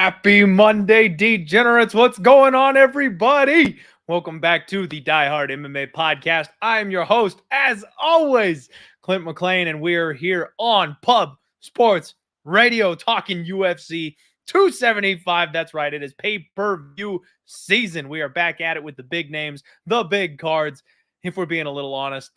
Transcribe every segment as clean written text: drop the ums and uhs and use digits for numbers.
Happy Monday, degenerates. What's going on, everybody? Welcome back to the Die Hard MMA podcast. I am your host, as always, Clint McLean, and we are here on Pub Sports Radio talking UFC 275. That's right, it is pay-per-view season. We are back at it with the big names, the big cards. If we're being a little honest,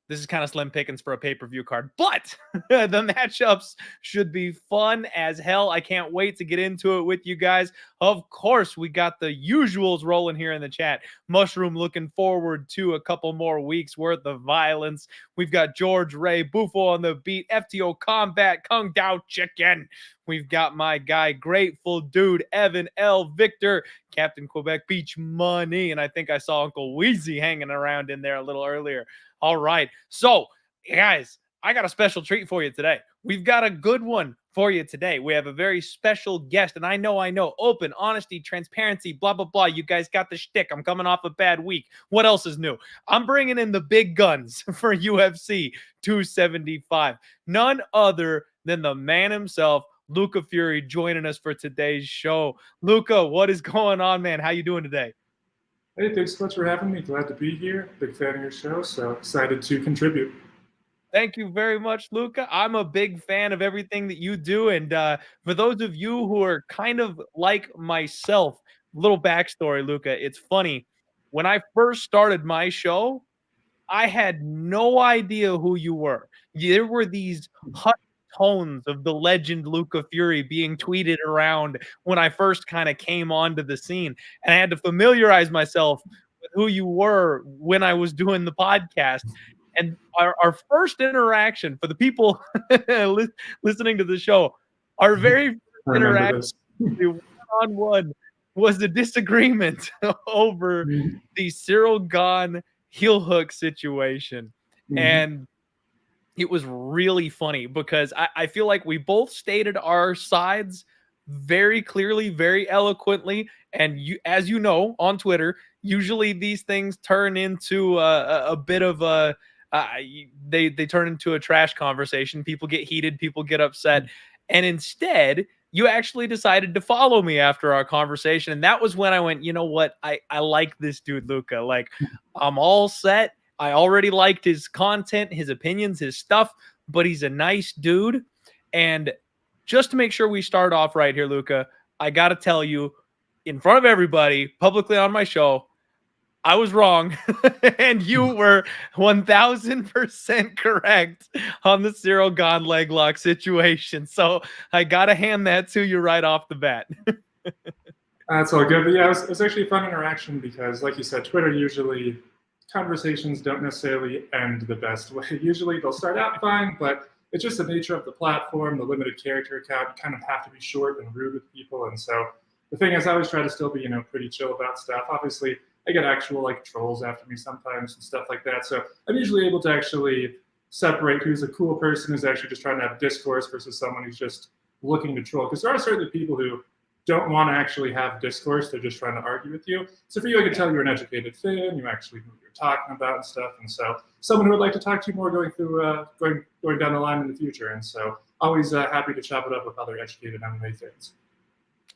this is kind of slim pickings for a pay-per-view card, but the matchups should be fun as hell. I can't wait to get into it with you guys. Of course, we got the usuals rolling here in the chat. Mushroom looking forward to a couple more weeks worth of violence. We've got George Ray, Bufo on the beat, FTO Combat, Kung Dao Chicken. We've got my guy, Grateful Dude, Evan L. Victor, Captain Quebec Beach Money, and I think I saw Uncle Wheezy hanging around in there a little earlier. All right. So, guys, I got a special treat for you today. We've got a good one for you today. We have a very special guest, and I know, open, honesty, transparency, blah, blah, blah. You guys got the shtick. I'm coming off a bad week. What else is new? I'm bringing in the big guns for UFC 275. None other than the man himself, Luca Fury, joining us for today's show. Luca, what is going on, man? How you doing today? Hey, thanks so much for having me. Glad to be here. Big fan of your show, so excited to contribute. Thank you very much, Luca. I'm a big fan of everything that you do. And for those of you who are kind of like myself, little backstory, Luca, it's funny. When I first started my show, I had no idea who you were. There were these hushed tones of the legend Luca Fury being tweeted around when I first kind of came onto the scene. And I had to familiarize myself with who you were when I was doing the podcast. And our first interaction, for the people listening to the show, our very first interaction one-on-one was a disagreement over the Cyril Gane heel hook situation. And it was really funny because I feel like we both stated our sides very clearly, very eloquently. And you, as you know, on Twitter, usually these things turn into a bit of a they turn into a trash conversation. People get heated, people get upset, and instead you actually decided to follow me after our conversation. And that was when I went, you know what, I like this dude Luca. Like, I'm all set. I already liked his content, his opinions, his stuff, but he's a nice dude. And just to make sure we start off right here, Luca, I got to tell you in front of everybody, publicly on my show, I was wrong, and you were 1,000% correct on the Cyril Gane leg lock situation. So I got to hand that to you right off the bat. That's all good. But yeah, it was actually a fun interaction because, like you said, Twitter usually conversations don't necessarily end the best way. Usually they'll start out fine, but it's just the nature of the platform, the limited character count. You kind of have to be short and rude with people. And so the thing is, I always try to still be, pretty chill about stuff. Obviously, I get actual trolls after me sometimes and stuff like that. So I'm usually able to actually separate who's a cool person who's actually just trying to have discourse versus someone who's just looking to troll. Because there are certainly people who don't want to actually have discourse. They're just trying to argue with you. So for you, I can tell you're an educated fan. You actually know what you're talking about and stuff. And so someone who would like to talk to you more going through going down the line in the future. And so always happy to chop it up with other educated MMA fans.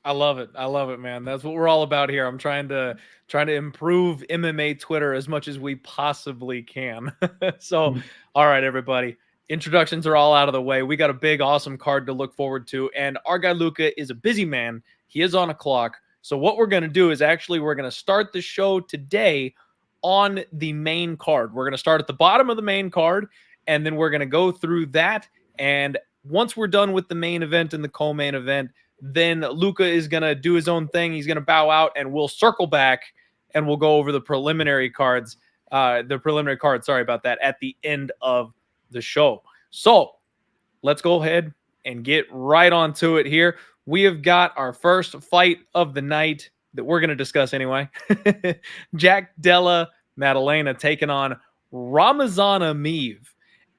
I love it, man. That's what we're all about here. I'm trying to improve MMA Twitter as much as we possibly can. So, all right, everybody. Introductions are all out of the way. We got a big, awesome card to look forward to. And our guy Luca is a busy man. He is on a clock. So what we're going to do is we're going to start the show today on the main card. We're going to start at the bottom of the main card, and then we're going to go through that. And once we're done with the main event and the co-main event, then Luca is going to do his own thing. He's going to bow out, and we'll circle back, and we'll go over the preliminary cards. Sorry about that, at the end of the show. So let's go ahead and get right onto it here. We have got our first fight of the night that we're going to discuss anyway. Jack Della Maddalena taking on Ramazan Emeev.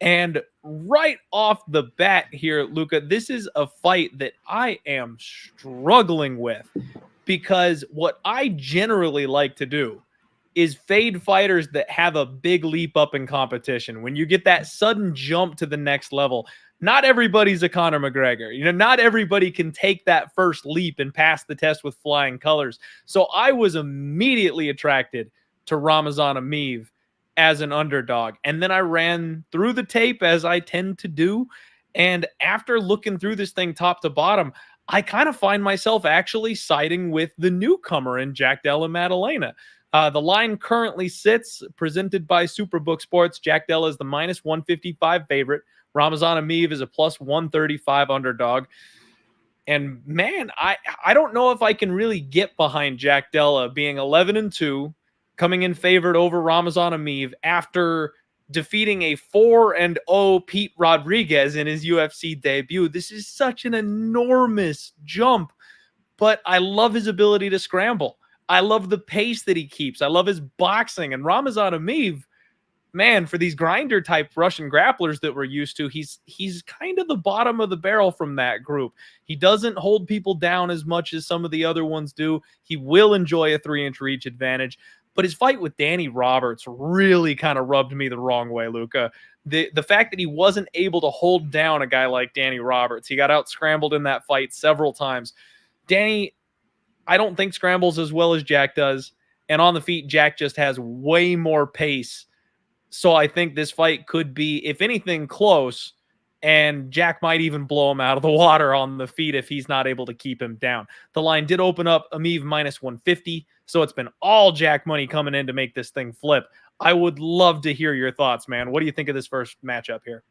And right off the bat here, Luca, this is a fight that I am struggling with because what I generally like to do is fade fighters that have a big leap up in competition. When you get that sudden jump to the next level, not everybody's a Conor McGregor. Not everybody can take that first leap and pass the test with flying colors. So I was immediately attracted to Ramazan Emeev as an underdog. And then I ran through the tape, as I tend to do. And after looking through this thing top to bottom, I kind of find myself actually siding with the newcomer in Della Maddalena. The line currently sits, presented by Superbook Sports. Della is the minus 155 favorite. Ramazan Emeev is a plus 135 underdog. And man, I don't know if I can really get behind Della being 11-2, coming in favored over Ramazan Emeev after defeating a 4-0 Pete Rodriguez in his UFC debut. This is such an enormous jump, but I love his ability to scramble. I love the pace that he keeps. I love his boxing. And Ramazan Emeev, man, for these grinder type Russian grapplers that we're used to, he's kind of the bottom of the barrel from that group. He doesn't hold people down as much as some of the other ones do. He will enjoy a 3-inch reach advantage. But his fight with Danny Roberts really kind of rubbed me the wrong way, Luca. The fact that he wasn't able to hold down a guy like Danny Roberts. He got out scrambled in that fight several times. Danny, I don't think scrambles as well as Jack does. And on the feet, Jack just has way more pace. So I think this fight could be, if anything, close. And Jack might even blow him out of the water on the feet if he's not able to keep him down. The line did open up Emeev minus 150. So it's been all Jack money coming in to make this thing flip. I would love to hear your thoughts, man. What do you think of this first matchup here?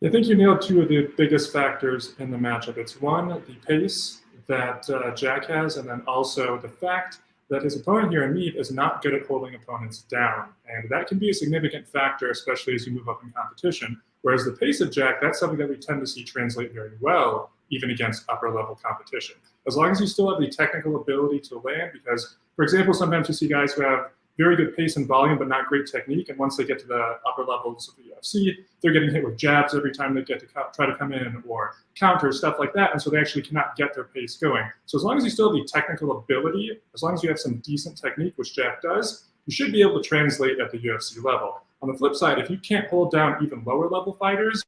I think you nailed two of the biggest factors in the matchup. It's one, the pace that Jack has, and then also the fact that his opponent here, Emeev, is not good at holding opponents down. And that can be a significant factor, especially as you move up in competition. Whereas the pace of Jack, that's something that we tend to see translate very well, even against upper-level competition. As long as you still have the technical ability to land, because, for example, sometimes you see guys who have very good pace and volume, but not great technique. And once they get to the upper levels of the UFC, they're getting hit with jabs every time they get to try to come in, or counters, stuff like that. And so they actually cannot get their pace going. So as long as you still have the technical ability, as long as you have some decent technique, which Jack does, you should be able to translate at the UFC level. On the flip side, if you can't hold down even lower level fighters,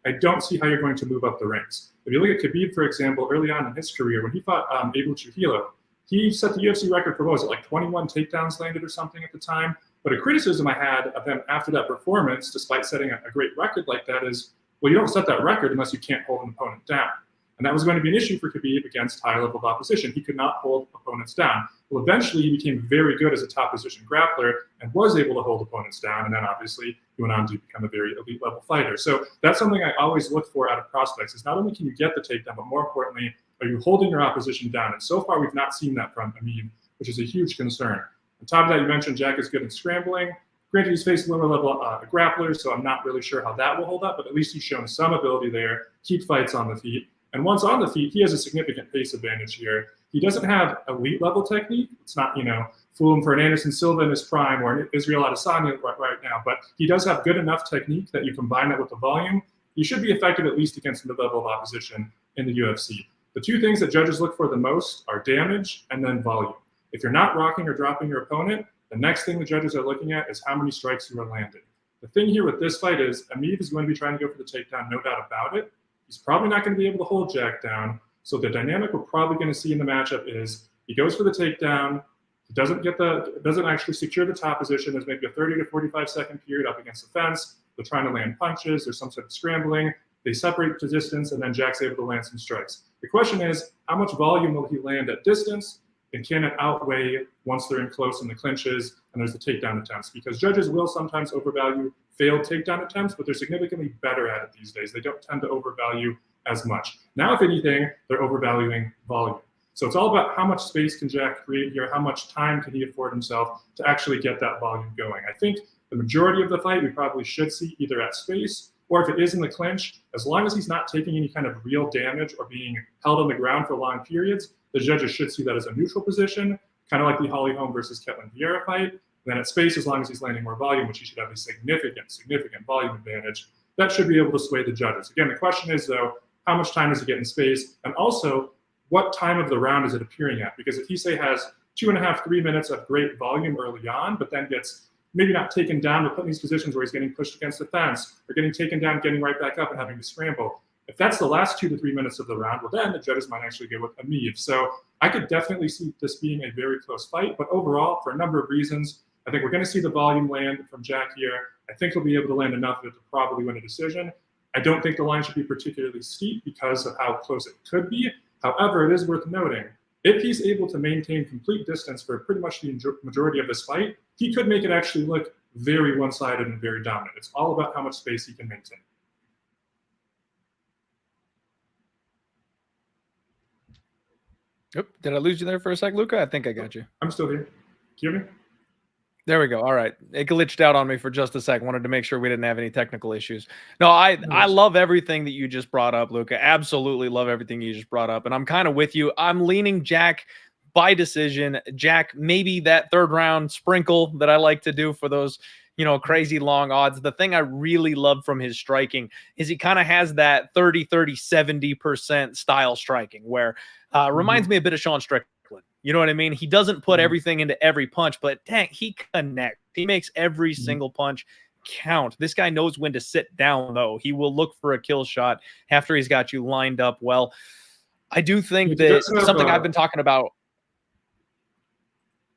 I don't see how you're going to move up the ranks. If you look at Khabib, for example, early on in his career, when he fought Abel Trujillo, he set the UFC record for, what was it, like 21 takedowns landed or something at the time? But a criticism I had of him after that performance, despite setting a great record like that, is, well, you don't set that record unless you can't hold an opponent down. And that was going to be an issue for Khabib against high level of opposition. He could not hold opponents down. Well, eventually he became very good as a top position grappler and was able to hold opponents down. And then obviously he went on to become a very elite level fighter. So that's something I always look for out of prospects, is not only can you get the takedown, but more importantly, are you holding your opposition down? And so far we've not seen that from Emeev, which is a huge concern. On top of that, you mentioned Jack is good at scrambling. Granted, he's faced lower level grapplers, so I'm not really sure how that will hold up, but at least he's shown some ability there, keep fights on the feet. And once on the feet, he has a significant pace advantage here. He doesn't have elite level technique. It's not, fool him for an Anderson Silva in his prime or an Israel Adesanya right now, but he does have good enough technique that you combine that with the volume, he should be effective at least against mid-level of opposition in the UFC. The two things that judges look for the most are damage and then volume. If you're not rocking or dropping your opponent, the next thing the judges are looking at is how many strikes you are landing. The thing here with this fight is Emeev is going to be trying to go for the takedown, no doubt about it. He's probably not going to be able to hold Jack down. So the dynamic we're probably going to see in the matchup is he goes for the takedown. He doesn't actually secure the top position. There's maybe a 30 to 45 second period up against the fence. They're trying to land punches. There's some sort of scrambling. They separate to distance, and then Jack's able to land some strikes. The question is, how much volume will he land at distance? And can it outweigh once they're in close in the clinches and there's the takedown attempts? Because judges will sometimes overvalue failed takedown attempts, but they're significantly better at it these days. They don't tend to overvalue as much. Now, if anything, they're overvaluing volume. So it's all about how much space can Jack create here, how much time can he afford himself to actually get that volume going. I think the majority of the fight we probably should see either at space, or if it is in the clinch, as long as he's not taking any kind of real damage or being held on the ground for long periods, the judges should see that as a neutral position, kind of like the Holly Holm versus Ketlin Vieira fight. And then at space, as long as he's landing more volume, which he should have a significant volume advantage, that should be able to sway the judges. Again, the question is, though, how much time does he get in space? And also, what time of the round is it appearing at? Because if he, say, has 2.5, 3 minutes of great volume early on, but then gets maybe not taken down, but put in these positions where he's getting pushed against the fence or getting taken down, getting right back up and having to scramble. If that's the last 2 to 3 minutes of the round, well, then the judges might actually go with Emeev. So I could definitely see this being a very close fight. But overall, for a number of reasons, I think we're going to see the volume land from Jack here. I think he'll be able to land enough of it to probably win a decision. I don't think the line should be particularly steep because of how close it could be. However, it is worth noting, if he's able to maintain complete distance for pretty much the majority of this fight, he could make it actually look very one-sided and very dominant. It's all about how much space he can maintain. Oop, did I lose you there for a sec, Luca? I think I got you. I'm still here. Can you hear me? There we go. All right. It glitched out on me for just a sec. Wanted to make sure we didn't have any technical issues. No, I love everything that you just brought up, Luca. Absolutely love everything you just brought up. And I'm kind of with you. I'm leaning Jack by decision. Jack, maybe that third round sprinkle that I like to do for those, you know, crazy long odds. The thing I really love from his striking is he kind of has that 30, 70% style striking where reminds me a bit of Sean Strickland. You know what I mean? He doesn't put everything into every punch, but dang, he connects. He makes every single punch count. This guy knows when to sit down, though. He will look for a kill shot after he's got you lined up well. I do think that something I've been talking about.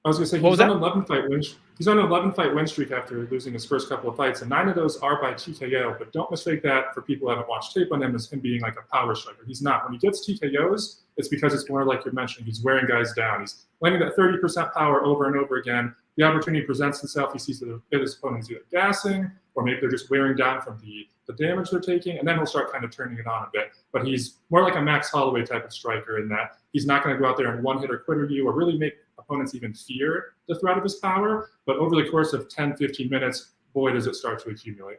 I was going to say, he's on an 11-fight win. He's on an 11-fight win streak after losing his first couple of fights, and 9 of those are by TKO. But don't mistake that, for people who haven't watched tape on him, as him being like a power striker. He's not. When he gets TKOs, it's because it's more like you're mentioning. He's wearing guys down. He's landing that 30% power over and over again. The opportunity presents itself. He sees that his opponent's either gassing, or maybe they're just wearing down from the damage they're taking, and then he'll start kind of turning it on a bit. But he's more like a Max Holloway type of striker in that he's not going to go out there and one-hit or quitter you or really make opponents even fear the threat of his power. But over the course of 10, 15 minutes, boy, does it start to accumulate.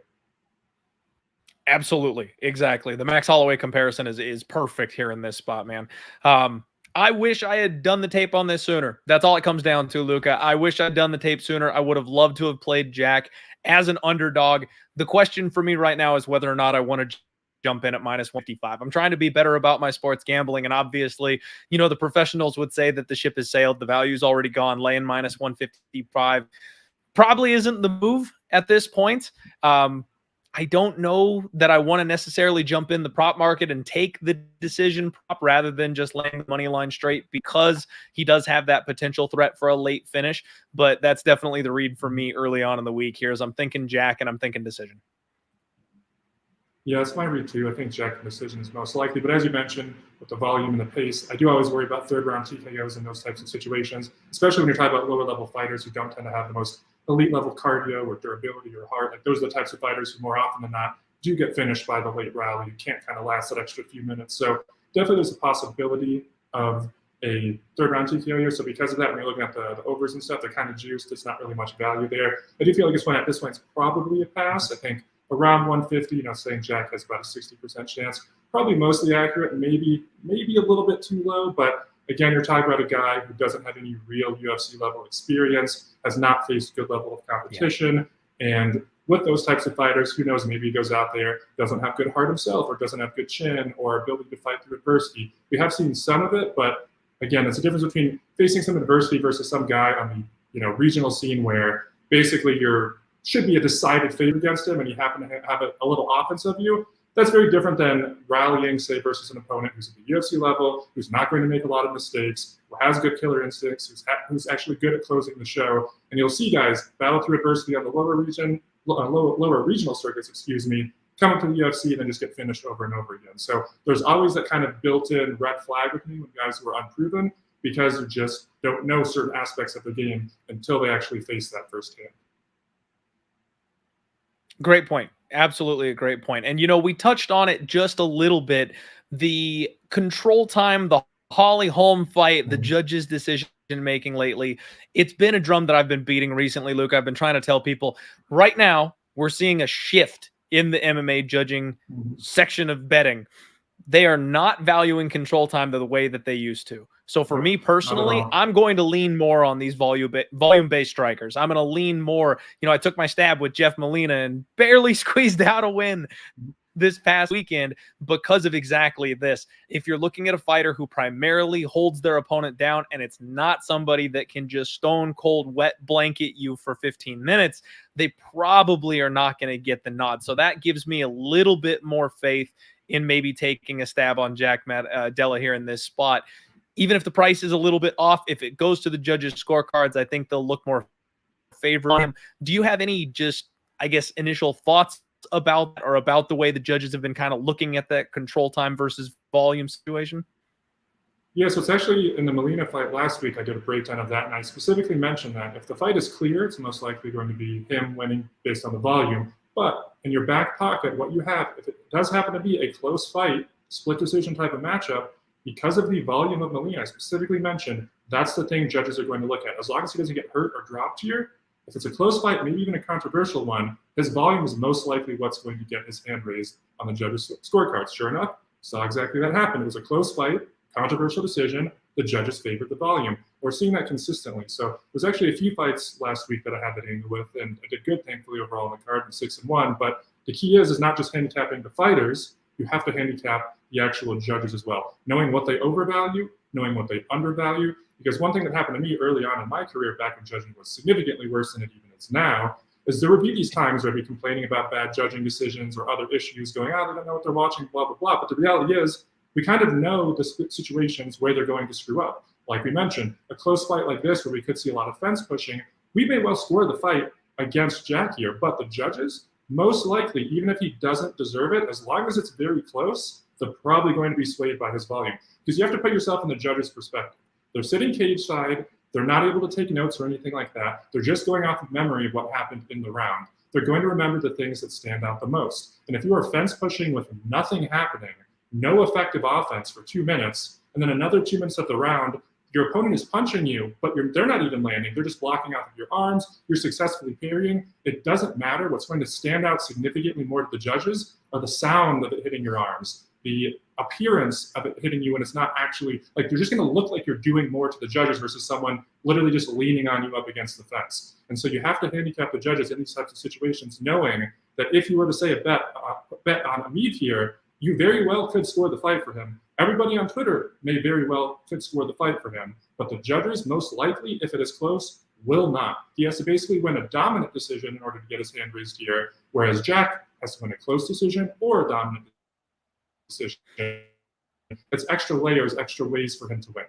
Absolutely. Exactly. The Max Holloway comparison is perfect here in this spot, man. I wish I had done the tape on this sooner. That's all it comes down to, Luca. I wish I'd done the tape sooner. I would have loved to have played Jack as an underdog. The question for me right now is whether or not I want to jump in at minus 155. I'm trying to be better about my sports gambling. And obviously, you know, the professionals would say that the ship has sailed. The value's already gone. Laying minus 155 probably isn't the move at this point. I don't know that I want to necessarily jump in the prop market and take the decision prop rather than just laying the money line straight, because he does have that potential threat for a late finish. But that's definitely the read for me early on in the week here, as I'm thinking Jack and I'm thinking decision. Yeah, that's my read too. I think Jack decision is most likely. But as you mentioned, with the volume and the pace, I do always worry about third-round TKOs in those types of situations, especially when you're talking about lower-level fighters who don't tend to have the most elite-level cardio or durability or heart. Like, those are the types of fighters who more often than not do get finished by the late rally. You can't kind of last that extra few minutes. So definitely there's a possibility of a third-round TKO here. So because of that, when you're looking at the overs and stuff, they're kind of juiced. There's not really much value there. I do feel like at this point, it's probably a pass. I think around 150, saying Jack has about a 60% chance. Probably mostly accurate, maybe a little bit too low, but again, you're talking about a guy who doesn't have any real UFC level experience, has not faced good level of competition, and with those types of fighters, who knows, maybe he goes out there, doesn't have good heart himself, or doesn't have good chin, or ability to fight through adversity. We have seen some of it, but again, it's a difference between facing some adversity versus some guy on the regional scene where basically should be a decided favorite against him, and you happen to have a little offense of you. That's very different than rallying, say, versus an opponent who's at the UFC level, who's not going to make a lot of mistakes, who has good killer instincts, who's actually good at closing the show. And you'll see guys battle through adversity on the lower regional circuits, coming to the UFC and then just get finished over and over again. So there's always that kind of built-in red flag with me when guys who are unproven, because you just don't know certain aspects of the game until they actually face that firsthand. Great point. Absolutely a great point. And, we touched on it just a little bit. The control time, the Holly Holm fight, the judges' decision making lately, it's been a drum that I've been beating recently, Luke. I've been trying to tell people right now we're seeing a shift in the MMA judging section of betting. They are not valuing control time the way that they used to. So for me personally, I'm going to lean more on these volume-based strikers. I'm going to lean more. I took my stab with Jeff Molina and barely squeezed out a win. this past weekend because of exactly this. If you're looking at a fighter who primarily holds their opponent down and it's not somebody that can just stone cold wet blanket you for 15 minutes, they probably are not going to get the nod. So that gives me a little bit more faith in maybe taking a stab on Della here in this spot. Even if the price is a little bit off, if it goes to the judges' scorecards, I think they'll look more favorable on him. Do you have any just, I guess, initial thoughts about that, or about the way the judges have been kind of looking at that control time versus volume situation? Yeah, so it's actually in the Molina fight last week, I did a breakdown of that, and I specifically mentioned that if the fight is clear, it's most likely going to be him winning based on the volume. But in your back pocket, what you have, if it does happen to be a close fight, split decision type of matchup, because of the volume of Molina, I specifically mentioned, that's the thing judges are going to look at. As long as he doesn't get hurt or dropped here, if it's a close fight, maybe even a controversial one, his volume is most likely what's going to get his hand raised on the judges' scorecards. Sure enough, saw exactly that happen. It was a close fight, controversial decision, the judges favored the volume. We're seeing that consistently. So there's actually a few fights last week that I had that angle with, and I did good, thankfully, overall on the card, 6-1. But the key is not just handicapping the fighters, you have to handicap the actual judges as well. Knowing what they overvalue, knowing what they undervalue. Because one thing that happened to me early on in my career back in judging was significantly worse than it even is now, is there would be these times where I'd be complaining about bad judging decisions or other issues going, they don't know what they're watching, blah, blah, blah. But the reality is, we kind of know the situations where they're going to screw up. Like we mentioned, a close fight like this where we could see a lot of fence pushing, we may well score the fight against Jack here, but the judges, most likely, even if he doesn't deserve it, as long as it's very close, they're probably going to be swayed by his volume. Because you have to put yourself in the judge's perspective. They're sitting cage side, they're not able to take notes or anything like that. They're just going off of memory of what happened in the round. They're going to remember the things that stand out the most. And if you are fence pushing with nothing happening, no effective offense for 2 minutes, and then another 2 minutes of the round, your opponent is punching you, but they're not even landing. They're just blocking off of your arms. You're successfully parrying. It doesn't matter. What's going to stand out significantly more to the judges are the sound of it hitting your arms, the appearance of it hitting you when it's not actually, like, you're just going to look like you're doing more to the judges versus someone literally just leaning on you up against the fence. And so you have to handicap the judges in these types of situations, knowing that if you were to say a bet on Emeev here, you very well could score the fight for him. Everybody on Twitter may very well could score the fight for him, but the judges, most likely, if it is close, will not. He has to basically win a dominant decision in order to get his hand raised here, whereas Jack has to win a close decision or a dominant decision. It's extra layers, extra ways for him to win.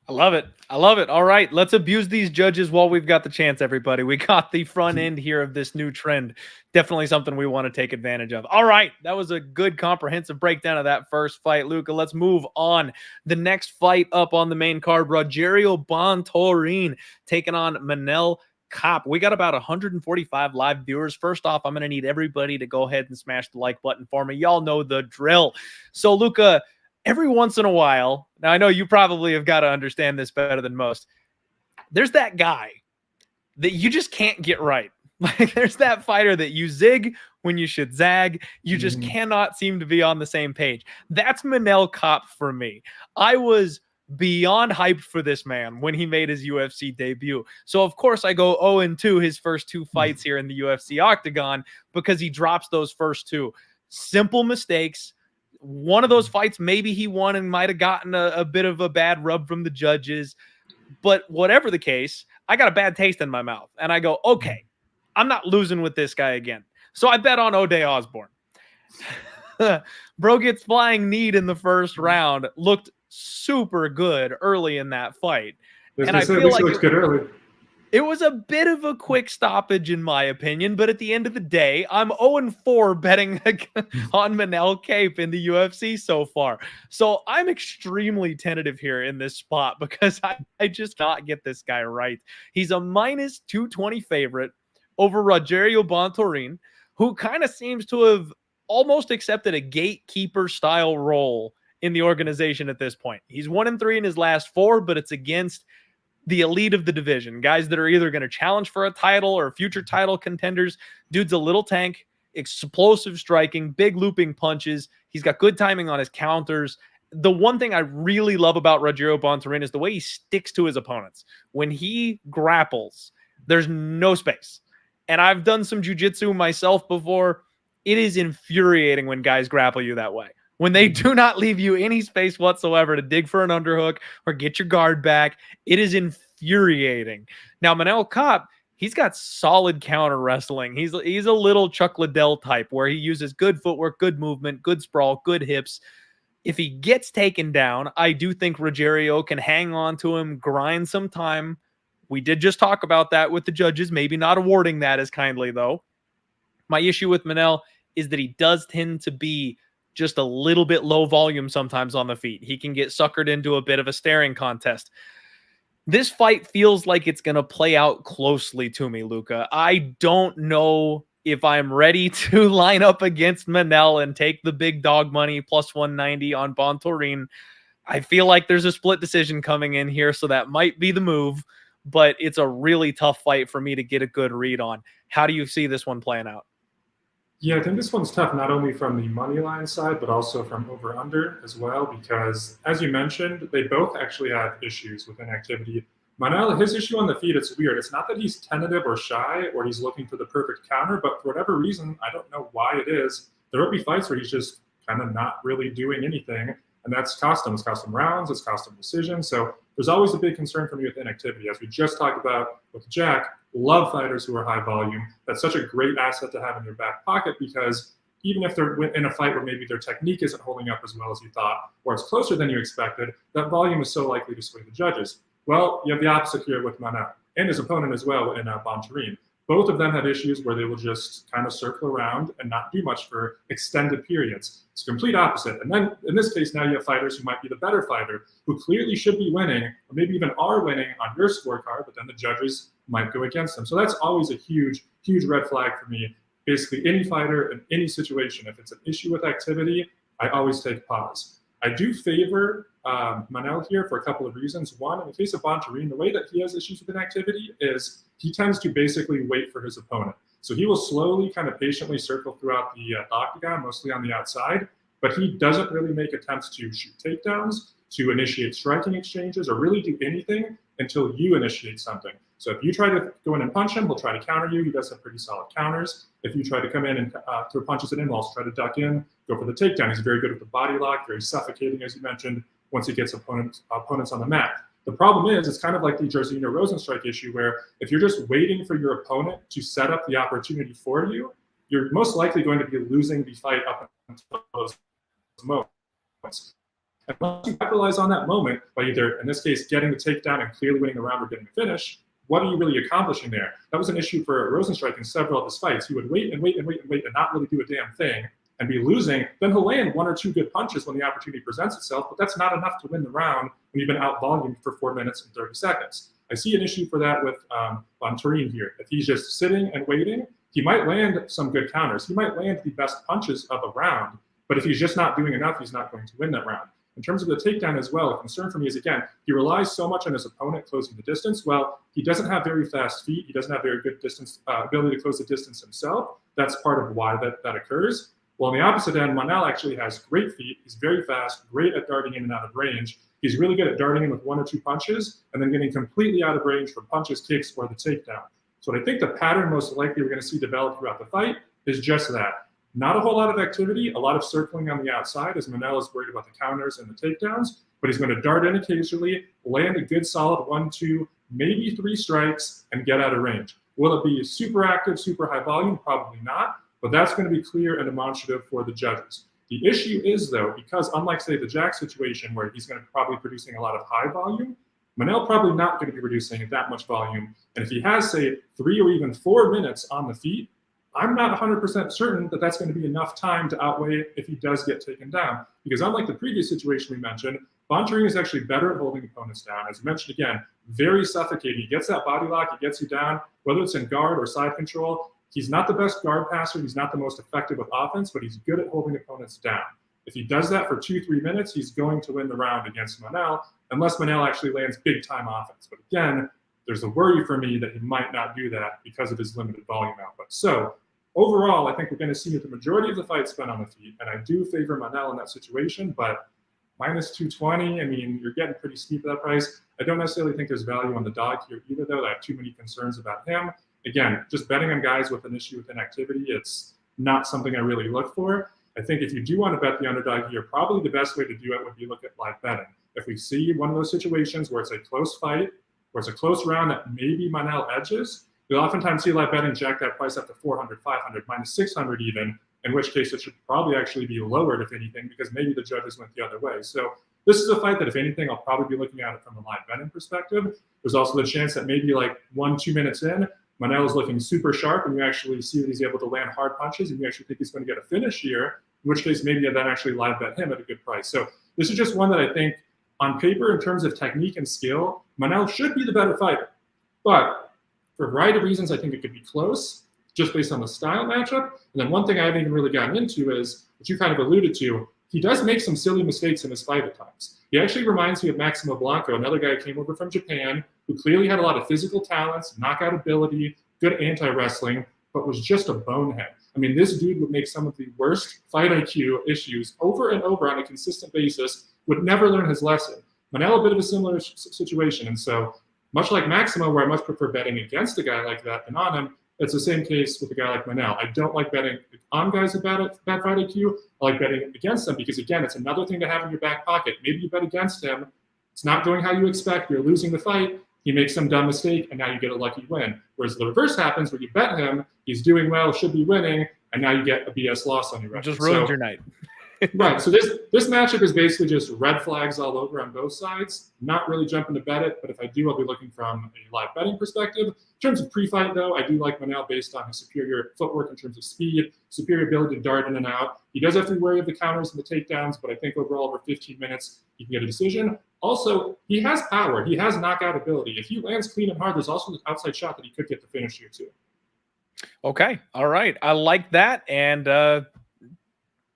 I love it. I love it. All right, let's abuse these judges while we've got the chance, everybody. We got the front end here of this new trend. Definitely something we want to take advantage of. All right, that was a good comprehensive breakdown of that first fight, Luca. Let's move on. The next fight up on the main card, Rogério Bontorin taking on Manel. Kape. We got about 145 live viewers. First off, I'm going to need everybody to go ahead and smash the like button for me. Y'all know the drill. So, Luca, every once in a while, now I know you probably have got to understand this better than most, there's that guy that you just can't get right. Like, there's that fighter that you zig when you should zag. You just cannot seem to be on the same page. That's Manel Kape for me. I was beyond hyped for this man when he made his UFC debut. So, of course, I go 0-2 his first two fights here in the UFC octagon because he drops those first two. Simple mistakes. One of those fights, maybe he won and might have gotten a bit of a bad rub from the judges. But whatever the case, I got a bad taste in my mouth. And I go, okay, I'm not losing with this guy again. So I bet on O'Day Osborne. Bro gets flying kneed in the first round. Looked super good early in that fight. And I feel like looks good early. It was a bit of a quick stoppage, in my opinion, but at the end of the day, I'm 0-4 betting on Manel Kape in the UFC so far. So I'm extremely tentative here in this spot because I just not get this guy right. He's a minus 220 favorite over Rogério Bontorin, who kind of seems to have almost accepted a gatekeeper-style role in the organization at this point. He's 1-3 in his last 4, but it's against the elite of the division, guys that are either going to challenge for a title or future title contenders. Dude's a little tank, explosive striking, big looping punches. He's got good timing on his counters. The one thing I really love about Rogério Bontorin is the way he sticks to his opponents. When he grapples, there's no space. And I've done some jiu-jitsu myself before. it is infuriating when guys grapple you that way. When they do not leave you any space whatsoever to dig for an underhook or get your guard back, it is infuriating. Now, Manel Kape, he's got solid counter wrestling. He's a little Chuck Liddell type where he uses good footwork, good movement, good sprawl, good hips. If he gets taken down, I do think Rogério can hang on to him, grind some time. We did just talk about that with the judges, maybe not awarding that as kindly, though. My issue with Manel is that he does tend to be just a little bit low volume sometimes on the feet. He can get suckered into a bit of a staring contest. This fight feels like it's going to play out closely to me, Luca. I don't know if I'm ready to line up against Manel and take the big dog money plus 190 on Bontorin. I feel like there's a split decision coming in here, so that might be the move, but it's a really tough fight for me to get a good read on. How do you see this one playing out? Yeah, I think this one's tough, not only from the money line side, but also from over-under as well, because as you mentioned, they both actually have issues with inactivity. Manel, his issue on the feet, it's weird. It's not that he's tentative or shy or he's looking for the perfect counter, but for whatever reason, I don't know why it is, there will be fights where he's just kind of not really doing anything, and that's cost him. It's cost him rounds, it's cost him decisions. So there's always a big concern for me with inactivity. As we just talked about with Jack, love fighters who are high volume. That's such a great asset to have in your back pocket, because even if they're in a fight where maybe their technique isn't holding up as well as you thought, or it's closer than you expected, that volume is so likely to sway the judges. Well, you have the opposite here with Manel and his opponent as well in Bontorin. Both of them have issues where they will just kind of circle around and not do much for extended periods. It's a complete opposite. And then in this case, now you have fighters who might be the better fighter, who clearly should be winning, or maybe even are winning on your scorecard, but then the judges might go against them. So that's always a huge, huge red flag for me. Basically, any fighter in any situation, if it's an issue with activity, I always take pause. I do favor Manel here for a couple of reasons. One, in the case of Bontorin, the way that he has issues with inactivity is he tends to basically wait for his opponent. So he will slowly, kind of patiently circle throughout the octagon, mostly on the outside, but he doesn't really make attempts to shoot takedowns, to initiate striking exchanges, or really do anything until you initiate something. So if you try to go in and punch him, he'll try to counter you. He does have pretty solid counters. If you try to come in and throw punches at him, he'll also try to duck in, go for the takedown. He's very good with the body lock, very suffocating, as you mentioned, once he gets opponents on the mat. The problem is, it's kind of like the Jairzinho Rosenstrike issue, where if you're just waiting for your opponent to set up the opportunity for you, you're most likely going to be losing the fight up until those moments. And once you capitalize on that moment by either, in this case, getting the takedown and clearly winning the round or getting the finish, what are you really accomplishing there? That was an issue for Rosenstrike in several of his fights. He would wait and wait and wait and wait and not really do a damn thing and be losing. Then he'll land one or two good punches when the opportunity presents itself, but that's not enough to win the round when you've been out-volumed for 4 minutes and 30 seconds. I see an issue for that with Bontorin here. If he's just sitting and waiting, he might land some good counters. He might land the best punches of a round, but if he's just not doing enough, he's not going to win that round. In terms of the takedown as well, a concern for me is, again, he relies so much on his opponent closing the distance. Well, he doesn't have very fast feet. He doesn't have very good distance ability to close the distance himself. That's part of why that occurs. Well, on the opposite end, Manel actually has great feet. He's very fast, great at darting in and out of range. He's really good at darting in with one or two punches and then getting completely out of range for punches, kicks, or the takedown. So what I think the pattern most likely we're going to see develop throughout the fight is just that. Not a whole lot of activity, a lot of circling on the outside, as Manel is worried about the counters and the takedowns, but he's going to dart in occasionally, land a good solid 1, 2, maybe 3 strikes, and get out of range. Will it be super active, super high volume? Probably not, but that's going to be clear and demonstrative for the judges. The issue is, though, because unlike, say, the Jack situation where he's going to probably producing a lot of high volume, Manel probably not going to be producing that much volume. And if he has, say, 3 or even 4 minutes on the feet, I'm not 100% certain that that's going to be enough time to outweigh if he does get taken down. Because unlike the previous situation we mentioned, Bontorin is actually better at holding opponents down. As you mentioned again, very suffocating. He gets that body lock, he gets you down, whether it's in guard or side control. He's not the best guard passer, he's not the most effective with offense, but he's good at holding opponents down. If he does that for 2-3 minutes, he's going to win the round against Manel, unless Manel actually lands big-time offense. But again, there's a worry for me that he might not do that because of his limited volume output. So overall, I think we're going to see the majority of the fight spent on the feet, and I do favor Manel in that situation, but minus 220, I mean, you're getting pretty steep at that price. I don't necessarily think there's value on the dog here either, though. I have too many concerns about him. Again, just betting on guys with an issue with inactivity, it's not something I really look for. I think if you do want to bet the underdog here, probably the best way to do it would be look at live betting. If we see one of those situations where it's a close fight, where it's a close round that maybe Manel edges, you'll oftentimes see live betting jack that price up to 400, 500, minus 600 even, in which case it should probably actually be lowered, if anything, because maybe the judges went the other way. So this is a fight that, if anything, I'll probably be looking at it from a live betting perspective. There's also the chance that maybe like 1-2 minutes in, Manel is looking super sharp, and you actually see that he's able to land hard punches, and you actually think he's going to get a finish here, in which case maybe you then actually live bet him at a good price. So this is just one that I think, on paper, in terms of technique and skill, Manel should be the better fighter. But for a variety of reasons, I think it could be close, just based on the style matchup. And then one thing I haven't even really gotten into is, what you kind of alluded to, he does make some silly mistakes in his fight at times. He actually reminds me of Maximo Blanco, another guy who came over from Japan, who clearly had a lot of physical talents, knockout ability, good anti-wrestling, but was just a bonehead. I mean, this dude would make some of the worst fight IQ issues over and over on a consistent basis, would never learn his lesson. Manel, a bit of a similar situation. And so, much like Maximo, where I much prefer betting against a guy like that than on him, it's the same case with a guy like Manel. I don't like betting on guys with bad fight IQ. I like betting against them because, again, it's another thing to have in your back pocket. Maybe you bet against him. It's not going how you expect. You're losing the fight. He makes some dumb mistake, and now you get a lucky win. Whereas the reverse happens where you bet him, he's doing well, should be winning, and now you get a BS loss on your record. Just ruined your night. Right. So this matchup is basically just red flags all over on both sides. Not really jumping to bet it, but if I do, I'll be looking from a live betting perspective. In terms of pre-fight, though, I do like Manel based on his superior footwork in terms of speed, superior ability to dart in and out. He does have to be wary of the counters and the takedowns, but I think overall over 15 minutes, he can get a decision. Also, he has power. He has knockout ability. If he lands clean and hard, there's also the outside shot that he could get the finish here, too. Okay. All right. I like that. And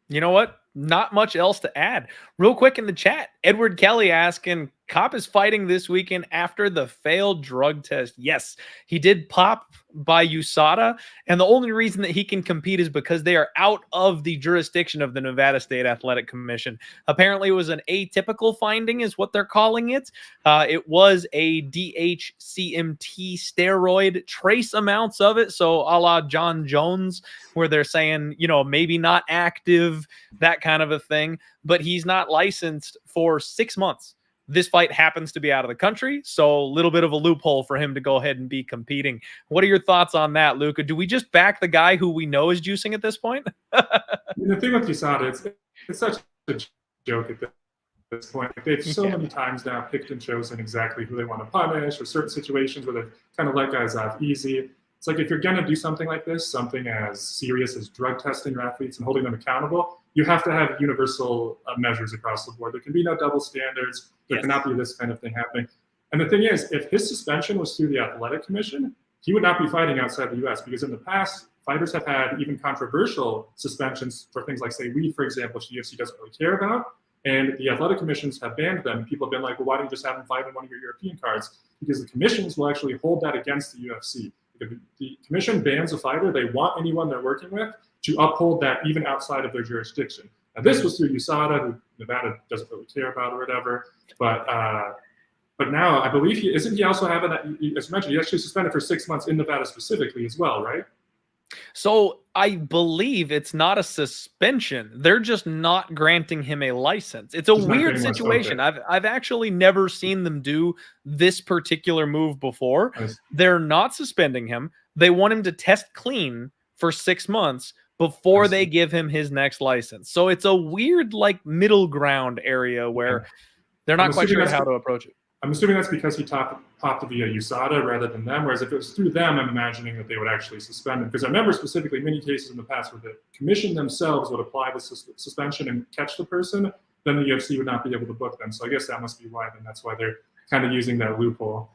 you know what? Not much else to add. Real quick in the chat, Edward Kelly asking, Kape is fighting this weekend after the failed drug test. Yes, he did pop by USADA, and the only reason that he can compete is because they are out of the jurisdiction of the Nevada State Athletic Commission. Apparently, it was an atypical finding is what they're calling it. It was a DHCMT steroid, trace amounts of it, so a la John Jones, where they're saying, you know, maybe not active, that kind of a thing, but he's not licensed for 6 months. This fight happens to be out of the country, so a little bit of a loophole for him to go ahead and be competing. What are your thoughts on that, Luca? Do we just back the guy who we know is juicing at this point? The thing with USADA, it's such a joke at this point. They've so many times now picked and chosen exactly who they want to punish, or certain situations where they've kind of let guys off easy. It's like, if you're going to do something like this, something as serious as drug testing your athletes and holding them accountable, you have to have universal measures across the board. There can be no double standards. There cannot be this kind of thing happening. And the thing is, if his suspension was through the Athletic Commission, he would not be fighting outside the U.S. because in the past, fighters have had even controversial suspensions for things like, say, weed, for example, which the UFC doesn't really care about. And the athletic commissions have banned them. People have been like, well, why don't you just have them fight on one of your European cards? Because the commissions will actually hold that against the UFC. If the commission bans a fighter, they want anyone they're working with to uphold that even outside of their jurisdiction. Now, this was through USADA, who Nevada doesn't really care about or whatever. But now I believe isn't he also having that, as mentioned, he actually suspended for 6 months in Nevada specifically as well, right? So I believe it's not a suspension. They're just not granting him a license. It's a weird situation. I've actually never seen them do this particular move before. They're not suspending him. They want him to test clean for 6 months before they give him his next license. So it's a weird, like, middle ground area where they're not quite sure how to approach it. I'm assuming that's because he popped via USADA rather than them, whereas if it was through them, I'm imagining that they would actually suspend him. Because I remember specifically many cases in the past where the commission themselves would apply the suspension and catch the person, then the UFC would not be able to book them. So I guess that must be why, then that's why they're kind of using that loophole.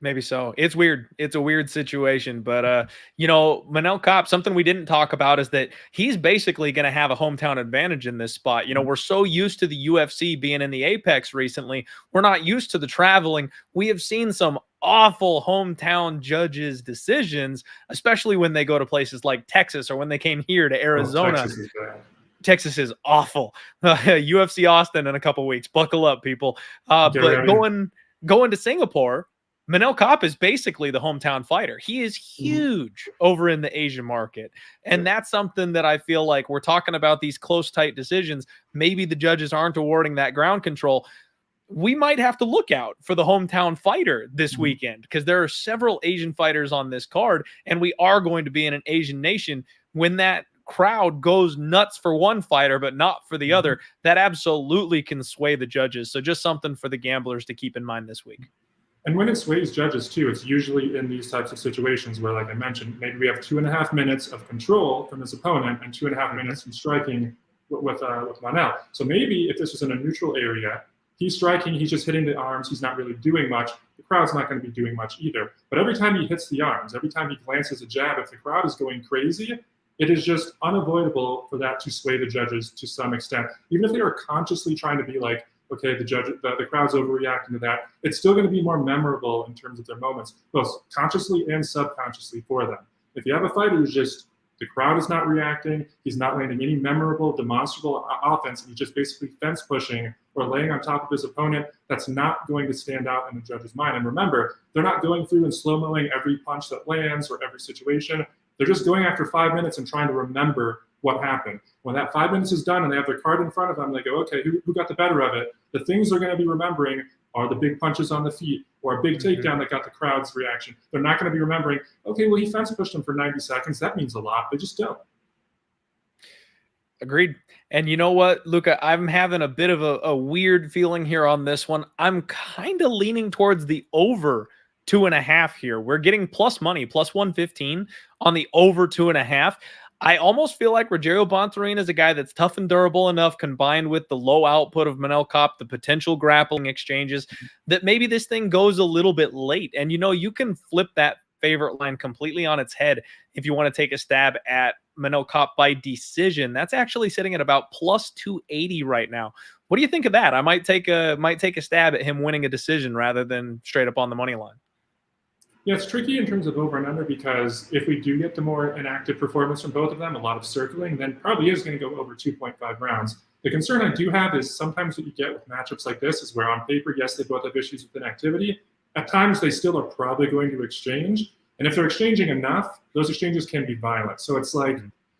Maybe so. It's weird. It's a weird situation. But, you know, Manel Kape, something we didn't talk about is that he's basically going to have a hometown advantage in this spot. You know, we're so used to the UFC being in the Apex recently. We're not used to the traveling. We have seen some awful hometown judges' decisions, especially when they go to places like Texas or when they came here to Arizona. Texas is awful. UFC Austin in a couple weeks. Buckle up, people. But going to Singapore, Manel Kape is basically the hometown fighter. He is huge over in the Asian market. And that's something that I feel like we're talking about these close, tight decisions. Maybe the judges aren't awarding that ground control. We might have to look out for the hometown fighter this weekend because there are several Asian fighters on this card, and we are going to be in an Asian nation. When that crowd goes nuts for one fighter but not for the other, that absolutely can sway the judges. So just something for the gamblers to keep in mind this week. And when it sways judges too, it's usually in these types of situations where, like I mentioned, maybe we have 2.5 minutes of control from his opponent and 2.5 minutes from striking with Manel. So maybe if this was in a neutral area, he's striking, he's just hitting the arms, he's not really doing much. The crowd's not going to be doing much either. But every time he hits the arms, every time he glances a jab, if the crowd is going crazy, it is just unavoidable for that to sway the judges to some extent. Even if they are consciously trying to be like, okay, the crowd's overreacting to that, it's still going to be more memorable in terms of their moments, both consciously and subconsciously for them. If you have a fighter who's just, the crowd is not reacting, he's not landing any memorable, demonstrable offense, and he's just basically fence pushing or laying on top of his opponent, that's not going to stand out in the judge's mind. And remember, they're not going through and slow-moing every punch that lands or every situation. They're just going after 5 minutes and trying to remember what happened. When that 5 minutes is done and they have their card in front of them, they go, okay, who got the better of it? The things they're going to be remembering are the big punches on the feet or a big takedown that got the crowd's reaction. They're not going to be remembering, okay, well, he fence pushed him for 90 seconds. That means a lot. They just don't. Agreed. And you know what, Luca, I'm having a bit of a weird feeling here on this one. I'm kind of leaning towards the over 2.5 here. We're getting plus money, plus 115 on the over 2.5. I almost feel like Rogério Bontorin is a guy that's tough and durable enough, combined with the low output of Manel Kape, the potential grappling exchanges, that maybe this thing goes a little bit late. And, you know, you can flip that favorite line completely on its head if you want to take a stab at Manel Kape by decision. That's actually sitting at about plus 280 right now. What do you think of that? I might take a stab at him winning a decision rather than straight up on the money line. Yeah, it's tricky in terms of over and under because if we do get the more inactive performance from both of them, a lot of circling, then probably is going to go over 2.5 rounds. The concern I do have is sometimes what you get with matchups like this is where on paper, yes, they both have issues with inactivity. At times, they still are probably going to exchange. And if they're exchanging enough, those exchanges can be violent. So it's like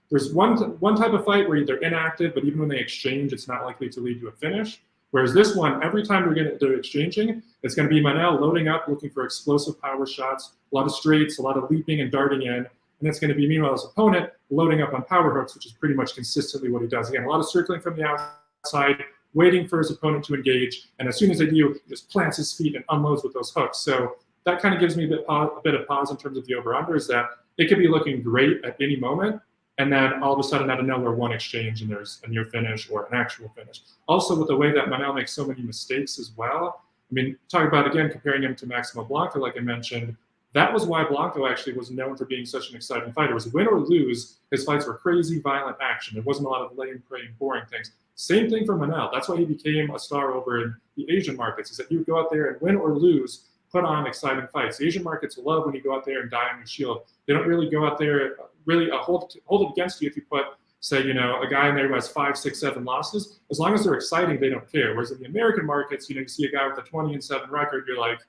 there's one type of fight where they're inactive, but even when they exchange, it's not likely to lead to a finish. Whereas this one, every time they're exchanging, it's going to be Manel loading up, looking for explosive power shots, a lot of straights, a lot of leaping and darting in. And it's going to be, meanwhile, his opponent loading up on power hooks, which is pretty much consistently what he does. Again, a lot of circling from the outside, waiting for his opponent to engage. And as soon as they do, he just plants his feet and unloads with those hooks. So that kind of gives me a bit of pause in terms of the over-under, is that it could be looking great at any moment. And then all of a sudden, out of nowhere, one exchange and there's a near finish or an actual finish. Also, with the way that Manel makes so many mistakes as well. I mean, talk about, again, comparing him to Maximo Blanco, like I mentioned, that was why Blanco actually was known for being such an exciting fighter. It was win or lose, his fights were crazy, violent action. There wasn't a lot of lame, praying, boring things. Same thing for Manel. That's why he became a star over in the Asian markets, is that you would go out there and win or lose, put on exciting fights. The Asian markets love when you go out there and die on your shield. They don't really go out there, really hold it against you if you put, say, you know, a guy in there who has 5, 6, 7 losses. As long as they're exciting, they don't care. Whereas in the American markets, you know, you see a guy with a 20-7 record, you're like,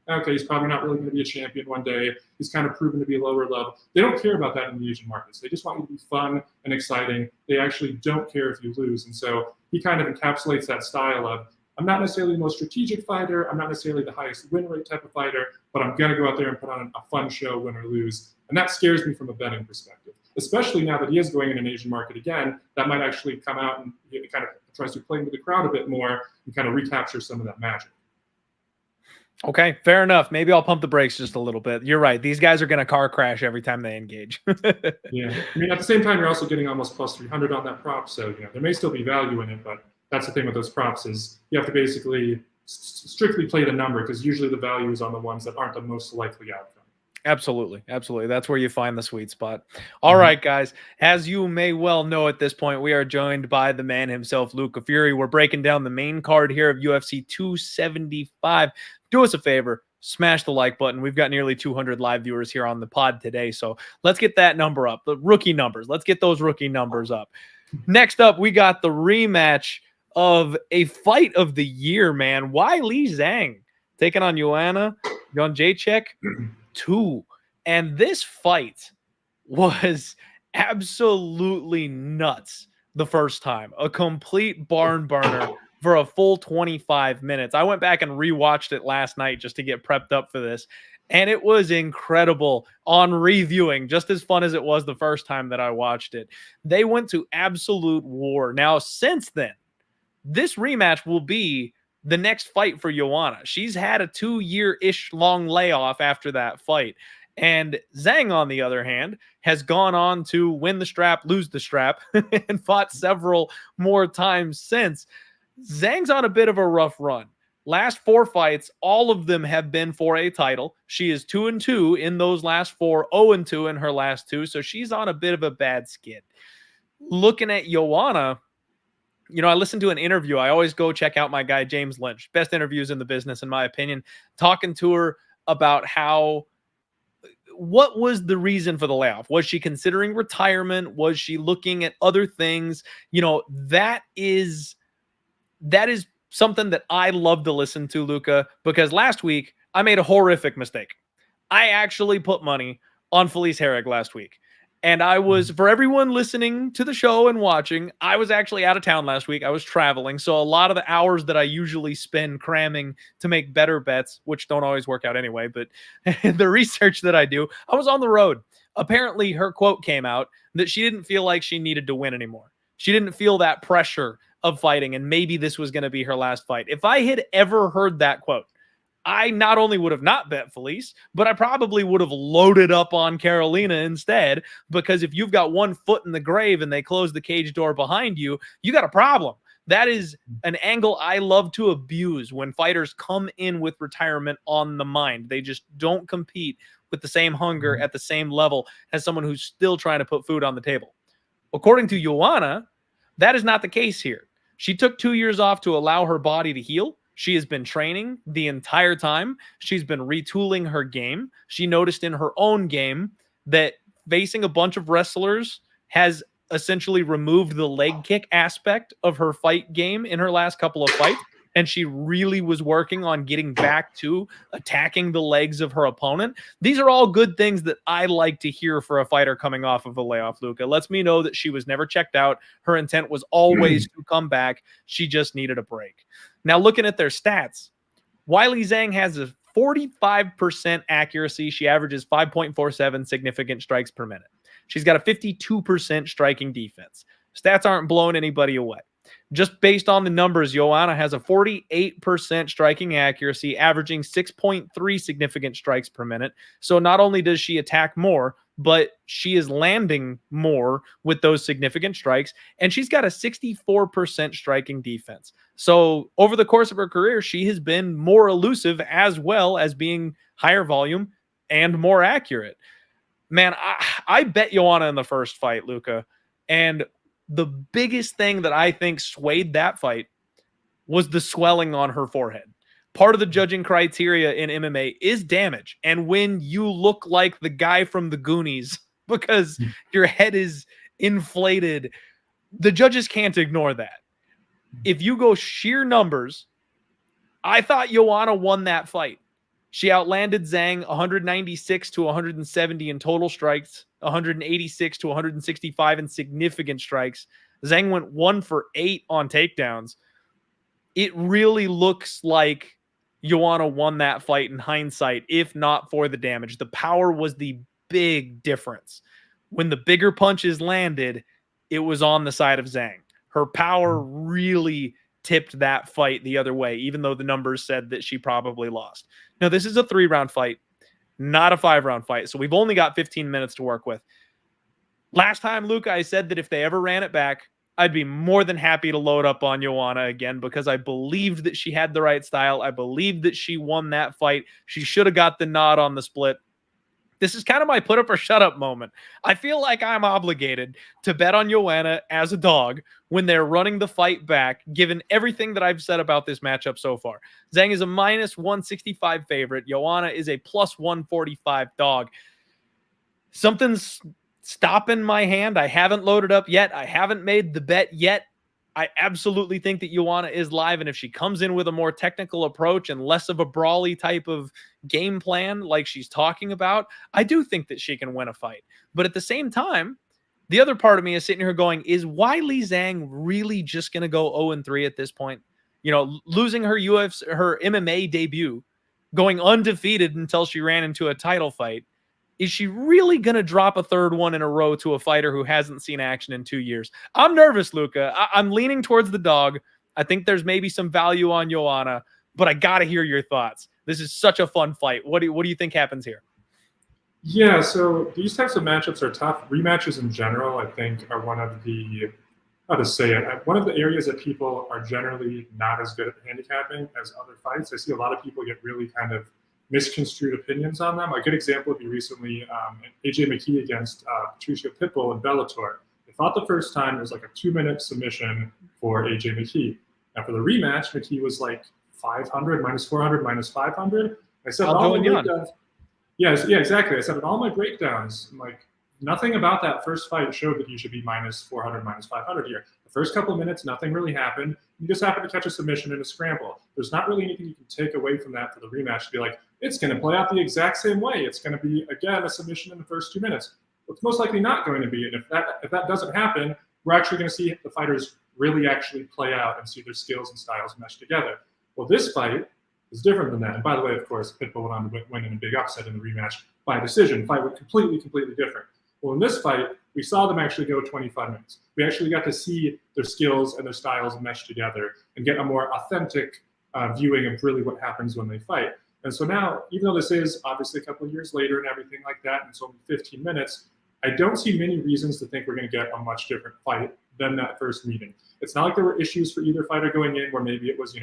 okay, he's probably not really going to be a champion one day. He's kind of proven to be lower level. They don't care about that in the Asian markets. They just want you to be fun and exciting. They actually don't care if you lose. And so he kind of encapsulates that style of, I'm not necessarily the most strategic fighter. I'm not necessarily the highest win rate type of fighter, but I'm going to go out there and put on a fun show, win or lose. And that scares me from a betting perspective, especially now that he is going in an Asian market again. That might actually come out and it kind of tries to play into the crowd a bit more and kind of recapture some of that magic. Okay, fair enough. Maybe I'll pump the brakes just a little bit. You're right. These guys are going to car crash every time they engage. Yeah. I mean, at the same time, you're also getting almost plus 300 on that prop. So, you know, there may still be value in it, but that's the thing with those props is you have to basically strictly play the number because usually the value is on the ones that aren't the most likely outcome. Absolutely. Absolutely. That's where you find the sweet spot. All right, guys. As you may well know at this point, we are joined by the man himself, Luca Fury. We're breaking down the main card here of UFC 275. Do us a favor. Smash the like button. We've got nearly 200 live viewers here on the pod today. So let's get that number up. The rookie numbers. Let's get those rookie numbers up. Next up, we got the rematch of a fight of the year, man. Weili Zhang taking on Joanna. Jedrzejczyk 2. And this fight was absolutely nuts the first time. A complete barn burner for a full 25 minutes. I went back and rewatched it last night just to get prepped up for this. And it was incredible on reviewing, just as fun as it was the first time that I watched it. They went to absolute war. Now, since then, this rematch will be the next fight for Joanna. She's had a 2-year-ish long layoff after that fight. And Zhang, on the other hand, has gone on to win the strap, lose the strap, and fought several more times since. Zhang's on a bit of a rough run. Last 4 fights, all of them have been for a title. She is 2-2 in those last 4, 0-2 in her last 2. So she's on a bit of a bad skid. Looking at Joanna, you know, I listened to an interview. I always go check out my guy, James Lynch. Best interviews in the business, in my opinion. Talking to her about what was the reason for the layoff? Was she considering retirement? Was she looking at other things? You know, that is something that I love to listen to, Luca, because last week I made a horrific mistake. I actually put money on Felice Herrig last week. And I was, for everyone listening to the show and watching, I was actually out of town last week. I was traveling. So a lot of the hours that I usually spend cramming to make better bets, which don't always work out anyway, but the research that I do, I was on the road. Apparently her quote came out that she didn't feel like she needed to win anymore. She didn't feel that pressure of fighting, and maybe this was going to be her last fight. If I had ever heard that quote, I not only would have not bet Felice, but I probably would have loaded up on Carolina instead, because if you've got one foot in the grave and they close the cage door behind you, you got a problem. That is an angle I love to abuse when fighters come in with retirement on the mind. They just don't compete with the same hunger at the same level as someone who's still trying to put food on the table. According to Joanna, that is not the case here. She took 2 years off to allow her body to heal. She has been training the entire time. She's been retooling her game. She noticed in her own game that facing a bunch of wrestlers has essentially removed the leg kick aspect of her fight game in her last couple of fights. And she really was working on getting back to attacking the legs of her opponent. These are all good things that I like to hear for a fighter coming off of a layoff, Luca. Lets me know that she was never checked out. Her intent was always to come back. She just needed a break. Now, looking at their stats, Weili Zhang has a 45% accuracy. She averages 5.47 significant strikes per minute. She's got a 52% striking defense. Stats aren't blowing anybody away. Just based on the numbers, Joanna has a 48% striking accuracy, averaging 6.3 significant strikes per minute. So not only does she attack more, but she is landing more with those significant strikes. And she's got a 64% striking defense. So over the course of her career, she has been more elusive as well as being higher volume and more accurate. Man, I bet Joanna in the first fight, Luca. And the biggest thing that I think swayed that fight was the swelling on her forehead. Part of the judging criteria in MMA is damage. And when you look like the guy from the Goonies because your head is inflated, the judges can't ignore that. If you go sheer numbers, I thought Joanna won that fight. She outlanded Zhang 196 to 170 in total strikes, 186 to 165 in significant strikes. Zhang went 1 for 8 on takedowns. It really looks like Joanna won that fight in hindsight, if not for the damage. The power was the big difference. When the bigger punches landed, it was on the side of Zhang. Her power really tipped that fight the other way, even though the numbers said that she probably lost. Now, this is a 3-round fight, not a 5-round fight, so we've only got 15 minutes to work with. Last time, Luca, I said that if they ever ran it back, I'd be more than happy to load up on Joanna again because I believed that she had the right style. I believed that she won that fight. She should have got the nod on the split. This is kind of my put up or shut up moment. I feel like I'm obligated to bet on Joanna as a dog when they're running the fight back, given everything that I've said about this matchup so far. Zhang is a minus 165 favorite. Joanna is a plus 145 dog. Something's stopping my hand. I haven't loaded up yet. I haven't made the bet yet. I absolutely think that Joanna is live, and if she comes in with a more technical approach and less of a brawly type of game plan like she's talking about, I do think that she can win a fight. But at the same time, the other part of me is sitting here going, is Weili Zhang really just going to go 0-3 at this point? You know, losing her her MMA debut, going undefeated until she ran into a title fight. Is she really going to drop a third one in a row to a fighter who hasn't seen action in 2 years? I'm nervous, Luca. I'm leaning towards the dog. I think there's maybe some value on Joanna, but I got to hear your thoughts. This is such a fun fight. What do you think happens here? Yeah, so these types of matchups are tough. Rematches in general, I think, are one of the, how to say it, one of the areas that people are generally not as good at handicapping as other fights. I see a lot of people get really kind of misconstrued opinions on them. A good example would be recently AJ McKee against Patricia Pitbull in Bellator. They fought the first time. It was like a 2-minute submission for AJ McKee. Now for the rematch, McKee was like 500, minus 400, minus 500. I said all the breakdowns. Yeah, exactly. I said in all my breakdowns, I'm like, nothing about that first fight showed that you should be minus 400, minus 500 here. The first couple of minutes, nothing really happened. You just happened to catch a submission in a scramble. There's not really anything you can take away from that for the rematch to be like, it's going to play out the exact same way. It's going to be, again, a submission in the first 2 minutes. It's most likely not going to be. And if that doesn't happen, we're actually going to see the fighters really actually play out and see their skills and styles mesh together. Well, this fight is different than that. And by the way, of course, Pitbull went on to win in a big upset in the rematch by decision. Fight was completely different. Well, in this fight, we saw them actually go 25 minutes. We actually got to see their skills and their styles mesh together and get a more authentic viewing of really what happens when they fight. And so now, even though this is obviously a couple of years later and everything like that, and it's only 15 minutes, I don't see many reasons to think we're going to get a much different fight than that first meeting. It's not like there were issues for either fighter going in where maybe it was,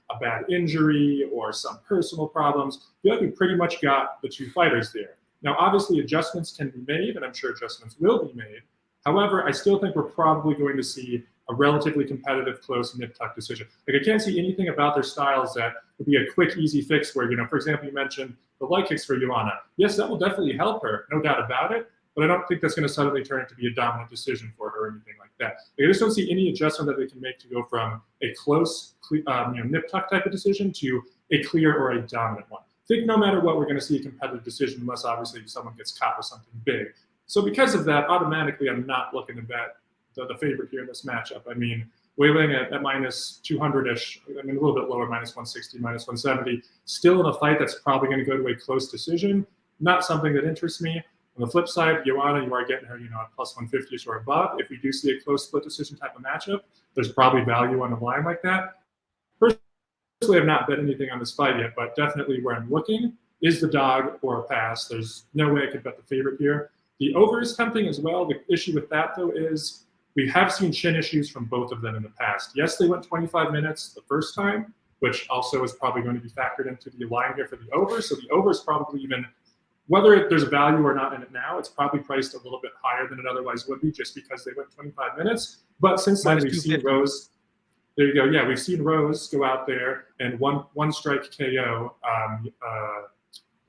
a bad injury or some personal problems. I feel like we pretty much got the two fighters there. Now, obviously, adjustments can be made, and I'm sure adjustments will be made. However, I still think we're probably going to see a relatively competitive, close nip-tuck decision. Like, I can't see anything about their styles that would be a quick, easy fix where, for example, you mentioned the leg kicks for Joanna. Yes, that will definitely help her, no doubt about it, but I don't think that's going to suddenly turn into be a dominant decision for her or anything like that. Like, I just don't see any adjustment that they can make to go from a close, nip-tuck type of decision to a clear or a dominant one. I think no matter what, we're going to see a competitive decision unless obviously someone gets caught with something big. So because of that, automatically, I'm not looking to bet the favorite here in this matchup. I mean, Weili at minus 200-ish, I mean, a little bit lower, minus 160, minus 170, still in a fight that's probably going to go to a close decision. Not something that interests me. On the flip side, Joanna, you are getting her, at plus 150-ish or above. If we do see a close split decision type of matchup, there's probably value on the line like that. Personally, I've not bet anything on this fight yet, but definitely where I'm looking is the dog or a pass. There's no way I could bet the favorite here. The over is tempting as well. The issue with that, though, is we have seen chin issues from both of them in the past. Yes, they went 25 minutes the first time, which also is probably going to be factored into the line here for the over. So the over is probably even, whether there's value or not in it now, it's probably priced a little bit higher than it otherwise would be just because they went 25 minutes. But since then, we've seen Rose. There you go. Yeah, we've seen Rose go out there and one strike KO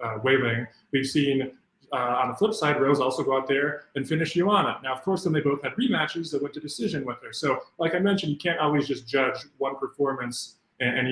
Weili. We've seen on the flip side, Rose also go out there and finish Joanna. Now, of course, then they both had rematches that went to decision with her. So, like I mentioned, you can't always just judge one performance and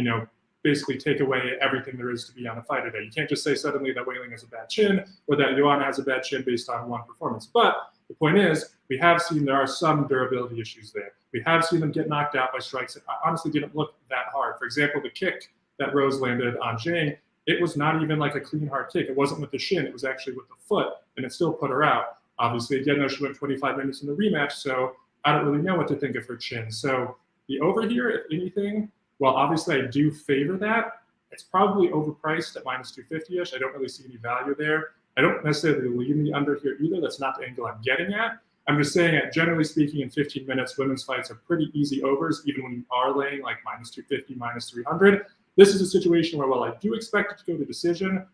basically take away everything there is to be on a fight today. You can't just say suddenly that Weili has a bad chin or that Joanna has a bad chin based on one performance. But the point is, we have seen there are some durability issues there. We have seen them get knocked out by strikes that honestly didn't look that hard. For example, the kick that Rose landed on Zhang, it was not even like a clean, hard kick. It wasn't with the shin. It was actually with the foot, and it still put her out. Obviously, again, though, she went 25 minutes in the rematch, so I don't really know what to think of her chin. So the over here, if anything, well, obviously I do favor that. It's probably overpriced at minus 250-ish. I don't really see any value there. I don't necessarily lean the under here either. That's not the angle I'm getting at. I'm just saying that generally speaking, in 15 minutes, women's fights are pretty easy overs, even when you are laying like minus 250, minus 300. This is a situation where, while I do expect it to go to decision,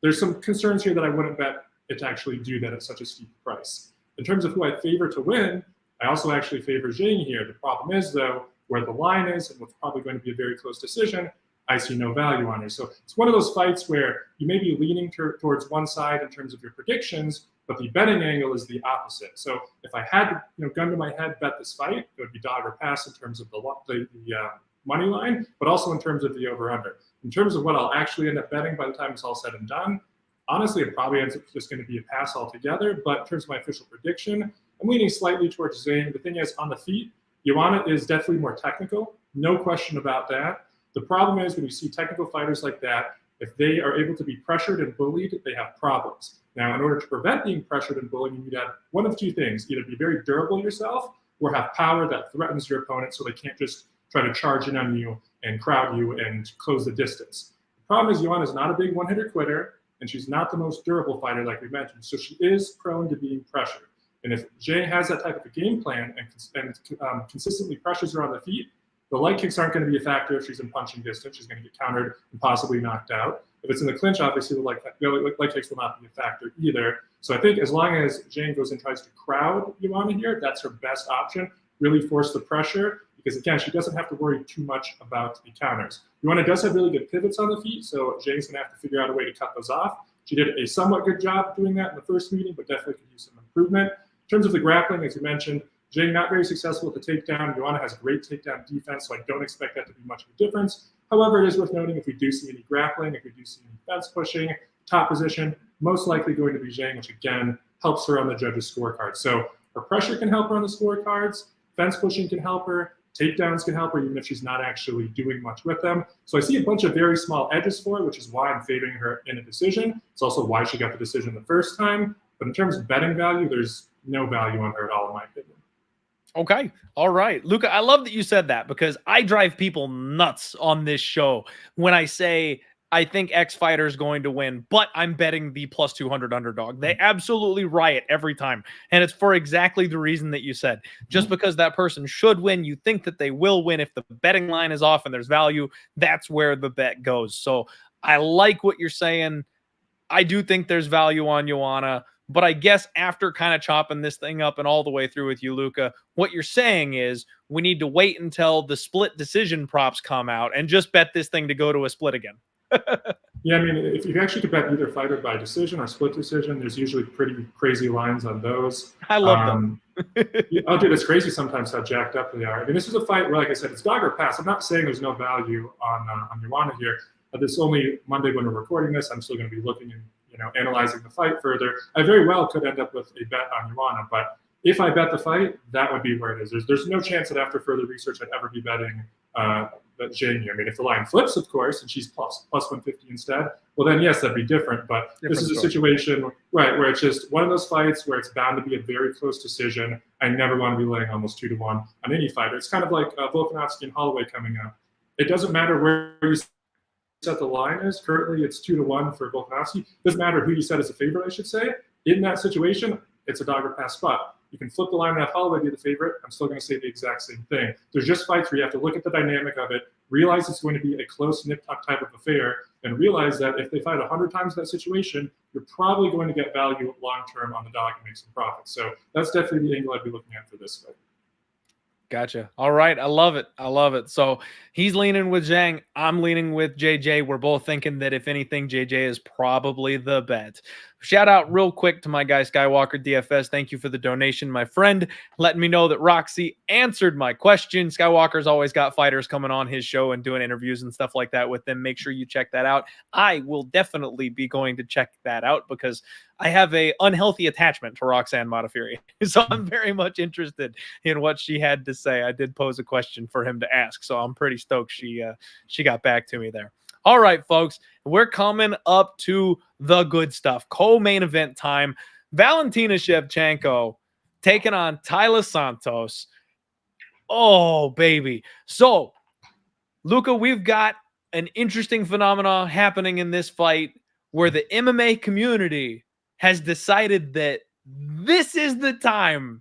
there's some concerns here that I wouldn't bet it to actually do that at such a steep price. In terms of who I favor to win, I also actually favor Zhang here. The problem is, though, where the line is and what's probably going to be a very close decision, I see no value on her. So it's one of those fights where you may be leaning towards one side in terms of your predictions, But the betting angle is the opposite. So if I had to, gun to my head, bet this fight, it would be dog or pass in terms of the money line, but also in terms of the over/under. In terms of what I'll actually end up betting by the time it's all said and done, honestly, it probably ends up just going to be a pass altogether. But in terms of my official prediction, I'm leaning slightly towards Zhang. The thing is, on the feet, Joanna is definitely more technical. No question about that. The problem is when you see technical fighters like that, if they are able to be pressured and bullied, they have problems. Now, in order to prevent being pressured and bullied, you need to have one of two things: either be very durable yourself or have power that threatens your opponent so they can't just try to charge in on you and crowd you and close the distance. The problem is Joanna is not a big one-hitter quitter, and she's not the most durable fighter like we mentioned, so she is prone to being pressured. And if Jay has that type of a game plan and consistently pressures her on the feet, the leg kicks aren't going to be a factor if she's in punching distance. She's going to get countered and possibly knocked out. If it's in the clinch, obviously the leg kicks will not be a factor either. So I think as long as Jane goes and tries to crowd Joanna here, that's her best option. Really force the pressure because, again, she doesn't have to worry too much about the counters. Joanna does have really good pivots on the feet, so Jane's going to have to figure out a way to cut those off. She did a somewhat good job doing that in the first meeting, but definitely could use some improvement. In terms of the grappling, as you mentioned, Jane not very successful with the takedown. Joanna has great takedown defense, so I don't expect that to be much of a difference. However, it is worth noting if we do see any grappling, if we do see any fence pushing, top position, most likely going to be Zhang, which again helps her on the judges' scorecard. So her pressure can help her on the scorecards, fence pushing can help her, takedowns can help her even if she's not actually doing much with them. So I see a bunch of very small edges for it, which is why I'm favoring her in a decision. It's also why she got the decision the first time. But in terms of betting value, there's no value on her at all, in my opinion. Okay. All right. Luca, I love that you said that because I drive people nuts on this show when I say I think X fighter is going to win, but I'm betting the plus 200 underdog. They absolutely riot every time. And it's for exactly the reason that you said. Just because that person should win, you think that they will win. If the betting line is off and there's value, that's where the bet goes. So I like what you're saying. I do think there's value on Joanna. But I guess after kind of chopping this thing up and all the way through with you, Luca, what you're saying is we need to wait until the split decision props come out and just bet this thing to go to a split again. Yeah, I mean, if you actually could bet either fighter by decision or split decision, there's usually pretty crazy lines on those. I love them. Oh, dude, it's crazy sometimes how jacked up they are. I mean, this is a fight where, like I said, it's dog or pass. I'm not saying there's no value on Joanna here. This is only Monday when we're recording this. I'm still going to be looking and analyzing the fight further. I very well could end up with a bet on Joanna, but if I bet the fight, that would be where it is. There's no chance that after further research I'd ever be betting that Jamie. I mean, if the line flips, of course, and she's plus 150 instead, well then yes, that'd be different. But this is a situation, right, where it's just one of those fights where it's bound to be a very close decision. I never want to be laying almost 2-1 on any fighter. It's kind of like Volkanovski and Holloway coming up. It doesn't matter where you set the line is. Currently, it's 2-1 for Volkanovski. Doesn't matter who you set as a favorite, I should say. In that situation, it's a dog or pass spot. You can flip the line and have Holloway be the favorite. I'm still going to say the exact same thing. There's just fights where you have to look at the dynamic of it, realize it's going to be a close nip-tuck type of affair, and realize that if they fight 100 times that situation, you're probably going to get value long-term on the dog and make some profits. So that's definitely the angle I'd be looking at for this fight. Gotcha. All right. I love it. I love it. So he's leaning with Zhang. I'm leaning with JJ. We're both thinking that if anything, JJ is probably the bet. Shout out real quick to my guy, Skywalker DFS. Thank you for the donation, my friend. Letting me know that Roxy answered my question. Skywalker's always got fighters coming on his show and doing interviews and stuff like that with them. Make sure you check that out. I will definitely be going to check that out because I have a unhealthy attachment to Roxanne Modafferi. So I'm very much interested in what she had to say. I did pose a question for him to ask, so I'm pretty stoked she got back to me there. All right, folks, we're coming up to the good stuff. Co-main event time. Valentina Shevchenko taking on Taila Santos. Oh, baby. So, Luca, we've got an interesting phenomenon happening in this fight where the MMA community has decided that this is the time.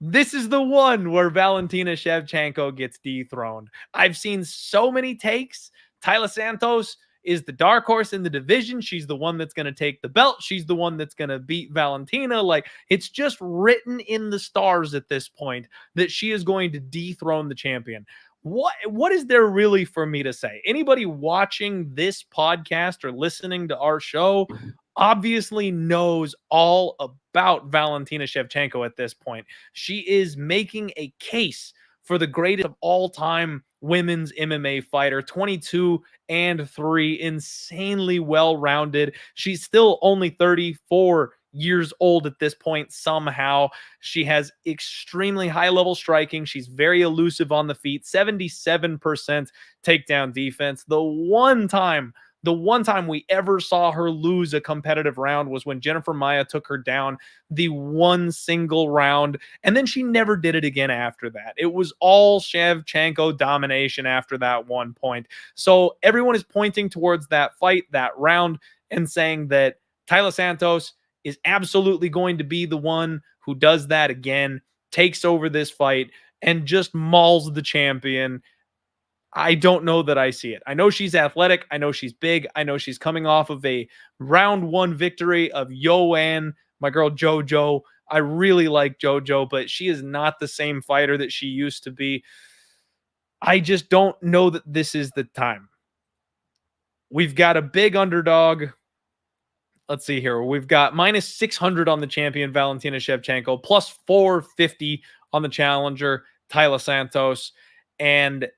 This is the one where Valentina Shevchenko gets dethroned. I've seen so many takes. Taila Santos is the dark horse in the division. She's the one that's going to take the belt. She's the one that's going to beat Valentina. Like, it's just written in the stars at this point that she is going to dethrone the champion. What is there really for me to say? Anybody watching this podcast or listening to our show, obviously knows all about Valentina Shevchenko at this point. She is making a case for the greatest of all time women's MMA fighter, 22-3, insanely well-rounded. She's still only 34 years old at this point somehow. She has extremely high level striking. She's very elusive on the feet, 77% takedown defense. The one time we ever saw her lose a competitive round was when Jennifer Maia took her down the one single round, and then she never did it again after that. It was all Shevchenko domination after that one point. So everyone is pointing towards that fight, that round, and saying that Taila Santos is absolutely going to be the one who does that again, takes over this fight, and just mauls the champion. I don't know that I see it. I know she's athletic. I know she's big. I know she's coming off of a round one victory of Joanna, my girl JoJo. I really like JoJo, but she is not the same fighter that she used to be. I just don't know that this is the time. We've got a big underdog. Let's see here. We've got minus 600 on the champion, Valentina Shevchenko, plus 450 on the challenger, Taila Santos. And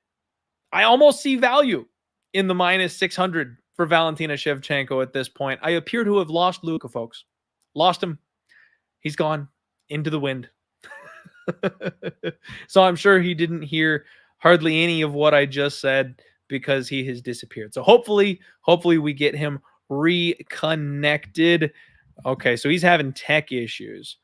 I almost see value in the minus 600 for Valentina Shevchenko at this point. I appear to have lost Luka, folks. Lost him. He's gone into the wind. So I'm sure he didn't hear hardly any of what I just said because he has disappeared. So hopefully we get him reconnected. Okay, so he's having tech issues.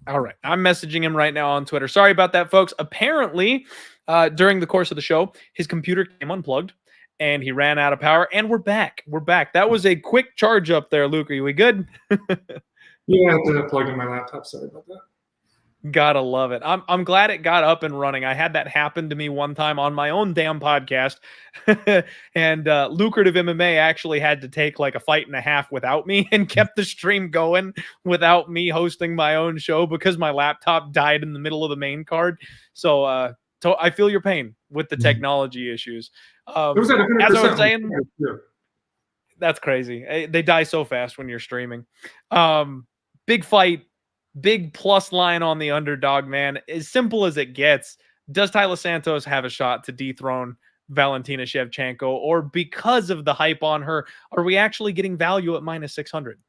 All right, I'm messaging him right now on Twitter. Sorry about that, folks. Apparently, during the course of the show, his computer came unplugged and he ran out of power. And we're back. We're back. That was a quick charge up there, Luke. Are we good? Yeah, I had to plug in my laptop. Sorry about that. Gotta love it. I'm glad it got up and running. I had that happen to me one time on my own damn podcast. And Lucrative MMA actually had to take like a fight and a half without me and kept the stream going without me hosting my own show because my laptop died in the middle of the main card. So I feel your pain with the technology issues. As I was saying, that's crazy. They die so fast when you're streaming. Big fight. Big plus line on the underdog, man. As simple as it gets. Does Taila Santos have a shot to dethrone Valentina Shevchenko? Or because of the hype on her, are we actually getting value at minus 600?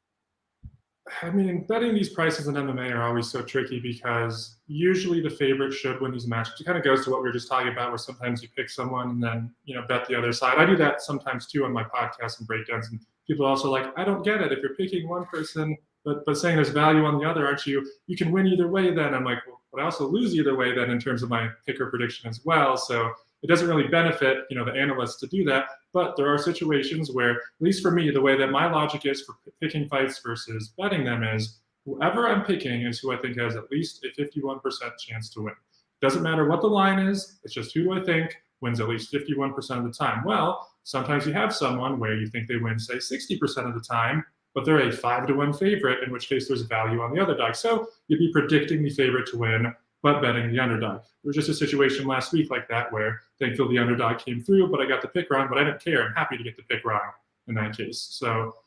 I mean, betting these prices in MMA are always so tricky because usually the favorite should win these matches. It kind of goes to what we were just talking about, where sometimes you pick someone and then, bet the other side. I do that sometimes too on my podcast and breakdowns. And people are also like, I don't get it. If you're picking one person, but saying there's value on the other, aren't you? You can win either way then. I'm like, well, but I also lose either way then in terms of my picker prediction as well. So it doesn't really benefit, the analysts to do that. But there are situations where, at least for me, the way that my logic is for picking fights versus betting them is whoever I'm picking is who I think has at least a 51% chance to win. Doesn't matter what the line is. It's just who do I think wins at least 51% of the time. Well, sometimes you have someone where you think they win, say, 60% of the time, but they're a 5-1 favorite, in which case there's value on the other dog. So you'd be predicting the favorite to win, but betting the underdog. There was just a situation last week like that where thankfully the underdog came through, but I got the pick wrong, but I didn't care. I'm happy to get the pick wrong in that case. So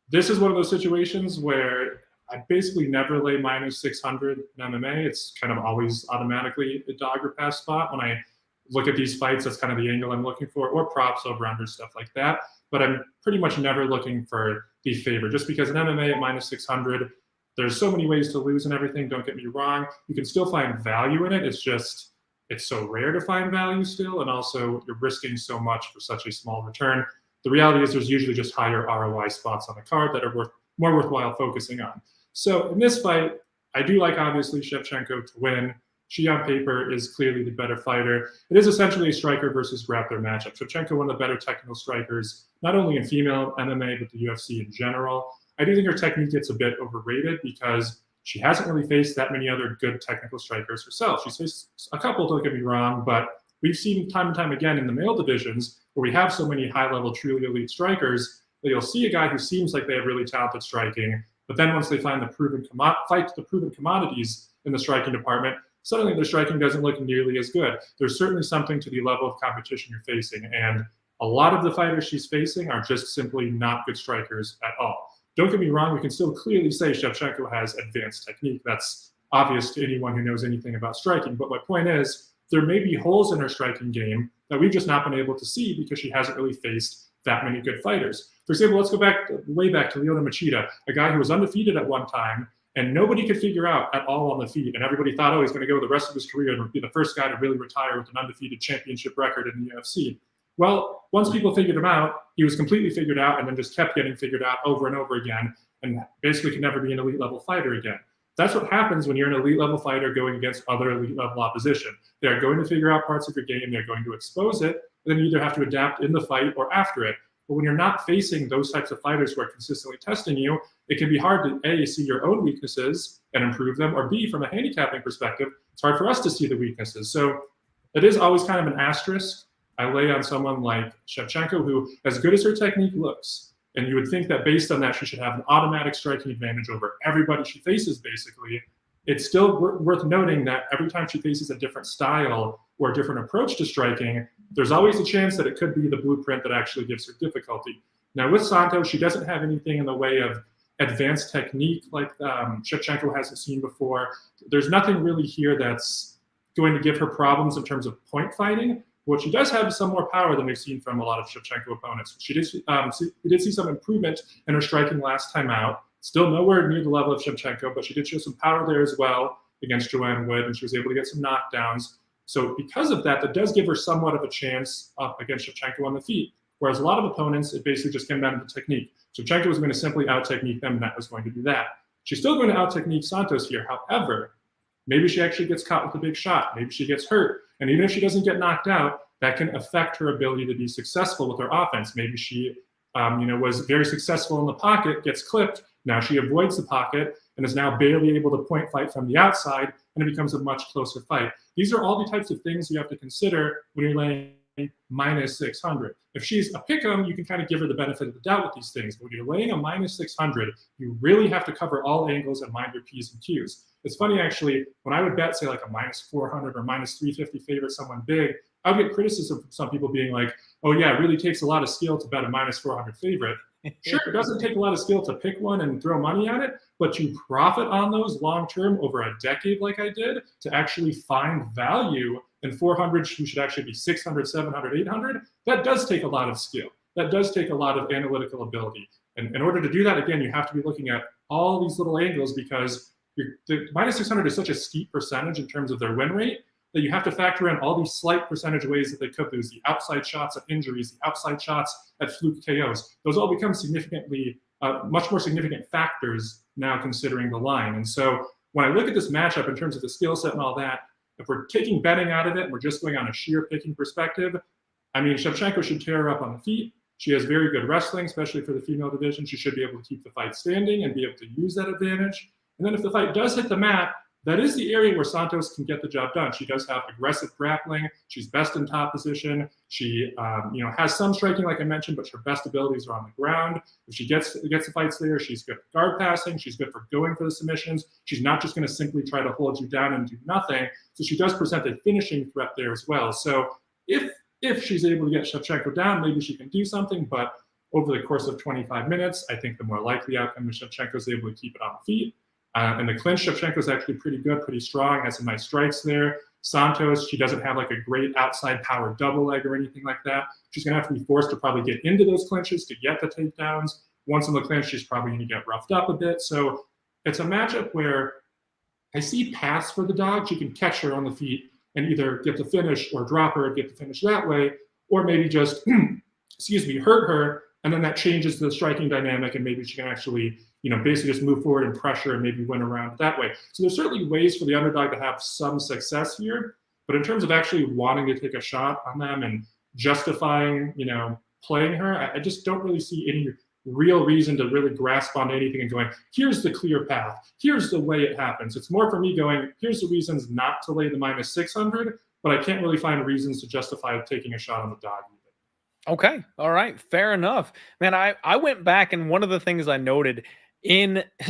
this is one of those situations where I basically never lay minus 600 in MMA. It's kind of always automatically a dog or pass spot. When I look at these fights, that's kind of the angle I'm looking for, or props, over-under, stuff like that. But I'm pretty much never looking for the favorite, just because in MMA at minus 600, there's so many ways to lose and everything. Don't get me wrong. You can still find value in it. It's just, it's so rare to find value still. And also you're risking so much for such a small return. The reality is there's usually just higher ROI spots on the card that are more worthwhile focusing on. So in this fight, I do like, obviously, Shevchenko to win. She, on paper, is clearly the better fighter. It is essentially a striker versus grappler matchup. Shevchenko, one of the better technical strikers, not only in female MMA, but the UFC in general. I do think her technique gets a bit overrated because she hasn't really faced that many other good technical strikers herself. She's faced a couple, don't get me wrong, but we've seen time and time again in the male divisions where we have so many high-level, truly elite strikers that you'll see a guy who seems like they have really talented striking, but then once they find the proven commodities in the striking department, suddenly their striking doesn't look nearly as good. There's certainly something to the level of competition you're facing, and a lot of the fighters she's facing are just simply not good strikers at all. Don't get me wrong, we can still clearly say Shevchenko has advanced technique. That's obvious to anyone who knows anything about striking, but my point is, there may be holes in her striking game that we've just not been able to see because she hasn't really faced that many good fighters. For example, let's go way back to Lyoto Machida, a guy who was undefeated at one time, and nobody could figure out at all on the feet. And everybody thought, oh, he's going to go the rest of his career and be the first guy to really retire with an undefeated championship record in the UFC. Well, once people figured him out, he was completely figured out and then just kept getting figured out over and over again and basically could never be an elite level fighter again. That's what happens when you're an elite level fighter going against other elite level opposition. They're going to figure out parts of your game, they're going to expose it, and then you either have to adapt in the fight or after it. But when you're not facing those types of fighters who are consistently testing you, it can be hard to A, see your own weaknesses and improve them, or B, from a handicapping perspective, it's hard for us to see the weaknesses. So it is always kind of an asterisk I lay on someone like Shevchenko, who, as good as her technique looks, and you would think that based on that, she should have an automatic striking advantage over everybody she faces, basically. It's still worth noting that every time she faces a different style or a different approach to striking, there's always a chance that it could be the blueprint that actually gives her difficulty. Now, with Santos, she doesn't have anything in the way of advanced technique like Shevchenko hasn't seen before. There's nothing really here that's going to give her problems in terms of point fighting. What she does have is some more power than we've seen from a lot of Shevchenko opponents. We did see some improvement in her striking last time out. Still nowhere near the level of Shevchenko, but she did show some power there as well against Joanna Wood, and she was able to get some knockdowns. So because of that, that does give her somewhat of a chance up against Shevchenko on the feet. Whereas a lot of opponents, it basically just came down to the technique. Shevchenko was going to simply out-technique them, and that was going to be that. She's still going to out-technique Santos here. However, maybe she actually gets caught with a big shot. Maybe she gets hurt. And even if she doesn't get knocked out, that can affect her ability to be successful with her offense. Maybe she was very successful in the pocket, gets clipped. Now she avoids the pocket and is now barely able to point fight from the outside, and it becomes a much closer fight. These are all the types of things you have to consider when you're laying minus 600. If she's a pick'em, you can kind of give her the benefit of the doubt with these things. But when you're laying a minus 600, you really have to cover all angles and mind your P's and Q's. It's funny, actually, when I would bet, say, like a minus 400 or minus 350 favorite, someone big, I would get criticism from some people being like, oh yeah, it really takes a lot of skill to bet a minus 400 favorite. Sure, it doesn't take a lot of skill to pick one and throw money at it, but you profit on those long-term over a decade like I did to actually find value in 400 who should actually be 600, 700, 800. That does take a lot of skill. That does take a lot of analytical ability. And in order to do that, again, you have to be looking at all these little angles because the minus 600 is such a steep percentage in terms of their win rate that you have to factor in all these slight percentage ways that they could lose, the outside shots at injuries, the outside shots at fluke KOs. Those all become significantly, much more significant factors now considering the line. And so when I look at this matchup in terms of the skill set and all that, if we're taking betting out of it and we're just going on a sheer picking perspective, I mean, Shevchenko should tear her up on the feet. She has very good wrestling, especially for the female division. She should be able to keep the fight standing and be able to use that advantage. And then if the fight does hit the mat, that is the area where Santos can get the job done. She does have aggressive grappling. She's best in top position. She has some striking, like I mentioned, but her best abilities are on the ground. If she gets the fights there, she's good at guard passing. She's good for going for the submissions. She's not just going to simply try to hold you down and do nothing. So she does present a finishing threat there as well. So if she's able to get Shevchenko down, maybe she can do something. But over the course of 25 minutes, I think the more likely outcome is Shevchenko is able to keep it on the feet. And the clinch, Shevchenko is actually pretty good, pretty strong, has some nice strikes there. Santos, she doesn't have like a great outside power double leg or anything like that. She's going to have to be forced to probably get into those clinches to get the takedowns. Once in the clinch, she's probably going to get roughed up a bit. So it's a matchup where I see paths for the dog. She can catch her on the feet and either get the finish or drop her and get the finish that way, or maybe just, hurt her. And then that changes the striking dynamic and maybe she can actually, basically just move forward and pressure and maybe win around that way. So there's certainly ways for the underdog to have some success here, but in terms of actually wanting to take a shot on them and justifying, playing her, I just don't really see any real reason to really grasp on anything and going, here's the clear path. Here's the way it happens. It's more for me going, here's the reasons not to lay the minus 600, but I can't really find reasons to justify taking a shot on the dog either. Okay. All right. Fair enough. Man, I went back and one of the things I noted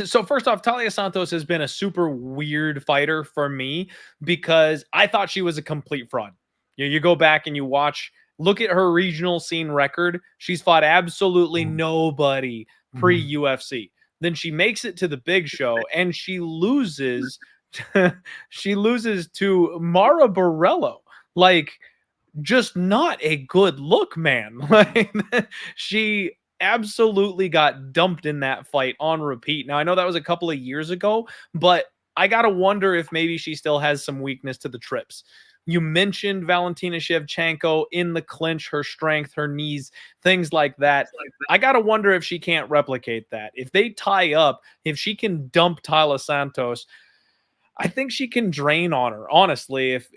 So first off, Taila Santos has been a super weird fighter for me because I thought she was a complete fraud. You go back and you look at her regional scene record. She's fought absolutely nobody pre-UFC. Then she makes it to the big show and she loses. She loses to Mara Borello. Like, just not a good look, man. Like, she absolutely got dumped in that fight on repeat. Now, I know that was a couple of years ago, but I got to wonder if maybe she still has some weakness to the trips. You mentioned Valentina Shevchenko in the clinch, her strength, her knees, things like that. I got to wonder if she can't replicate that. If they tie up, if she can dump Taila Santos, I think she can drain on her, honestly. If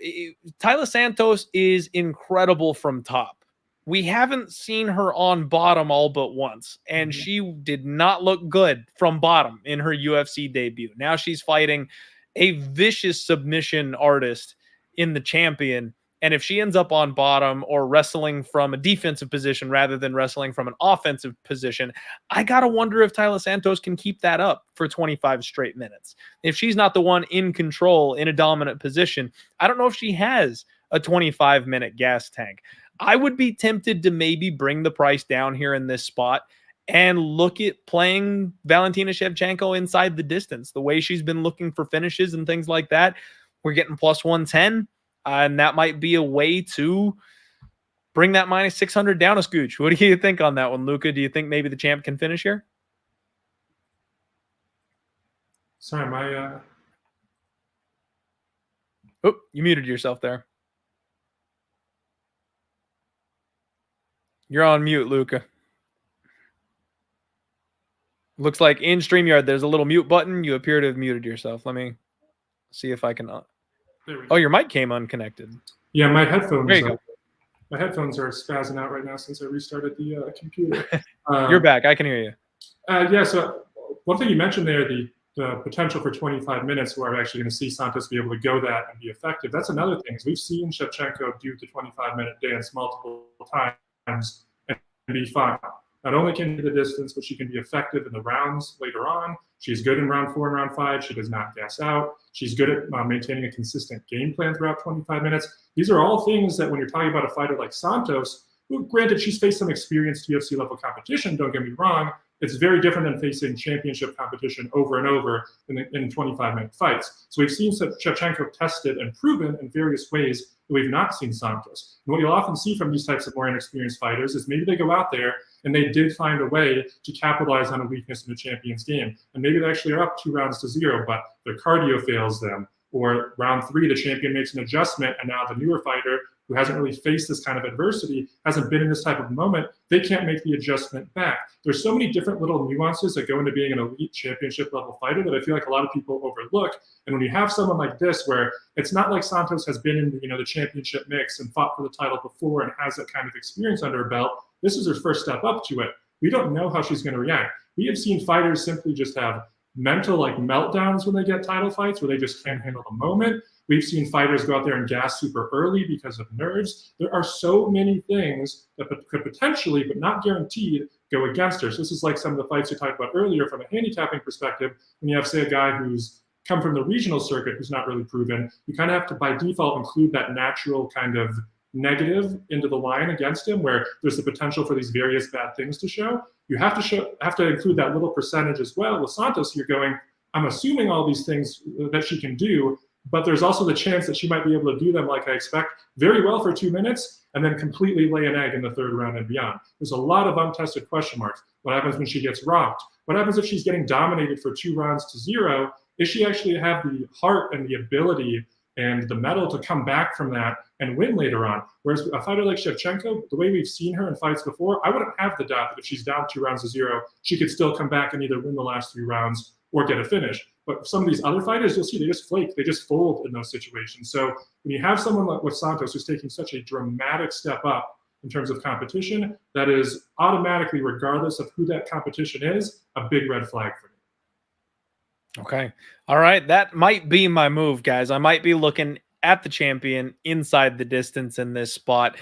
Taila Santos is incredible from top. We haven't seen her on bottom all but once, and she did not look good from bottom in her UFC debut. Now she's fighting a vicious submission artist in the champion. And if she ends up on bottom or wrestling from a defensive position rather than wrestling from an offensive position, I got to wonder if Taila Santos can keep that up for 25 straight minutes. If she's not the one in control in a dominant position, I don't know if she has a 25-minute gas tank. I would be tempted to maybe bring the price down here in this spot and look at playing Valentina Shevchenko inside the distance, the way she's been looking for finishes and things like that. We're getting plus 110. And that might be a way to bring that minus 600 down a scooch. What do you think on that one, Luca? Do you think maybe the champ can finish here? Sorry, my... Oh, you muted yourself there. You're on mute, Luca. Looks like in StreamYard, there's a little mute button. You appear to have muted yourself. Let me see if I can... Oh, your mic came unconnected. Yeah, my headphones. There you go. My headphones are spazzing out right now since I restarted the computer. You're back. I can hear you. Yeah. So one thing you mentioned there, the potential for 25 minutes, where I'm actually going to see Santos be able to go that and be effective. That's another thing. We've seen Shevchenko do the 25-minute dance multiple times and be fine. Not only can she do the distance, but she can be effective in the rounds later on. She's good in round 4 and round 5. She does not gas out. She's good at maintaining a consistent game plan throughout 25 minutes. These are all things that when you're talking about a fighter like Santos, who, granted, she's faced some experienced UFC level competition, don't get me wrong, it's very different than facing championship competition over and over in 25-minute fights. So we've seen Shevchenko tested and proven in various ways that we've not seen Santos. And what you'll often see from these types of more inexperienced fighters is maybe they go out there and they did find a way to capitalize on a weakness in the champion's game. And maybe they actually are up 2-0, but their cardio fails them. Or round 3, the champion makes an adjustment, and now the newer fighter who hasn't really faced this kind of adversity, hasn't been in this type of moment, they can't make the adjustment back. There's so many different little nuances that go into being an elite championship level fighter that I feel like a lot of people overlook. And when you have someone like this, where it's not like Santos has been in the championship mix and fought for the title before and has that kind of experience under her belt, this is her first step up to it. We don't know how she's going to react. We have seen fighters simply just have mental meltdowns when they get title fights where they just can't handle the moment. We've seen fighters go out there and gas super early because of nerves. There are so many things that could potentially, but not guaranteed, go against her. So this is like some of the fights we talked about earlier from a handicapping perspective. When you have, say, a guy who's come from the regional circuit who's not really proven, you kind of have to, by default, include that natural kind of negative into the line against him, where there's the potential for these various bad things to show. You have to include that little percentage as well. With Santos, you're going, I'm assuming all these things that she can do, but there's also the chance that she might be able to do them like I expect very well for 2 minutes and then completely lay an egg in the 3rd round and beyond. There's a lot of untested question marks. What happens when she gets rocked? What happens if she's getting dominated for 2-0? Is she actually have the heart and the ability and the mettle to come back from that and win later on? Whereas a fighter like Shevchenko, the way we've seen her in fights before, I wouldn't have the doubt that if she's down 2-0, she could still come back and either win the last 3 rounds or get a finish. But some of these other fighters, you'll see they just flake, they just fold in those situations. So when you have someone like with Santos who's taking such a dramatic step up in terms of competition, that is automatically, regardless of who that competition is, a big red flag for me. Okay. All right. That might be my move, guys. I might be looking at the champion inside the distance in this spot.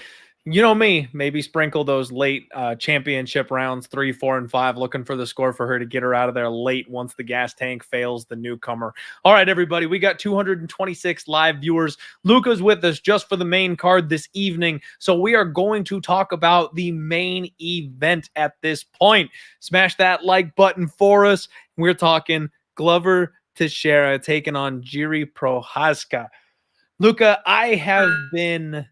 You know me, maybe sprinkle those late championship rounds 3, 4, and 5, looking for the score for her to get her out of there late once the gas tank fails the newcomer. All right, everybody, we got 226 live viewers. Luca's with us just for the main card this evening, so we are going to talk about the main event at this point. Smash that like button for us. We're talking Glover Teixeira taking on Jiri Prochazka. Luca, I have been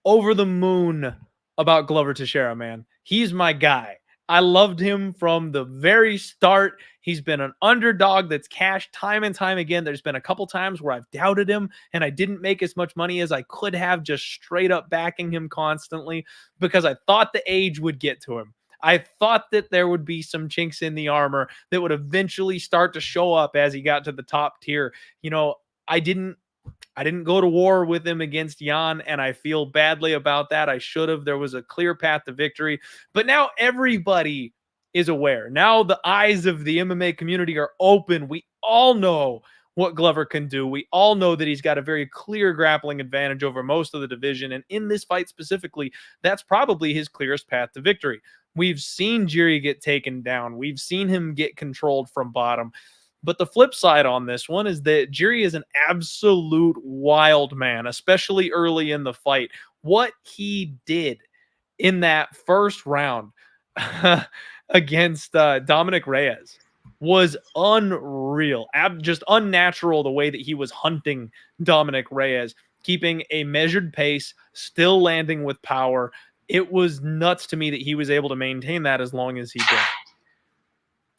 over the moon about Glover Teixeira, man. He's my guy. I loved him from the very start. He's been an underdog that's cashed time and time again. There's been a couple times where I've doubted him and I didn't make as much money as I could have, just straight up backing him constantly because I thought the age would get to him. I thought that there would be some chinks in the armor that would eventually start to show up as he got to the top tier. You know, I didn't go to war with him against Jan, and I feel badly about that. I should have. There was a clear path to victory. But now everybody is aware. Now the eyes of the MMA community are open. We all know what Glover can do. We all know that he's got a very clear grappling advantage over most of the division. And in this fight specifically, that's probably his clearest path to victory. We've seen Jiri get taken down. We've seen him get controlled from bottom. But the flip side on this one is that Jiri is an absolute wild man, especially early in the fight. What he did in that first round against Dominic Reyes was unreal, just unnatural the way that he was hunting Dominic Reyes, keeping a measured pace, still landing with power. It was nuts to me that he was able to maintain that as long as he did.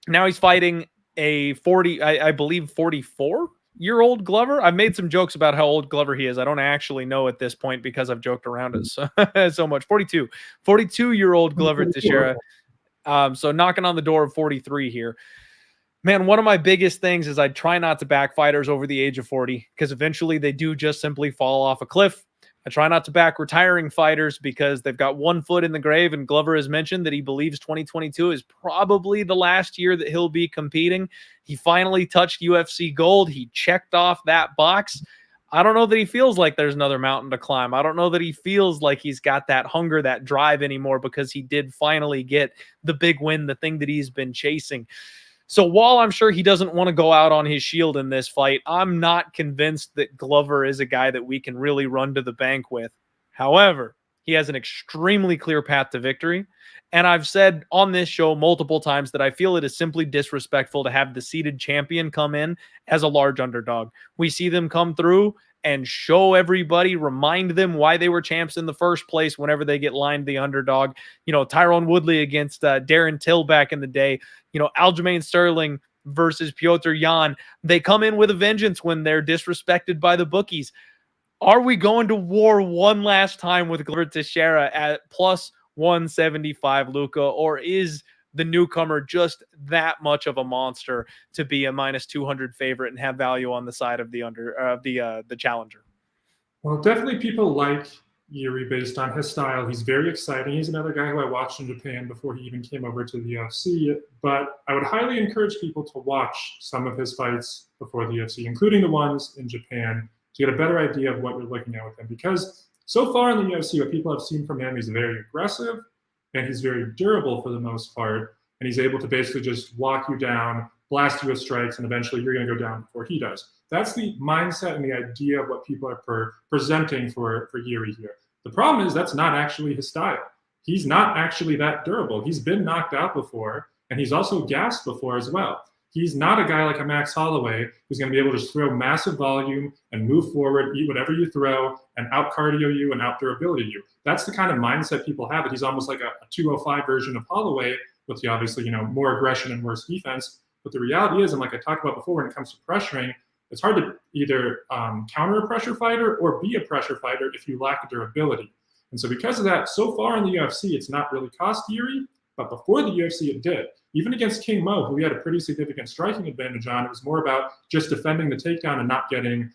Now he's fighting a 40, I believe 44-year-old Glover. I've made some jokes about how old Glover he is. I don't actually know at this point because I've joked around it so much. 42-year-old Glover Teixeira. So knocking on the door of 43 here. Man, one of my biggest things is I try not to back fighters over the age of 40 because eventually they do just simply fall off a cliff. I try not to back retiring fighters because they've got one foot in the grave, and Glover has mentioned that he believes 2022 is probably the last year that he'll be competing. He finally touched UFC gold. He checked off that box. I don't know that he feels like there's another mountain to climb. I don't know that he feels like he's got that hunger, that drive anymore because he did finally get the big win, the thing that he's been chasing. So while I'm sure he doesn't want to go out on his shield in this fight, I'm not convinced that Glover is a guy that we can really run to the bank with. However, he has an extremely clear path to victory. And I've said on this show multiple times that I feel it is simply disrespectful to have the seeded champion come in as a large underdog. We see them come through and show everybody, remind them why they were champs in the first place whenever they get lined the underdog. You know, Tyrone Woodley against Darren Till back in the day. You know, Aljamain Sterling versus Piotr Jan. They come in with a vengeance when they're disrespected by the bookies. Are we going to war one last time with Glover Teixeira at plus 175, Luca, or is the newcomer just that much of a monster to be a minus 200 favorite and have value on the side of the challenger? Well, definitely people like Jiri based on his style. He's very exciting. He's another guy who I watched in Japan before he even came over to the UFC. But I would highly encourage people to watch some of his fights before the UFC, including the ones in Japan, to get a better idea of what you're looking at with him. Because so far in the UFC, what people have seen from him, he's very aggressive and he's very durable for the most part. And he's able to basically just walk you down, blast you with strikes, and eventually you're going to go down before he does. That's the mindset and the idea of what people are presenting for Jiri here. The problem is that's not actually his style. He's not actually that durable. He's been knocked out before, and he's also gassed before as well. He's not a guy like a Max Holloway who's going to be able to just throw massive volume and move forward, eat whatever you throw, and out-cardio you and out-durability you. That's the kind of mindset people have. That he's almost like a 205 version of Holloway with the obviously, more aggression and worse defense. But the reality is, and like I talked about before, when it comes to pressuring, it's hard to either counter a pressure fighter or be a pressure fighter if you lack durability. And so because of that, so far in the UFC, it's not really cost Jiri, but before the UFC, it did. Even against King Mo, who he had a pretty significant striking advantage on, it was more about just defending the takedown and not getting,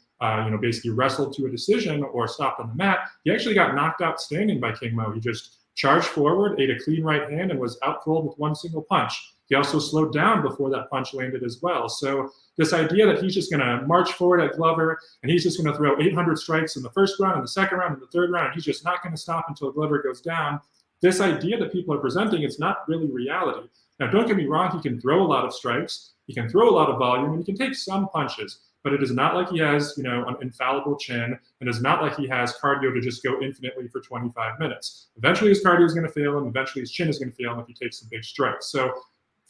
basically wrestled to a decision or stopped on the mat. He actually got knocked out standing by King Mo. He just charged forward, ate a clean right hand, and was out cold with one single punch. He also slowed down before that punch landed as well. So this idea that he's just going to march forward at Glover and he's just going to throw 800 strikes in the first round, in the second round, in the third round, and he's just not going to stop until Glover goes down, this idea that people are presenting, it's not really reality. Now, don't get me wrong, he can throw a lot of strikes, he can throw a lot of volume, and he can take some punches, but it is not like he has, you know, an infallible chin, and it's not like he has cardio to just go infinitely for 25 minutes. Eventually his cardio is going to fail him, eventually his chin is going to fail him if he takes some big strikes. So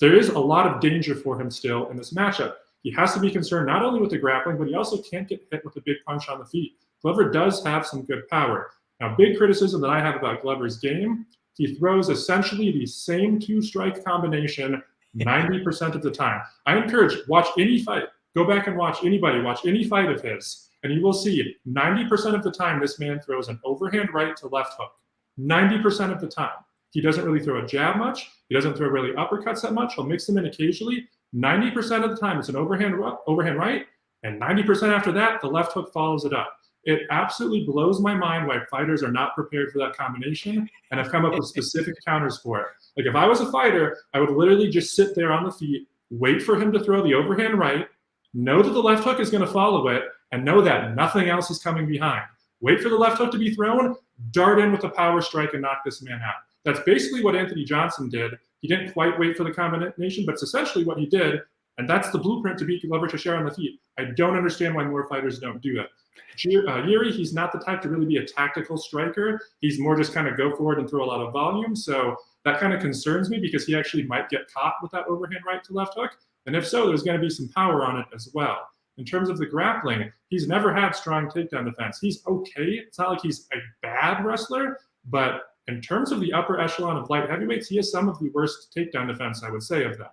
there is a lot of danger for him still in this matchup. He has to be concerned not only with the grappling, but he also can't get hit with a big punch on the feet. Glover does have some good power. Now, big criticism that I have about Glover's game, he throws essentially the same two-strike combination 90% of the time. I encourage, watch any fight. Go back and watch anybody, watch any fight of his, and you will see 90% of the time this man throws an overhand right to left hook. 90% of the time. He doesn't really throw a jab much. He doesn't throw really uppercuts that much. He'll mix them in occasionally. 90% of the time, it's an overhand right, and 90% after that, the left hook follows it up. It absolutely blows my mind why fighters are not prepared for that combination, and I've come up with specific counters for it. Like if I was a fighter, I would literally just sit there on the feet, wait for him to throw the overhand right, know that the left hook is going to follow it, and know that nothing else is coming behind. Wait for the left hook to be thrown, dart in with a power strike and knock this man out. That's basically what Anthony Johnson did. He didn't quite wait for the combination, but it's essentially what he did, and that's the blueprint to beat Glover Teixeira on the feet. I don't understand why more fighters don't do that. Jiri, he's not the type to really be a tactical striker. He's more just kind of go forward and throw a lot of volume, so that kind of concerns me because he actually might get caught with that overhand right to left hook, and if so, there's going to be some power on it as well. In terms of the grappling, he's never had strong takedown defense. He's okay. It's not like he's a bad wrestler, but in terms of the upper echelon of light heavyweights, he has some of the worst takedown defense, I would say, of them.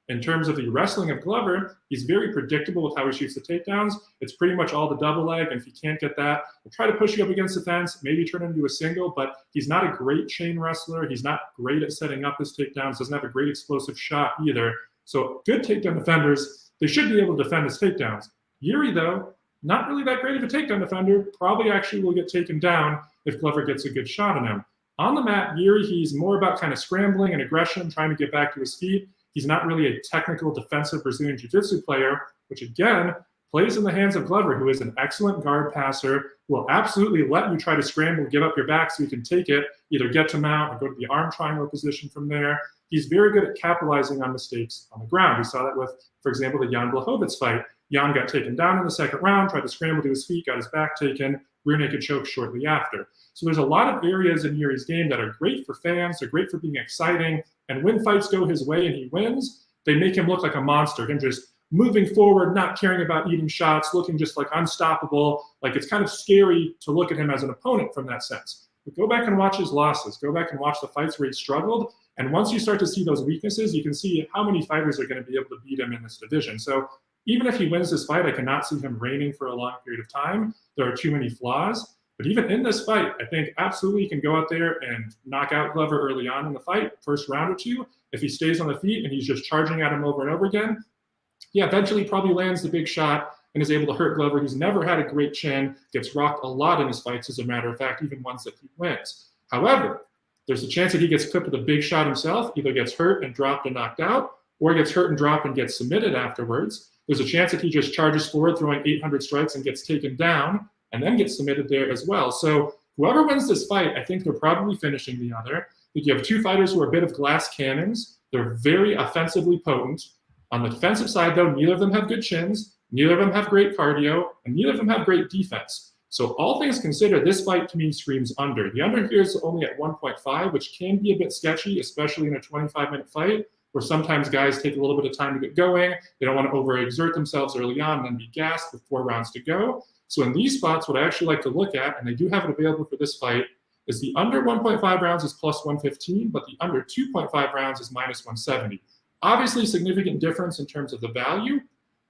In terms of the wrestling of Glover, he's very predictable with how he shoots the takedowns. It's pretty much all the double leg, and if he can't get that, he'll try to push you up against the fence, maybe turn it into a single, but he's not a great chain wrestler. He's not great at setting up his takedowns, doesn't have a great explosive shot either. So good takedown defenders, they should be able to defend his takedowns. Jiri, though, not really that great of a takedown defender, probably actually will get taken down if Glover gets a good shot on him. On the mat, Jiri, he's more about kind of scrambling and aggression, trying to get back to his feet. He's not really a technical defensive Brazilian Jiu-Jitsu player, which again, plays in the hands of Glover, who is an excellent guard passer, who will absolutely let you try to scramble, give up your back so you can take it, either get to mount or go to the arm triangle position from there. He's very good at capitalizing on mistakes on the ground. We saw that with, for example, the Jan Blachowicz fight. Jan got taken down in the second round, tried to scramble to his feet, got his back taken, rear naked choke shortly after. So there's a lot of areas in Jiri's game that are great for fans, they're great for being exciting, and when fights go his way and he wins, they make him look like a monster, him just moving forward, not caring about eating shots, looking just like unstoppable. Like it's kind of scary to look at him as an opponent from that sense. But go back and watch his losses, go back and watch the fights where he struggled, and once you start to see those weaknesses, you can see how many fighters are going to be able to beat him in this division. So even if he wins this fight, I cannot see him reigning for a long period of time. There are too many flaws. But even in this fight, I think absolutely he can go out there and knock out Glover early on in the fight, first round or two. If he stays on the feet and he's just charging at him over and over again, yeah, eventually probably lands the big shot and is able to hurt Glover, who's never had a great chin, gets rocked a lot in his fights, as a matter of fact, even ones that he wins. However, there's a chance that he gets clipped with a big shot himself, either gets hurt and dropped and knocked out, or gets hurt and dropped and gets submitted afterwards. There's a chance that he just charges forward, throwing 800 strikes and gets taken down, and then gets submitted there as well. So whoever wins this fight, I think they're probably finishing the other. You have two fighters who are a bit of glass cannons. They're very offensively potent. On the defensive side, though, neither of them have good chins, neither of them have great cardio, and neither of them have great defense. So all things considered, this fight to me screams under. The under here is only at 1.5, which can be a bit sketchy, especially in a 25-minute fight, where sometimes guys take a little bit of time to get going. They don't want to overexert themselves early on and then be gassed with 4 rounds to go. So in these spots, what I actually like to look at, and they do have it available for this fight, is the under 1.5 rounds is plus 115, but the under 2.5 rounds is minus 170. Obviously, significant difference in terms of the value,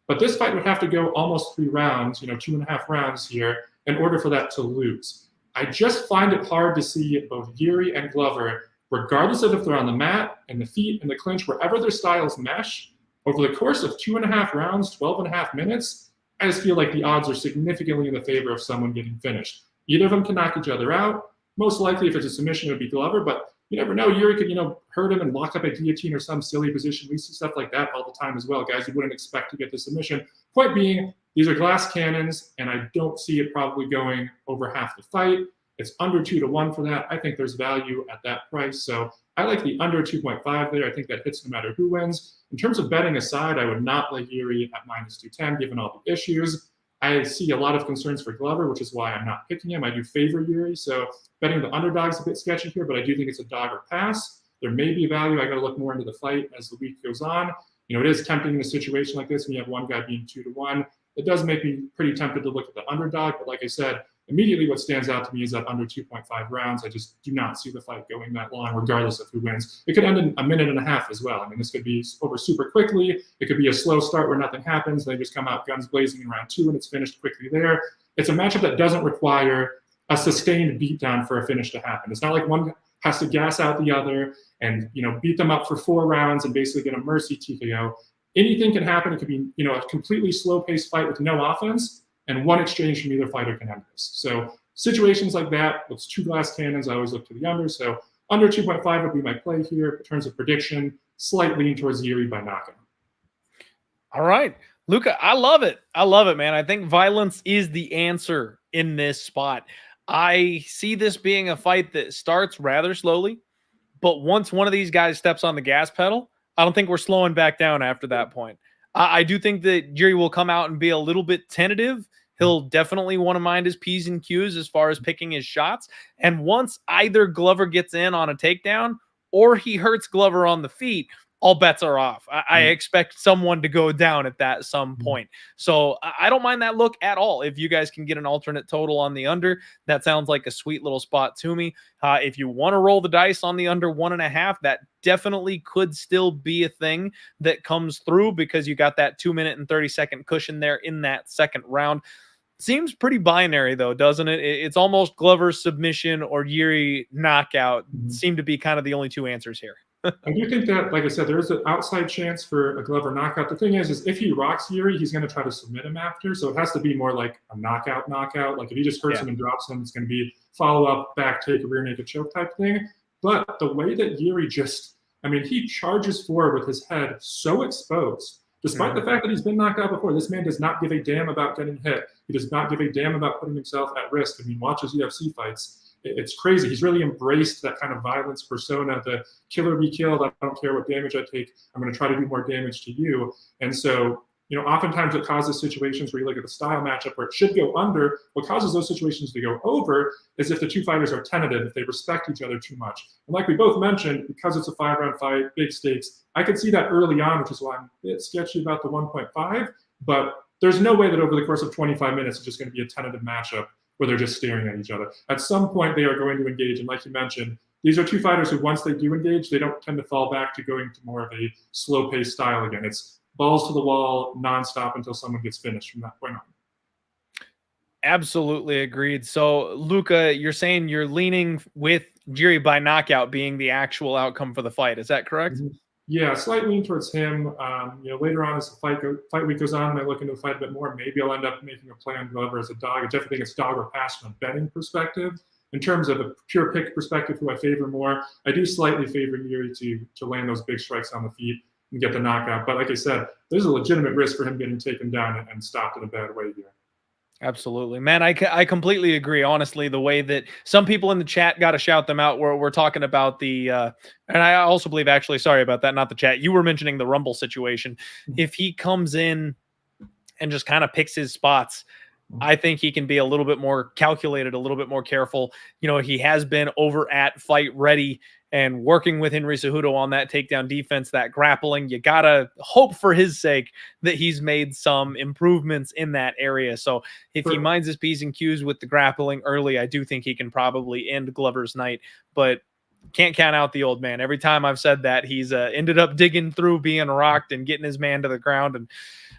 but this fight would have to go almost 3 rounds, 2.5 rounds here, in order for that to lose. I just find it hard to see both Jiri and Glover, regardless of if they're on the mat, and the feet, and the clinch, wherever their styles mesh, over the course of 2.5 rounds, 12.5 minutes, I just feel like the odds are significantly in the favor of someone getting finished. Either of them can knock each other out. Most likely, if it's a submission, it would be Glover, but you never know. Jiri could, hurt him and lock up a guillotine or some silly position. We see stuff like that all the time as well. Guys you wouldn't expect to get the submission. Point being, these are glass cannons, and I don't see it probably going over half the fight. It's under 2-1 for that. I think there's value at that price. So I like the under 2.5 there. I think that hits no matter who wins. In terms of betting aside, I would not like Jiri at -210, given all the issues. I see a lot of concerns for Glover, which is why I'm not picking him. I do favor Jiri, so betting the underdog's a bit sketchy here, but I do think it's a dog or pass. There may be value. I got to look more into the fight as the week goes on. It is tempting in a situation like this when you have one guy being 2-1. It does make me pretty tempted to look at the underdog, but like I said, immediately what stands out to me is that under 2.5 rounds. I just do not see the fight going that long, regardless of who wins. It could end in a minute and a half as well. I mean, this could be over super quickly. It could be a slow start where nothing happens. They just come out guns blazing in round 2 and it's finished quickly there. It's a matchup that doesn't require a sustained beatdown for a finish to happen. It's not like one has to gas out the other and beat them up for 4 rounds and basically get a mercy TKO. Anything can happen. It could be a completely slow-paced fight with no offense, and one exchange from either fighter can end this. So situations like that, with 2 glass cannons, I always look to the under. So under 2.5 would be my play here. In terms of prediction, slight lean towards Jiri by knockout. All right. Luca, I love it. I love it, man. I think violence is the answer in this spot. I see this being a fight that starts rather slowly, but once one of these guys steps on the gas pedal, I don't think we're slowing back down after that point. I do think that Jiri will come out and be a little bit tentative. He'll definitely want to mind his P's and Q's as far as picking his shots. And once either Glover gets in on a takedown or he hurts Glover on the feet, all bets are off. I expect someone to go down at that some point. So I don't mind that look at all. If you guys can get an alternate total on the under, that sounds like a sweet little spot to me. If you want to roll the dice on the under 1.5, that definitely could still be a thing that comes through because you got that 2-minute and 30-second cushion there in that second round. Seems pretty binary, though, doesn't it? It's almost Glover's submission or Jiri knockout seem to be kind of the only 2 answers here. I do think that, like I said, there is an outside chance for a Glover knockout. The thing is if he rocks Jiri, he's going to try to submit him after. So it has to be more like a knockout. Like if he just hurts him and drops him, it's going to be follow-up, back take, a rear naked choke type thing. But the way that Jiri he charges forward with his head so exposed, despite the fact that he's been knocked out before. This man does not give a damn about getting hit. He does not give a damn about putting himself at risk. Watch his UFC fights. It's crazy. He's really embraced that kind of violence persona, the killer be killed. I don't care what damage I take. I'm going to try to do more damage to you. And so, oftentimes it causes situations where you look at the style matchup where it should go under. What causes those situations to go over is if the 2 fighters are tentative, if they respect each other too much. And like we both mentioned, because it's a 5-round fight, big stakes, I could see that early on, which is why I'm a bit sketchy about the 1.5. But there's no way that over the course of 25 minutes, it's just going to be a tentative matchup where they're just staring at each other. At some point, they are going to engage. And like you mentioned, these are 2 fighters who, once they do engage, they don't tend to fall back to going to more of a slow-paced style again. It's balls to the wall, nonstop until someone gets finished from that point on. Absolutely agreed. So, Luca, you're saying you're leaning with Jiri by knockout being the actual outcome for the fight. Is that correct? Yeah, slight lean towards him. Later on as the fight week goes on, I look into the fight a bit more. Maybe I'll end up making a play on Glover as a dog. I definitely think it's dog or pass from a betting perspective. In terms of a pure pick perspective, who I favor more, I do slightly favor Jiri to land those big strikes on the feet and get the knockout. But like I said, there's a legitimate risk for him getting taken down and stopped in a bad way here. Absolutely, man. I completely agree. Honestly, the way that some people in the chat got to shout them out. We're talking about the, and I also believe, actually, sorry about that, not the chat. You were mentioning the Rumble situation. If he comes in and just kind of picks his spots, I think he can be a little bit more calculated, a little bit more careful. He has been over at Fight Ready and working with Henry Cejudo on that takedown defense, that grappling. You got to hope for his sake that he's made some improvements in that area. So if he minds his P's and Q's with the grappling early, I do think he can probably end Glover's night, but can't count out the old man. Every time I've said that, he's ended up digging through being rocked and getting his man to the ground and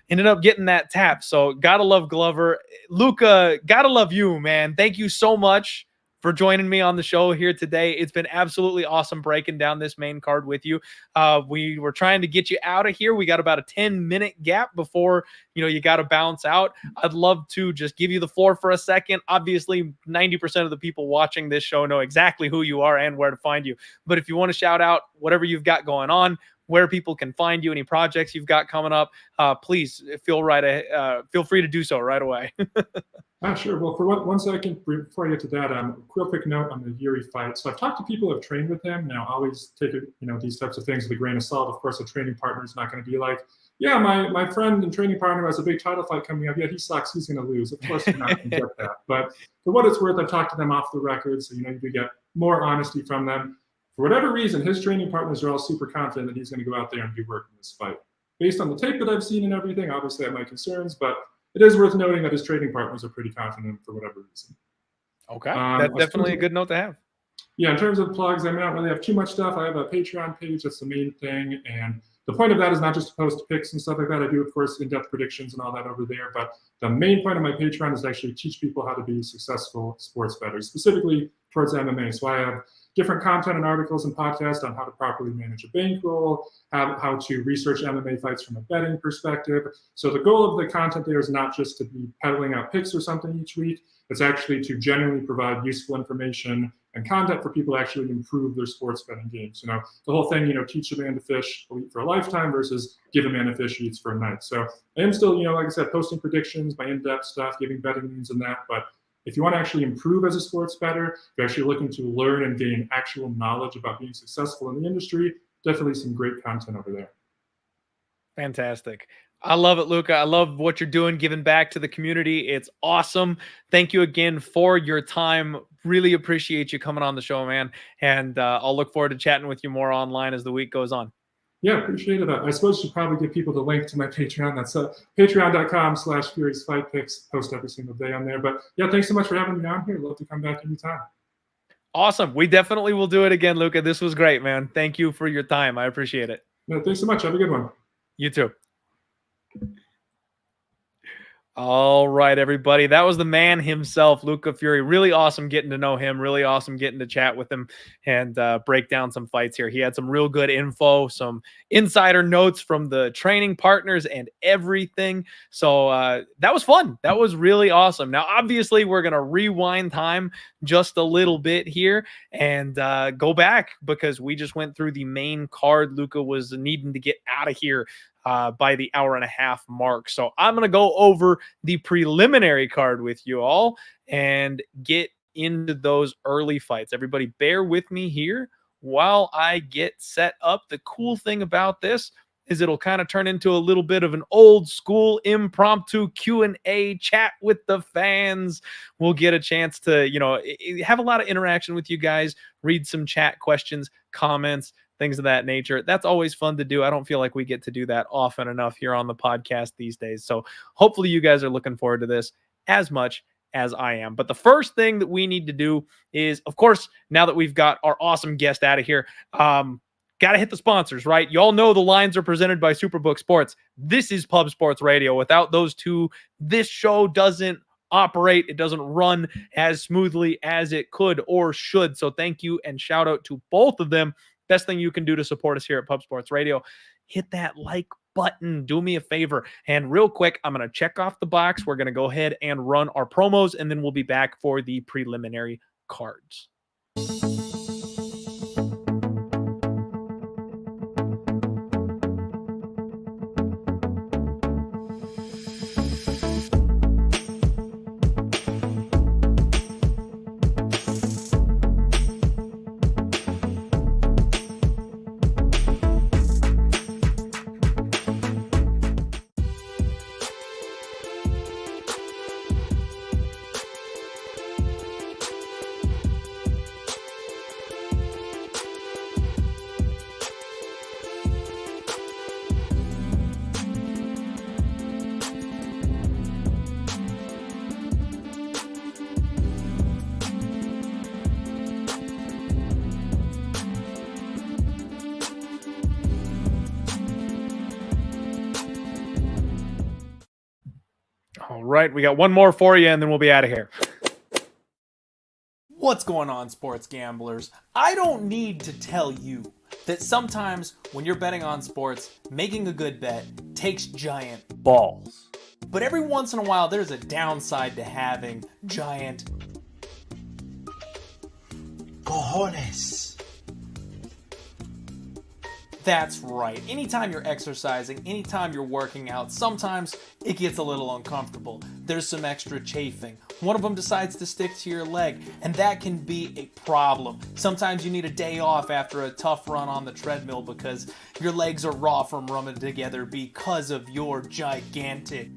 ended up getting that tap. So gotta love Glover. Luca, gotta love you, man. Thank you so much for joining me on the show here today. It's been absolutely awesome breaking down this main card with you. We were trying to get you out of here. We got about a 10-minute gap before, you got to bounce out. I'd love to just give you the floor for a second. Obviously, 90% of the people watching this show know exactly who you are and where to find you. But if you want to shout out whatever you've got going on, where people can find you, any projects you've got coming up, please feel free to do so right away. Sure. Well, for one second, before I get to that, real quick note on the Jiri fight. So I've talked to people who have trained with him. Now, always take these types of things with a grain of salt. Of course, a training partner is not going to be like, yeah, my friend and training partner has a big title fight coming up. Yeah, he sucks. He's going to lose. Of course, you're not going to get that. But for what it's worth, I've talked to them off the record, so you do get more honesty from them. For whatever reason, his training partners are all super confident that he's going to go out there and do work in this fight. Based on the tape that I've seen and everything, obviously I have my concerns, but it is worth noting that his trading partners are pretty confident for whatever reason. Okay, that's definitely a good note to have. Yeah, in terms of plugs, I don't really have too much stuff. I have a Patreon page, that's the main thing, and the point of that is not just to post pics and stuff like that. I do, of course, in-depth predictions and all that over there, but the main point of my Patreon is to actually teach people how to be successful sports bettors, specifically towards MMA. So I have different content and articles and podcasts on how to properly manage a bankroll, how to research MMA fights from a betting perspective. So the goal of the content there is not just to be peddling out picks or something each week. It's actually to genuinely provide useful information and content for people to actually improve their sports betting games. The whole thing, teach a man to fish, eat for a lifetime versus give a man a fish, he eats for a night. So I am still, like I said, posting predictions, my in-depth stuff, giving betting news and that, but if you want to actually improve as a sports bettor, if you're actually looking to learn and gain actual knowledge about being successful in the industry, definitely some great content over there. Fantastic. I love it, Luca. I love what you're doing, giving back to the community. It's awesome. Thank you again for your time. Really appreciate you coming on the show, man. And I'll look forward to chatting with you more online as the week goes on. Yeah, appreciate it. I suppose you should probably give people the link to my Patreon. That's patreon.com/FuriousFightPicks. Post every single day on there. But yeah, thanks so much for having me on here. Love to come back anytime. Awesome. We definitely will do it again, Luca. This was great, man. Thank you for your time. I appreciate it. No, thanks so much. Have a good one. You too. All right, everybody. That was the man himself, Luca Fury. Really awesome getting to know him. Really awesome getting to chat with him and break down some fights here. He had some real good info, some insider notes from the training partners and everything. So that was fun. That was really awesome. Now, obviously, we're going to rewind time just a little bit here and go back because we just went through the main card. Luca was needing to get out of here by the hour-and-a-half mark. So I'm going to go over the preliminary card with you all and get into those early fights. Everybody bear with me here while I get set up. The cool thing about this is it'll kind of turn into a little bit of an old school impromptu Q&A chat with the fans. We'll get a chance to, have a lot of interaction with you guys, read some chat questions, comments, things of that nature. That's always fun to do. I don't feel like we get to do that often enough here on the podcast these days. So hopefully you guys are looking forward to this as much as I am. But the first thing that we need to do is, of course, now that we've got our awesome guest out of here, got to hit the sponsors, right? Y'all know the lines are presented by Superbook Sports. This is Pub Sports Radio. Without those two, this show doesn't operate. It doesn't run as smoothly as it could or should. So thank you and shout out to both of them. Best thing you can do to support us here at Pub Sports Radio, hit that like button. Do me a favor. And real quick, I'm going to check off the box. We're going to go ahead and run our promos, and then we'll be back for the preliminary cards. All right, we got one more for you, and then we'll be out of here. What's going on, sports gamblers? I don't need to tell you that sometimes when you're betting on sports, making a good bet takes giant balls. But every once in a while, there's a downside to having giant cojones. That's right. Anytime you're exercising, anytime you're working out, sometimes it gets a little uncomfortable. There's some extra chafing. One of them decides to stick to your leg, and that can be a problem. Sometimes you need a day off after a tough run on the treadmill because your legs are raw from rubbing together because of your gigantic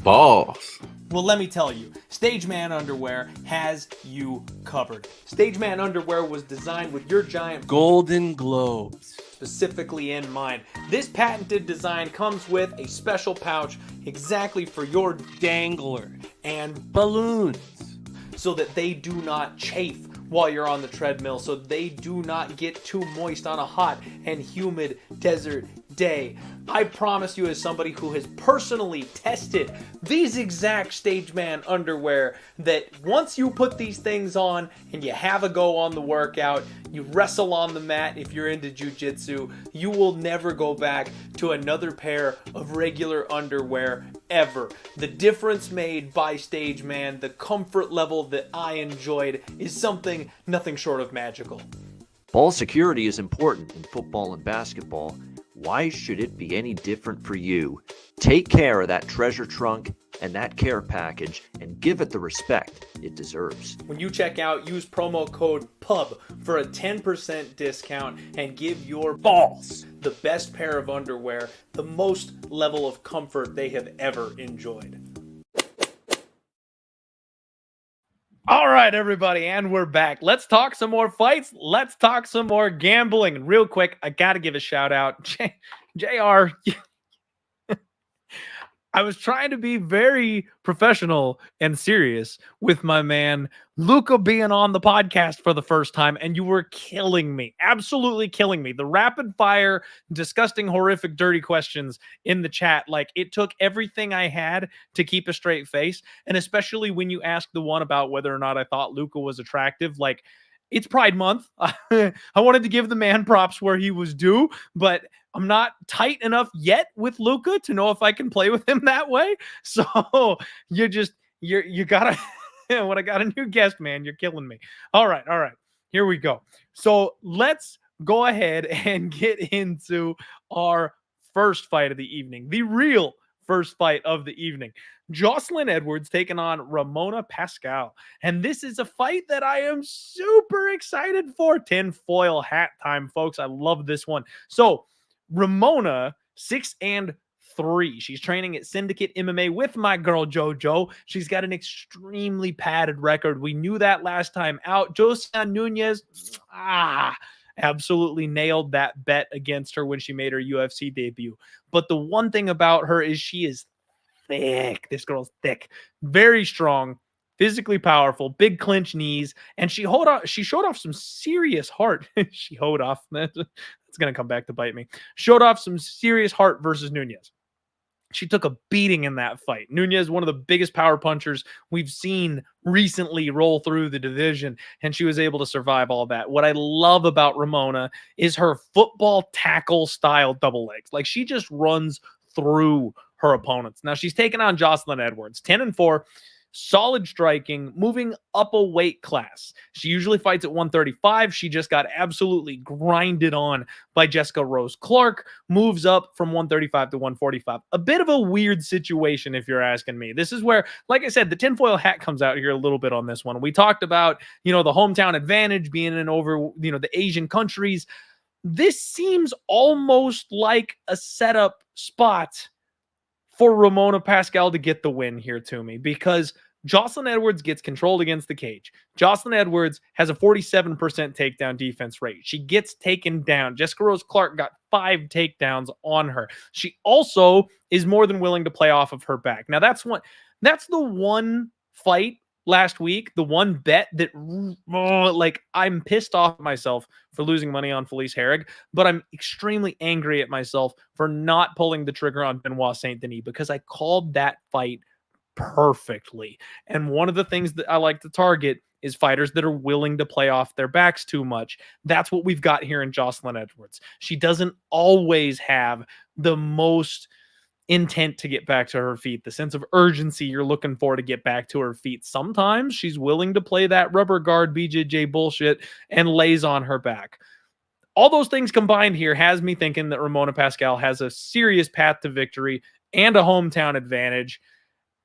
balls. Well, let me tell you, Stageman Underwear has you covered. Stageman Underwear was designed with your giant Golden Globes specifically in mind. This patented design comes with a special pouch exactly for your dangler and balloons so that they do not chafe while you're on the treadmill, so they do not get too moist on a hot and humid desert day. I promise you, as somebody who has personally tested these exact Stageman underwear, that once you put these things on and you have a go on the workout, you wrestle on the mat if you're into jiu-jitsu, you will never go back to another pair of regular underwear ever. The difference made by Stageman, the comfort level that I enjoyed, is something nothing short of magical. Ball security is important in football and basketball. Why should it be any different for you? Take care of that treasure trunk and that care package and give it the respect it deserves. When you check out, use promo code PUB for a 10% discount and give your balls the best pair of underwear, the most level of comfort they have ever enjoyed. All right, everybody, and we're back. Let's talk some more fights. Let's talk some more gambling. And real quick, I got to give a shout out. JR, I was trying to be very professional and serious with my man Luca being on the podcast for the first time, and you were killing me. Absolutely killing me. The rapid fire, disgusting, horrific, dirty questions in the chat, like, it took everything I had to keep a straight face. And especially when you asked the one about whether or not I thought Luca was attractive, like, it's Pride Month. I wanted to give the man props where he was due, but I'm not tight enough yet with Luca to know if I can play with him that way. So you gotta, when I got a new guest, man, you're killing me. All right. Here we go. So let's go ahead and get into our first fight of the evening, the real first fight of the evening. Joselyne Edwards taking on Ramona Pascual. And this is a fight that I am super excited for. Tinfoil hat time, folks. I love this one. So Ramona, 6-3. She's training at Syndicate MMA with my girl JoJo. She's got an extremely padded record. We knew that last time out. Joselyne Nunez, absolutely nailed that bet against her when she made her UFC debut. But the one thing about her is she is thick. This girl's thick, very strong, physically powerful, big clinch knees, and she showed off some serious heart. She showed off. It's gonna come back to bite me. Showed off some serious heart versus Nunez. She took a beating in that fight. Nunez, one of the biggest power punchers we've seen recently roll through the division, and she was able to survive all that. What I love about Ramona is her football tackle style double legs. Like, she just runs through her opponents. Now, she's taken on Joselyne Edwards, 10-4, solid striking, moving up a weight class. She usually fights at 135. She just got absolutely grinded on by Jessica Rose Clark, moves up from 135 to 145. A bit of a weird situation, if you're asking me. This is where, like I said, the tinfoil hat comes out here a little bit on this one. We talked about, the hometown advantage being in over, the Asian countries. This seems almost like a setup spot for Ramona Pascual to get the win here to me, because Joselyne Edwards gets controlled against the cage. Joselyne Edwards has a 47% takedown defense rate. She gets taken down. Jessica Rose Clark got 5 takedowns on her. She also is more than willing to play off of her back. Now, that's the one fight last week, the one bet that, I'm pissed off at myself for losing money on Felice Herrig, but I'm extremely angry at myself for not pulling the trigger on Benoit Saint Denis, because I called that fight perfectly. And one of the things that I like to target is fighters that are willing to play off their backs too much. That's what we've got here in Joselyne Edwards. She doesn't always have the most intent to get back to her feet, the sense of urgency you're looking for to get back to her feet. Sometimes she's willing to play that rubber guard BJJ bullshit and lays on her back. All those things combined here has me thinking that Ramona Pascual has a serious path to victory and a hometown advantage.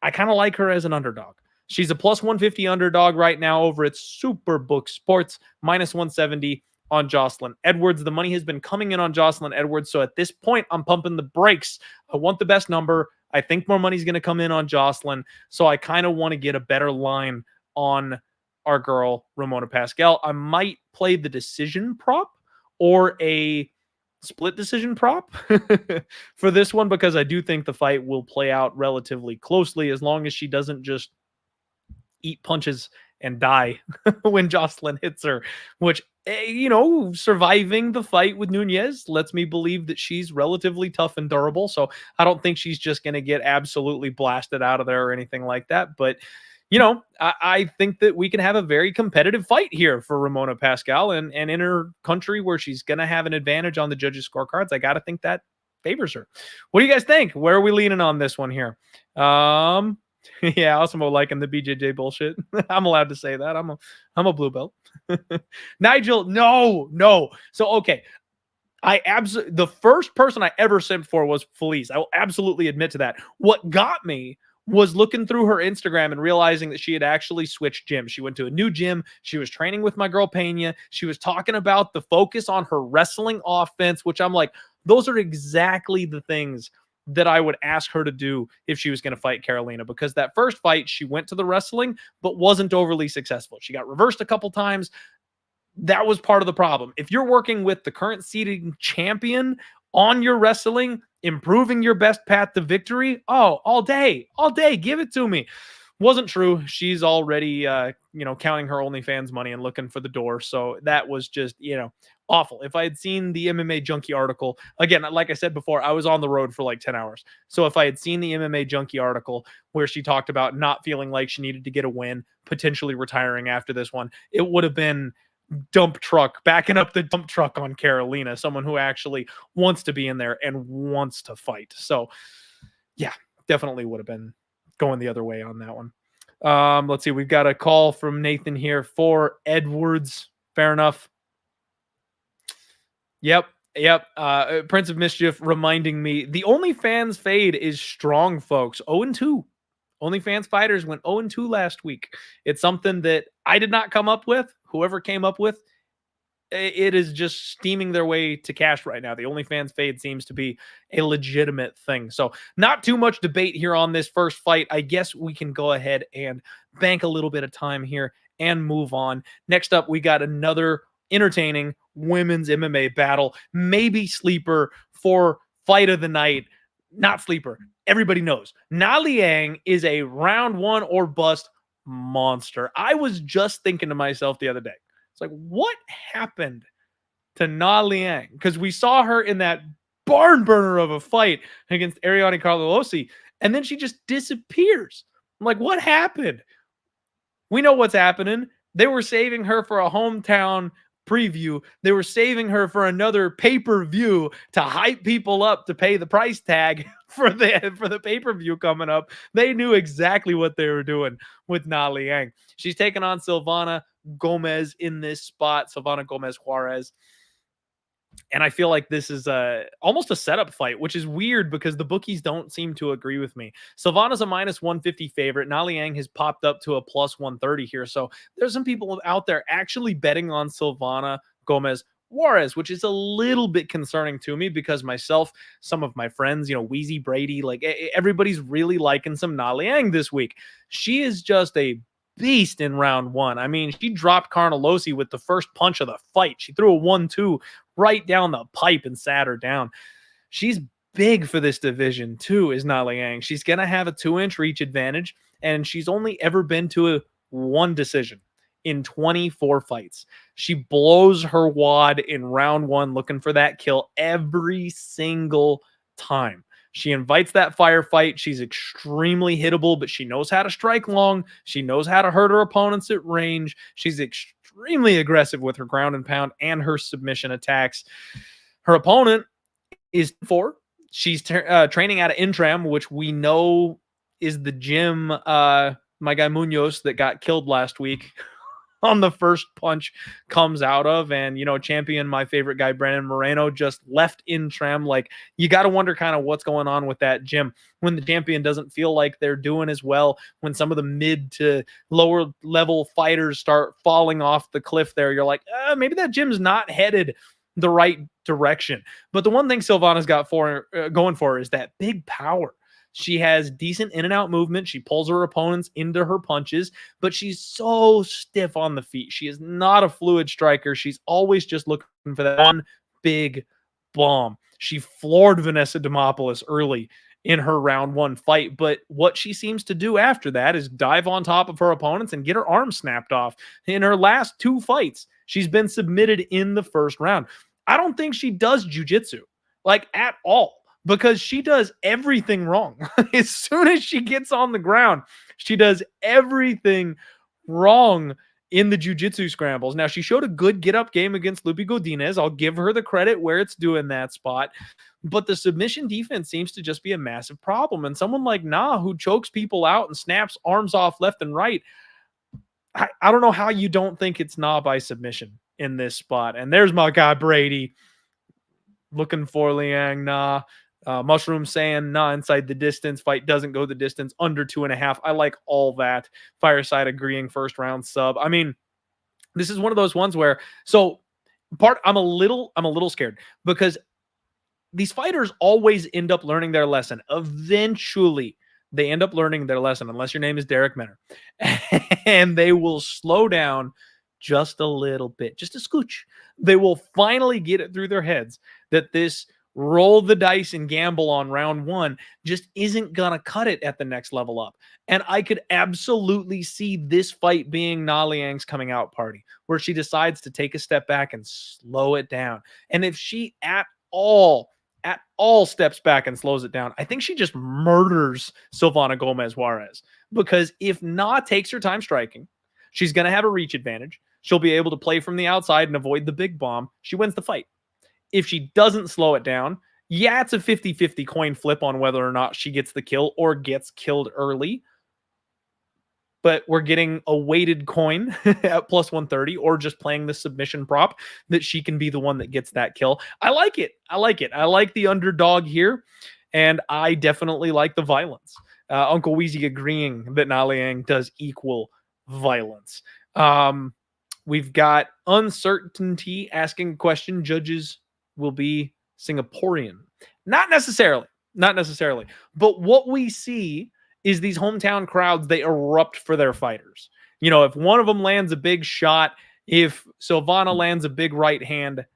I kind of like her as an underdog. She's a plus 150 underdog right now over at Superbook Sports, minus 170 on Joselyne Edwards. The money has been coming in on Joselyne Edwards, so at this point, I'm pumping the brakes. I want the best number. I think more money is going to come in on Joselyne, so I kind of want to get a better line on our girl, Ramona Pascual. I might play the decision prop or a split decision prop for this one, because I do think the fight will play out relatively closely as long as she doesn't just eat punches and die when Joselyne hits her, which, surviving the fight with Nunes lets me believe that she's relatively tough and durable. So I don't think she's just going to get absolutely blasted out of there or anything like that. But, I think that we can have a very competitive fight here for Ramona Pascual, and in her country where she's going to have an advantage on the judges' scorecards. I got to think that favors her. What do you guys think? Where are we leaning on this one here? Yeah, Osmo liking the BJJ bullshit. I'm allowed to say that. I'm a blue belt. Nigel, no. So, okay. The first person I ever simped for was Felice. I will absolutely admit to that. What got me was looking through her Instagram and realizing that she had actually switched gyms. She went to a new gym. She was training with my girl Pena. She was talking about the focus on her wrestling offense, which I'm like, those are exactly the things that I would ask her to do if she was going to fight Carolina, because that first fight, she went to the wrestling, but wasn't overly successful. She got reversed a couple times. That was part of the problem. If you're working with the current seeding champion on your wrestling, improving your best path to victory, all day, give it to me. Wasn't true. She's already, counting her OnlyFans money and looking for the door. So that was just, awful. If I had seen the MMA Junkie article, again, like I said before, I was on the road for like 10 hours. So if I had seen the MMA Junkie article where she talked about not feeling like she needed to get a win, potentially retiring after this one, it would have been backing up the dump truck on Carolina, someone who actually wants to be in there and wants to fight. So yeah, definitely would have been going the other way on that one. Let's see. We've got a call from Nathan here for Edwards. Fair enough. Yep. Prince of Mischief reminding me the OnlyFans fade is strong, folks. 0-2. OnlyFans fighters went 0-2 last week. It's something that I did not come up with. Whoever came up with it is just steaming their way to cash right now. The OnlyFans fade seems to be a legitimate thing. So not too much debate here on this first fight. I guess we can go ahead and bank a little bit of time here and move on. Next up, we got another entertaining women's MMA battle. Maybe sleeper for fight of the night. Not sleeper. Everybody knows. Liang is a round one or bust monster. I was just thinking to myself the other day, it's like, what happened to Liang? Because we saw her in that barn burner of a fight against Ariane Carlossi, and then she just disappears. I'm like, what happened? We know what's happening. They were saving her for a hometown preview. They were saving her for another pay-per-view to hype people up to pay the price tag for the pay-per-view coming up. They knew exactly what they were doing with Liang. She's taking on Silvana Gomez in this spot. Silvana Gomez Juarez. And I feel like this is almost a setup fight, which is weird because the bookies don't seem to agree with me. Silvana's a minus 150 favorite. Liang has popped up to a plus 130 here. So there's some people out there actually betting on Silvana Gomez Juarez, which is a little bit concerning to me because myself, some of my friends, Wheezy Brady, like everybody's really liking some Liang this week. She is just a beast in round one. I mean, she dropped Carnelossi with the first punch of the fight. She threw a 1-2 right down the pipe and sat her down. She's big for this division too, is Liang. She's going to have a 2-inch reach advantage, and she's only ever been to one decision in 24 fights. She blows her wad in round one looking for that kill every single time. She invites that firefight. She's extremely hittable, but she knows how to strike long. She knows how to hurt her opponents at range. She's extremely aggressive with her ground and pound and her submission attacks. Her opponent is 4. She's training out of Intram, which we know is the gym my guy Munoz that got killed last week on the first punch comes out of. And, champion, my favorite guy, Brandon Moreno, just left Intram. Like, you got to wonder kind of what's going on with that gym when the champion doesn't feel like they're doing as well. When some of the mid to lower level fighters start falling off the cliff there, you're like, maybe that gym's not headed the right direction. But the one thing Silvana's got going for her is that big power. She has decent in and out movement. She pulls her opponents into her punches, but she's so stiff on the feet. She is not a fluid striker. She's always just looking for that one big bomb. She floored Vanessa Demopoulos early in her round 1 fight, but what she seems to do after that is dive on top of her opponents and get her arm snapped off. In her last 2 fights, she's been submitted in the first round. I don't think she does jiu-jitsu, like, at all, because she does everything wrong. As soon as she gets on the ground, she does everything wrong in the jiu-jitsu scrambles. Now, she showed a good get-up game against Lupi Godinez. I'll give her the credit where it's due in that spot. But the submission defense seems to just be a massive problem. And someone like Na, who chokes people out and snaps arms off left and right, I don't know how you don't think it's Na by submission in this spot. And there's my guy Brady looking for Liang Na. Mushroom saying nah inside the distance. Fight doesn't go the distance. Under 2.5. I like all that. Fireside agreeing first round sub. I mean, this is one of those ones where I'm a little scared because these fighters always end up learning their lesson. Eventually, they end up learning their lesson, unless your name is Derek Menner. And they will slow down just a little bit, just a scooch. They will finally get it through their heads that this roll the dice and gamble on round 1 just isn't gonna cut it at the next level up. And I could absolutely see this fight being Na Liang's coming out party, where she decides to take a step back and slow it down. And if she at all steps back and slows it down, I think she just murders Silvana Gomez Juarez. Because if Na takes her time striking, she's going to have a reach advantage. She'll be able to play from the outside and avoid the big bomb. She wins the fight. If she doesn't slow it down, yeah, it's a 50-50 coin flip on whether or not she gets the kill or gets killed early. But we're getting a weighted coin at plus 130, or just playing the submission prop that she can be the one that gets that kill. I like it. I like the underdog here, and I definitely like the violence. Uncle Weezy agreeing that Na Liang does equal violence. We've got Uncertainty asking a question. Judges will be Singaporean. Not necessarily. But what we see is these hometown crowds, they erupt for their fighters. If one of them lands a big shot, if Silvana lands a big right hand,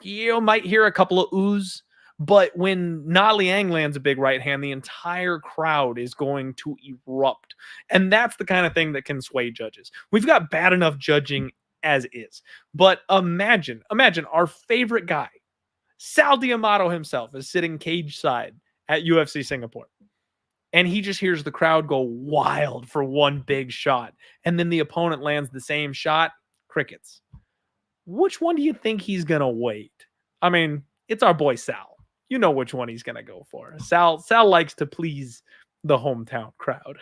you might hear a couple of oohs. But when Na Liang lands a big right hand, the entire crowd is going to erupt. And that's the kind of thing that can sway judges. We've got bad enough judging as is. But imagine our favorite guy, Sal D'Amato himself, is sitting cage side at UFC Singapore. And he just hears the crowd go wild for one big shot. And then the opponent lands the same shot. Crickets. Which one do you think he's going to wait? I mean, it's our boy Sal. You know which one he's going to go for. Sal likes to please the hometown crowd.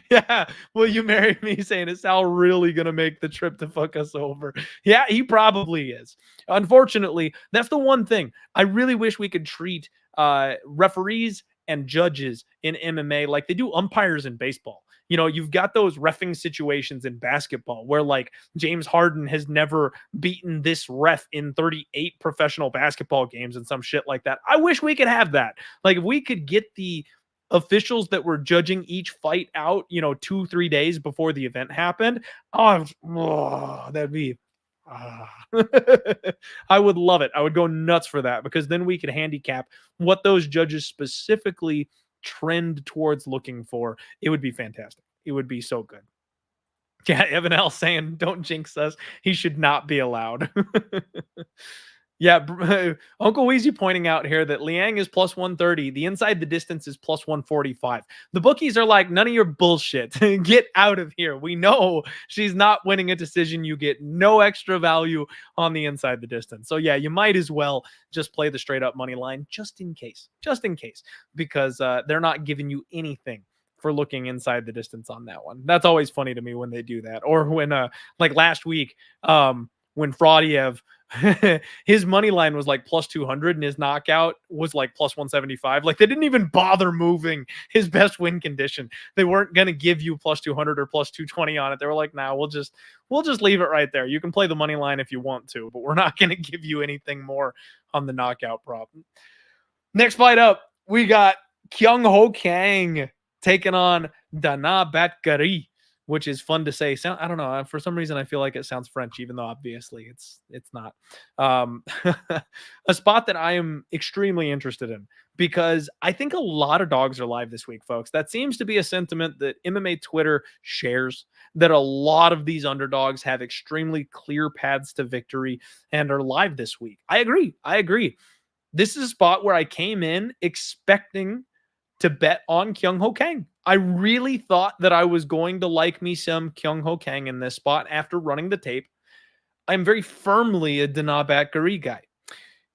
Yeah. Will you marry me? Saying, is Sal really going to make the trip to fuck us over? Yeah, he probably is. Unfortunately, that's the one thing. I really wish we could treat referees and judges in MMA like they do umpires in baseball. You've got those reffing situations in basketball where, like, James Harden has never beaten this ref in 38 professional basketball games and some shit like that. I wish we could have that. Like, if we could get the officials that were judging each fight out, 2-3 days before the event happened. That'd be I would love it. I would go nuts for that, because then we could handicap what those judges specifically trend towards looking for. It would be fantastic. It would be so good. Yeah, Evan L saying, don't jinx us. He should not be allowed. Yeah, Uncle Weezy pointing out here that Liang is plus 130. The inside the distance is plus 145. The bookies are like, none of your bullshit. Get out of here. We know she's not winning a decision. You get no extra value on the inside the distance. So yeah, you might as well just play the straight up money line just in case, because they're not giving you anything for looking inside the distance on that one. That's always funny to me when they do that. Or when like last week, when Fraudiev his money line was like plus 200 and his knockout was like plus 175. Like they didn't even bother moving his best win condition. They weren't going to give you plus 200 or plus 220 on it. They were like, nah, we'll just leave it right there. You can play the money line if you want to, but we're not going to give you anything more on the knockout prop. Next fight up, we got Kyung Kang taking on Danaa Batgerel, which is fun to say. I don't know. For some reason, I feel like it sounds French, even though obviously it's not. A spot that I am extremely interested in because I think a lot of dogs are live this week, folks. That seems to be a sentiment that MMA Twitter shares, that a lot of these underdogs have extremely clear paths to victory and are live this week. I agree. This is a spot where I came in expecting to bet on Kyung Kang. I really thought that I was going to like me some Kyung Kang in this spot after running the tape. I'm very firmly a Danaa Batgerel guy.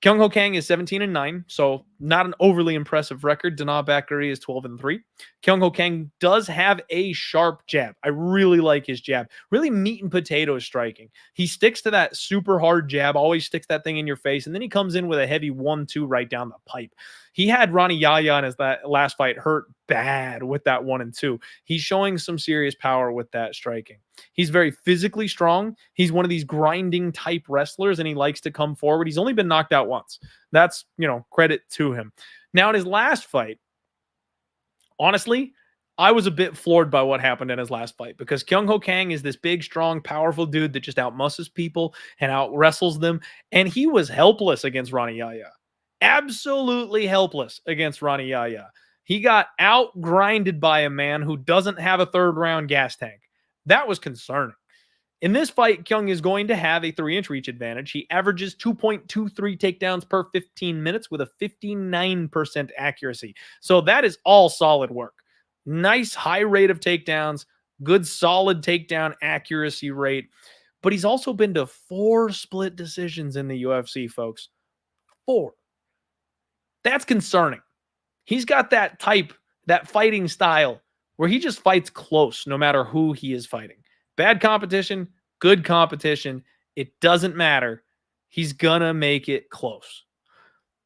Kyung Kang is 17-9, so not an overly impressive record. Danaa Batgerel is 12-3. Kyung Kang does have a sharp jab. I really like his jab. Really meat and potatoes striking. He sticks to that super hard jab, always sticks that thing in your face, and then he comes in with a heavy 1-2 right down the pipe. He had Ronnie Yaya in his that last fight hurt bad with that 1-2. He's showing some serious power with that striking. He's very physically strong. He's one of these grinding type wrestlers, and he likes to come forward. He's only been knocked out once. That's, credit to him. Now, in his last fight, honestly, I was a bit floored by what happened in his last fight because Kyung Kang is this big, strong, powerful dude that just outmuscles people and out-wrestles them, and he was helpless against Ronnie Yaya. Absolutely helpless against Ronnie Yaya. He got out-grinded by a man who doesn't have a third-round gas tank. That was concerning. In this fight, Kyung is going to have a 3-inch reach advantage. He averages 2.23 takedowns per 15 minutes with a 59% accuracy. So that is all solid work. Nice high rate of takedowns, good solid takedown accuracy rate. But he's also been to 4 split decisions in the UFC, folks. 4. That's concerning. He's got that type, that fighting style where he just fights close no matter who he is fighting. Bad competition, good competition, it doesn't matter. He's gonna make it close.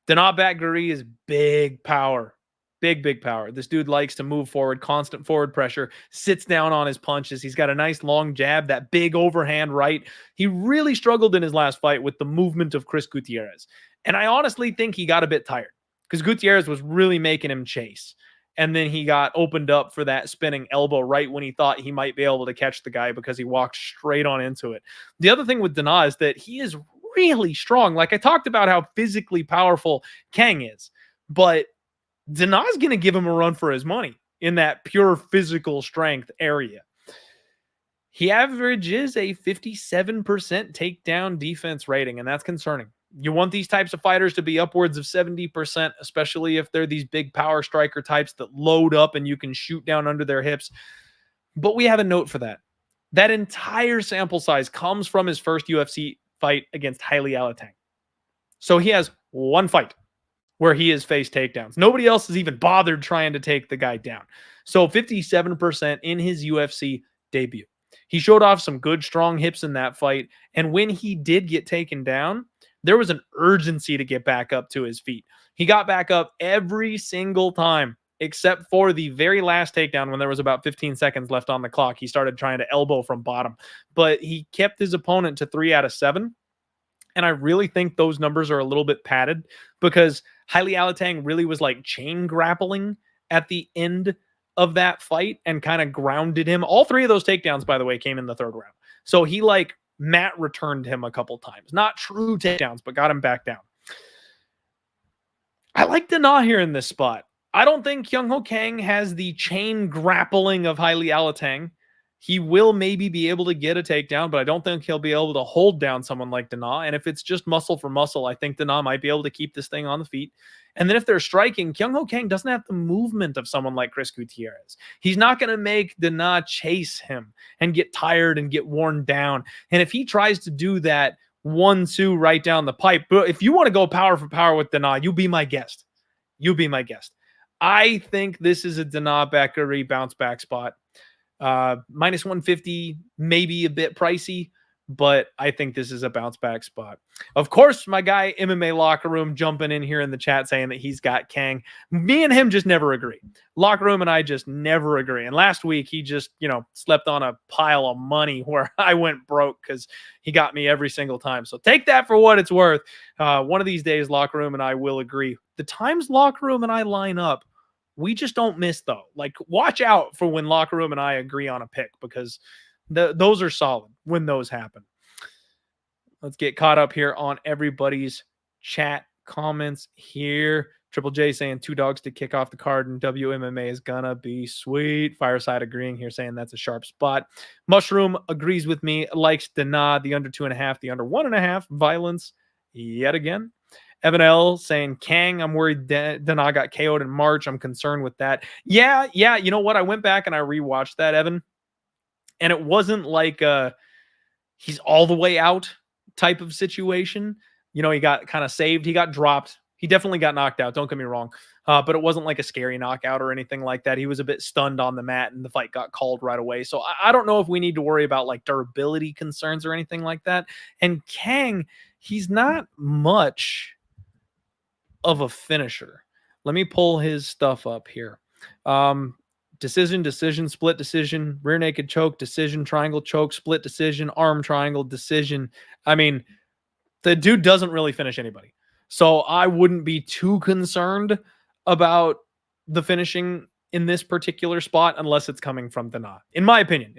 Danaa Batgerel is big power. Big power. This dude likes to move forward, constant forward pressure, sits down on his punches. He's got a nice long jab, that big overhand right. He really struggled in his last fight with the movement of Chris Gutierrez. And I honestly think he got a bit tired because Gutierrez was really making him chase. And then he got opened up for that spinning elbow right when he thought he might be able to catch the guy because he walked straight on into it. The other thing with Danaa is that he is really strong. Like I talked about how physically powerful Kang is, but Danaa's going to give him a run for his money in that pure physical strength area. He averages a 57% takedown defense rating, and that's concerning. You want these types of fighters to be upwards of 70%, especially if they're these big power striker types that load up and you can shoot down under their hips. But we have a note for that. That entire sample size comes from his first UFC fight against Hayisaer. So he has one fight where he has faced takedowns. Nobody else has even bothered trying to take the guy down. So 57% in his UFC debut. He showed off some good, strong hips in that fight. And when he did get taken down, there was an urgency to get back up to his feet. He got back up every single time, except for the very last takedown when there was about 15 seconds left on the clock. He started trying to elbow from bottom, but he kept his opponent to 3 out of 7. And I really think those numbers are a little bit padded because Hayisaer really was like chain grappling at the end of that fight and kind of grounded him. All 3 of those takedowns, by the way, came in the 3rd round. So he like Matt returned him a couple times. Not true takedowns, but got him back down. I like Danaa here in this spot. I don't think Kyung Kang has the chain grappling of Hayisaer, He will maybe be able to get a takedown, but I don't think he'll be able to hold down someone like Danaa. And if it's just muscle for muscle, I think Danaa might be able to keep this thing on the feet. And then if they're striking, Kang doesn't have the movement of someone like Chris Gutierrez. He's not going to make Danaa chase him and get tired and get worn down. And if he tries to do that 1-2 right down the pipe, but if you want to go power for power with Danaa, you be my guest. You be my guest. I think this is a Danaa Bakary bounce back spot. Minus 150, maybe a bit pricey, but I think this is a bounce back spot. Of course, my guy MMA Locker Room jumping in here in the chat saying that he's got Kang. Me and him just never agree. Locker Room and I just never agree. And last week he just, slept on a pile of money where I went broke because he got me every single time. So take that for what it's worth. One of these days, Locker Room and I will agree. The times Locker Room and I line up, we just don't miss, though. Like, watch out for when Locker Room and I agree on a pick, because those are solid when those happen. Let's get caught up here on everybody's chat comments here. Triple J saying 2 dogs to kick off the card, and WMMA is gonna be sweet. Fireside agreeing here, saying that's a sharp spot. Mushroom agrees with me, likes Danaa, the under 2.5, the under 1.5. Violence yet again. Evan L saying Kang, I'm worried Danaa got KO'd in March. I'm concerned with that. Yeah. You know what? I went back and I rewatched that, Evan, and it wasn't like he's all the way out type of situation. He got kind of saved. He got dropped. He definitely got knocked out. Don't get me wrong. But it wasn't like a scary knockout or anything like that. He was a bit stunned on the mat and the fight got called right away. So I don't know if we need to worry about like durability concerns or anything like that. And Kang, he's not much of a finisher. Let me pull his stuff up here. Decision, split decision, rear naked choke, decision, triangle choke, split decision, arm triangle, decision. I mean, the dude doesn't really finish anybody. So I wouldn't be too concerned about the finishing in this particular spot unless it's coming from Danaa. In my opinion.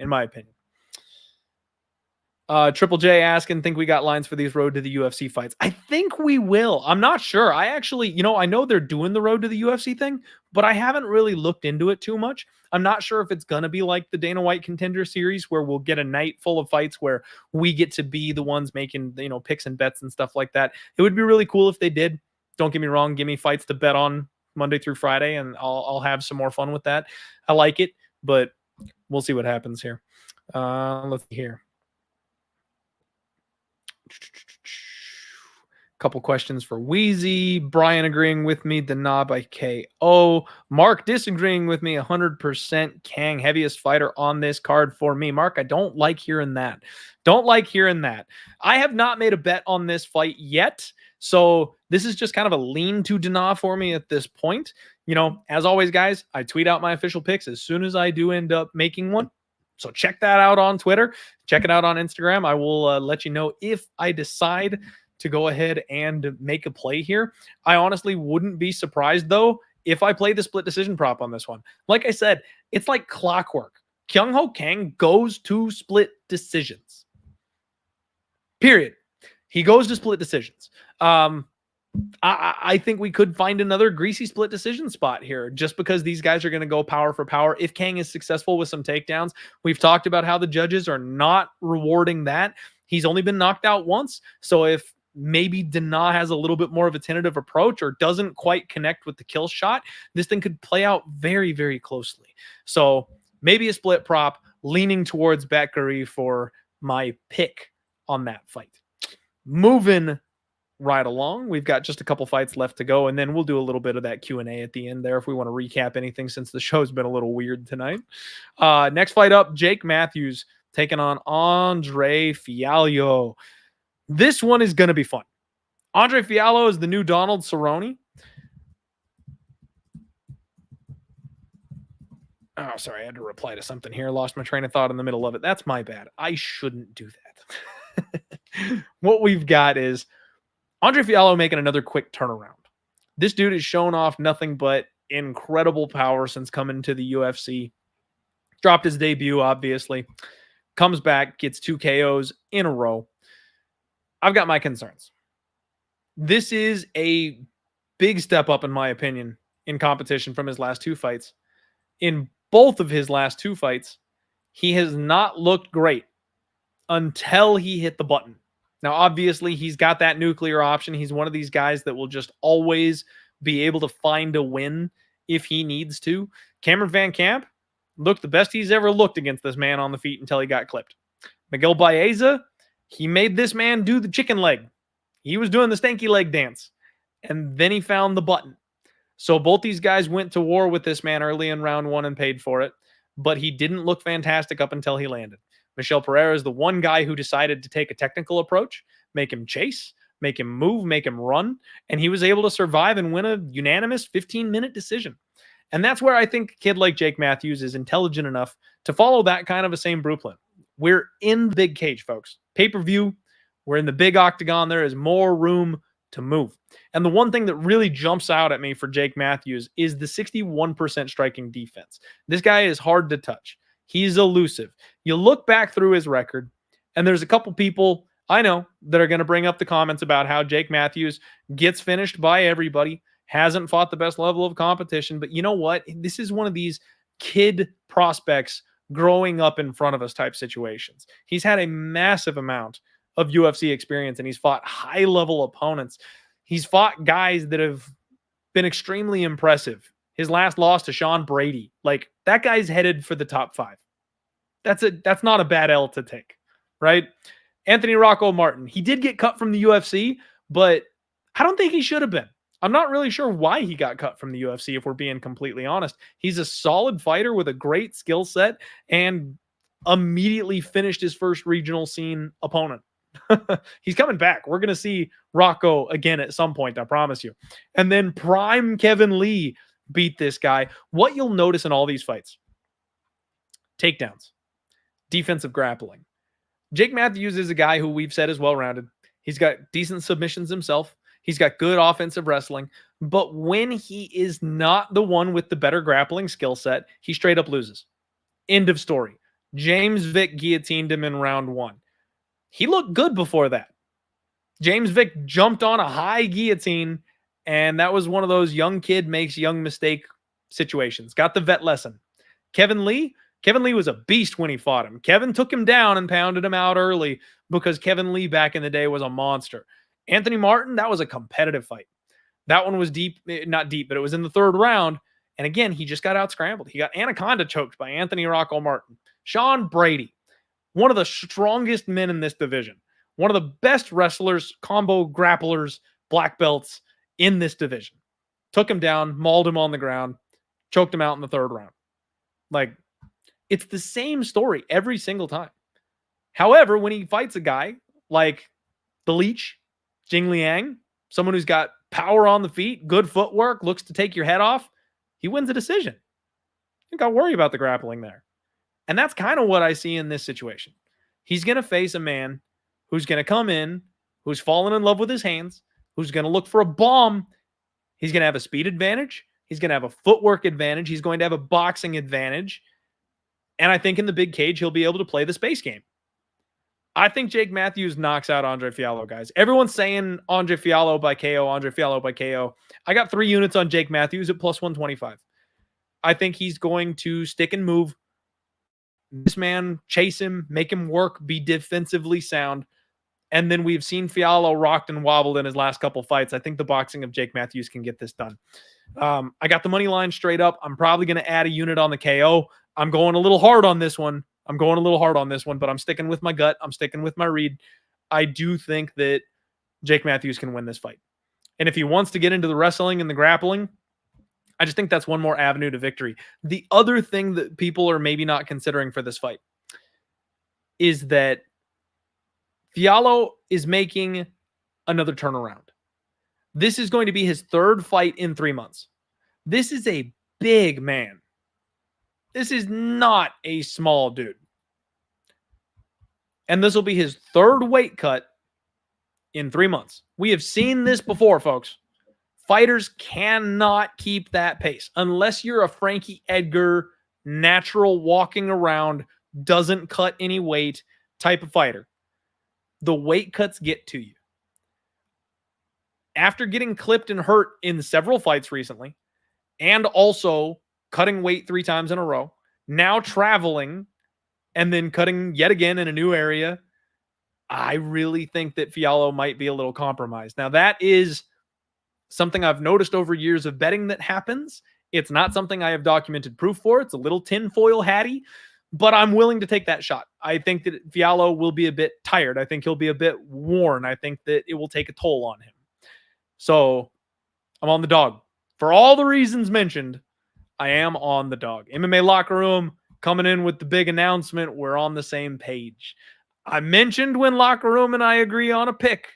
Triple J asking, think we got lines for these road to the UFC fights? I think we will. I'm not sure. I actually, I know they're doing the road to the UFC thing, but I haven't really looked into it too much. I'm not sure if it's going to be like the Dana White Contender Series where we'll get a night full of fights where we get to be the ones making, picks and bets and stuff like that. It would be really cool if they did. Don't get me wrong. Give me fights to bet on Monday through Friday, and I'll have some more fun with that. I like it, but we'll see what happens here. Let's see here. Couple questions for Wheezy. Brian agreeing with me, Danaa by KO. Mark disagreeing with me, 100% Kang, heaviest fighter on this card for me. Mark, I don't like hearing that. I have not made a bet on this fight yet, so this is just kind of a lean to Danaa for me at this point. As always, guys, I tweet out my official picks as soon as I do end up making one. So check that out on Twitter. Check it out on Instagram. I will let you know if I decide to go ahead and make a play here. I honestly wouldn't be surprised, though, if I play the split decision prop on this one. Like I said, it's like clockwork. Kyung Kang goes to split decisions. Period. He goes to split decisions. I think we could find another greasy split decision spot here just because these guys are going to go power for power. If Kang is successful with some takedowns, we've talked about how the judges are not rewarding that. He's only been knocked out once. So if maybe Danaa has a little bit more of a tentative approach or doesn't quite connect with the kill shot, this thing could play out very, very closely. So maybe a split prop leaning towards Bakary for my pick on that fight. Moving right along, we've got just a couple fights left to go, and then we'll do a little bit of that Q&A at the end there if we want to recap anything since the show's been a little weird tonight. Next fight up, Jake Matthews taking on Andre Fialho. This one is going to be fun. Andre Fialho is the new Donald Cerrone. Oh, sorry, I had to reply to something here. Lost my train of thought in the middle of it. That's my bad. I shouldn't do that. What we've got is Andre Fialho making another quick turnaround. This dude has shown off nothing but incredible power since coming to the UFC. Dropped his debut, obviously. Comes back, gets 2 KOs in a row. I've got my concerns. This is a big step up, in my opinion, in competition from his last 2 fights. In both of his last 2 fights, He has not looked great until he hit the button. Now, obviously, he's got that nuclear option. He's one of these guys that will just always be able to find a win if he needs to. Cameron Van Camp looked the best he's ever looked against this man on the feet until he got clipped. Miguel Baeza, he made this man do the chicken leg. He was doing the stanky leg dance. And then he found the button. So both these guys went to war with this man early in round one and paid for it. But he didn't look fantastic up until he landed. Michel Pereira is the one guy who decided to take a technical approach, make him chase, make him move, make him run. And he was able to survive and win a unanimous 15-minute decision. And that's where I think a kid like Jake Matthews is intelligent enough to follow that kind of a same blueprint. We're in the big cage, folks. Pay-per-view, we're in the big octagon. There is more room to move. And the one thing that really jumps out at me for Jake Matthews is the 61% striking defense. This guy is hard to touch. He's elusive. You look back through his record, and there's a couple people I know that are going to bring up the comments about how Jake Matthews gets finished by everybody, hasn't fought the best level of competition. But you know what? This is one of these kid prospects growing up in front of us type situations. He's had a massive amount of UFC experience, and he's fought high-level opponents. He's fought guys that have been extremely impressive. His last loss to Sean Brady, like that guy's headed for the top 5. That's not a bad L to take, right? Anthony Rocco Martin, he did get cut from the UFC, but I don't think he should have been. I'm not really sure why he got cut from the UFC, if we're being completely honest. He's a solid fighter with a great skill set and immediately finished his first regional scene opponent. He's coming back. We're going to see Rocco again at some point, I promise you. And then prime Kevin Lee beat this guy. What you'll notice in all these fights: takedowns, defensive grappling. Jake Matthews is a guy who we've said is well-rounded. He's got decent submissions himself. He's got good offensive wrestling. But when he is not the one with the better grappling skill set, he straight up loses. End of story. James Vick guillotined him in round 1. He looked good before that. James Vick jumped on a high guillotine, and that was one of those young kid makes young mistake situations. Got the vet lesson. Kevin Lee was a beast when he fought him. Kevin took him down and pounded him out early because Kevin Lee back in the day was a monster. Anthony Martin, that was a competitive fight. That one was deep, not deep, but it was in the 3rd round. And again, he just got out scrambled. He got anaconda choked by Anthony Rocco Martin. Sean Brady, one of the strongest men in this division. One of the best wrestlers, combo grapplers, black belts in this division. Took him down, mauled him on the ground, choked him out in the 3rd round. Like, it's the same story every single time. However, when he fights a guy like the Leech, Jing Liang, someone who's got power on the feet, good footwork, looks to take your head off, he wins a decision. You don't got to worry about the grappling there. And that's kind of what I see in this situation. He's going to face a man who's going to come in, who's fallen in love with his hands, who's going to look for a bomb. He's going to have a speed advantage. He's going to have a footwork advantage. He's going to have a boxing advantage. And I think in the big cage, he'll be able to play the space game. I think Jake Matthews knocks out Andre Fialho, guys. Everyone's saying Andre Fialho by KO, Andre Fialho by KO. I got 3 units on Jake Matthews at plus 125. I think he's going to stick and move. This man, chase him, make him work, be defensively sound. And then we've seen Fialho rocked and wobbled in his last couple fights. I think the boxing of Jake Matthews can get this done. I got the money line straight up. I'm probably going to add a unit on the KO. I'm going a little hard on this one. But I'm sticking with my gut. I'm sticking with my read. I do think that Jake Matthews can win this fight. And if he wants to get into the wrestling and the grappling, I just think that's one more avenue to victory. The other thing that people are maybe not considering for this fight is that Fialho is making another turnaround. This is going to be his 3rd fight in 3 months. This is a big man. This is not a small dude. And this will be his 3rd weight cut in 3 months. We have seen this before, folks. Fighters cannot keep that pace unless you're a Frankie Edgar, natural walking around, doesn't cut any weight type of fighter. The weight cuts get to you. After getting clipped and hurt in several fights recently, and also cutting weight 3 times in a row, now traveling and then cutting yet again in a new area, I really think that Fialho might be a little compromised. Now, that is something I've noticed over years of betting that happens. It's not something I have documented proof for. It's a little tinfoil hatty, but I'm willing to take that shot. I think that Fialho will be a bit tired. I think he'll be a bit worn. I think that it will take a toll on him. So I'm on the dog. For all the reasons mentioned, I am on the dog. MMA Locker Room coming in with the big announcement. We're on the same page. I mentioned when Locker Room and I agree on a pick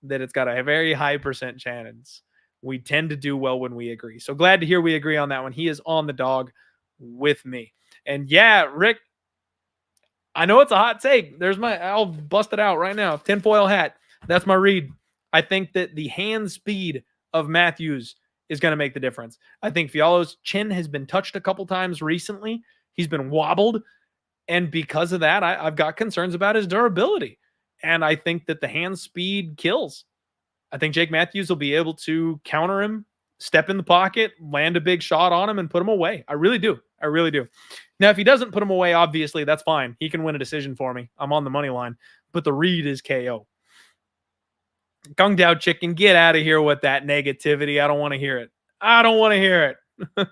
that it's got a very high percent chance. We tend to do well when we agree. So glad to hear we agree on that one. He is on the dog with me. And yeah, Rick, I know it's a hot take. I'll bust it out right now. Tinfoil hat. That's my read. I think that the hand speed of Matthews is going to make the difference. I think Fialho's chin has been touched a couple times recently. He's been wobbled. And because of that, I've got concerns about his durability. And I think that the hand speed kills. I think Jake Matthews will be able to counter him, step in the pocket, land a big shot on him, and put him away. I really do. I really do. Now, if he doesn't put him away, obviously, that's fine. He can win a decision for me. I'm on the money line. But the read is KO. Kung Dao Chicken, get out of here with that negativity. I don't want to hear it. I don't want to hear it.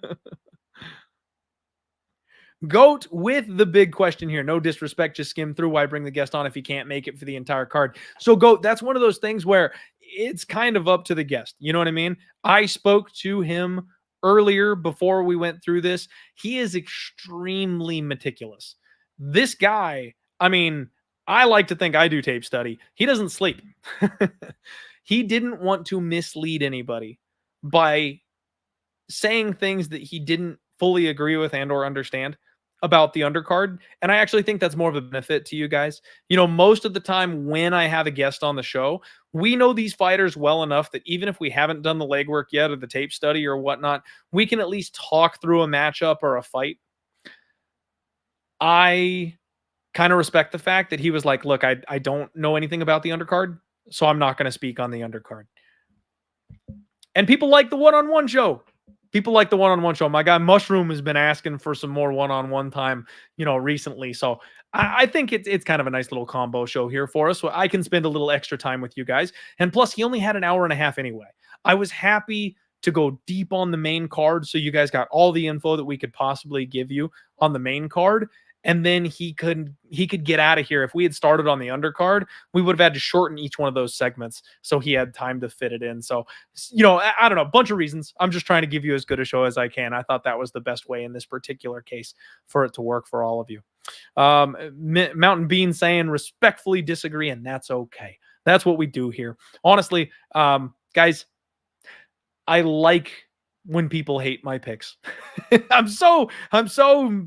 Goat with the big question here. No disrespect, just skim through. Why bring the guest on if he can't make it for the entire card? So, Goat, that's one of those things where it's kind of up to the guest. You know what I mean? I spoke to him earlier before we went through this. He is extremely meticulous. This guy, I mean, I like to think I do tape study. He doesn't sleep. He didn't want to mislead anybody by saying things that he didn't fully agree with and or understand about the undercard. And I actually think that's more of a benefit to you guys. You know, most of the time when I have a guest on the show, we know these fighters well enough that even if we haven't done the legwork yet or the tape study or whatnot, we can at least talk through a matchup or a fight. I kind of respect the fact that he was like, look, I don't know anything about the undercard, so I'm not going to speak on the undercard. And people like the one-on-one show. People like the one-on-one show. My guy Mushroom has been asking for some more one-on-one time, recently. So I think it's kind of a nice little combo show here for us. So I can spend a little extra time with you guys. And plus, he only had an hour and a half anyway. I was happy to go deep on the main card, so you guys got all the info that we could possibly give you on the main card. And then he could get out of here. If we had started on the undercard, we would have had to shorten each one of those segments so he had time to fit it in. So, I don't know, a bunch of reasons. I'm just trying to give you as good a show as I can. I thought that was the best way in this particular case for it to work for all of you. Mountain Bean saying respectfully disagree, and that's okay. That's what we do here. Honestly, guys, I like when people hate my picks. I'm so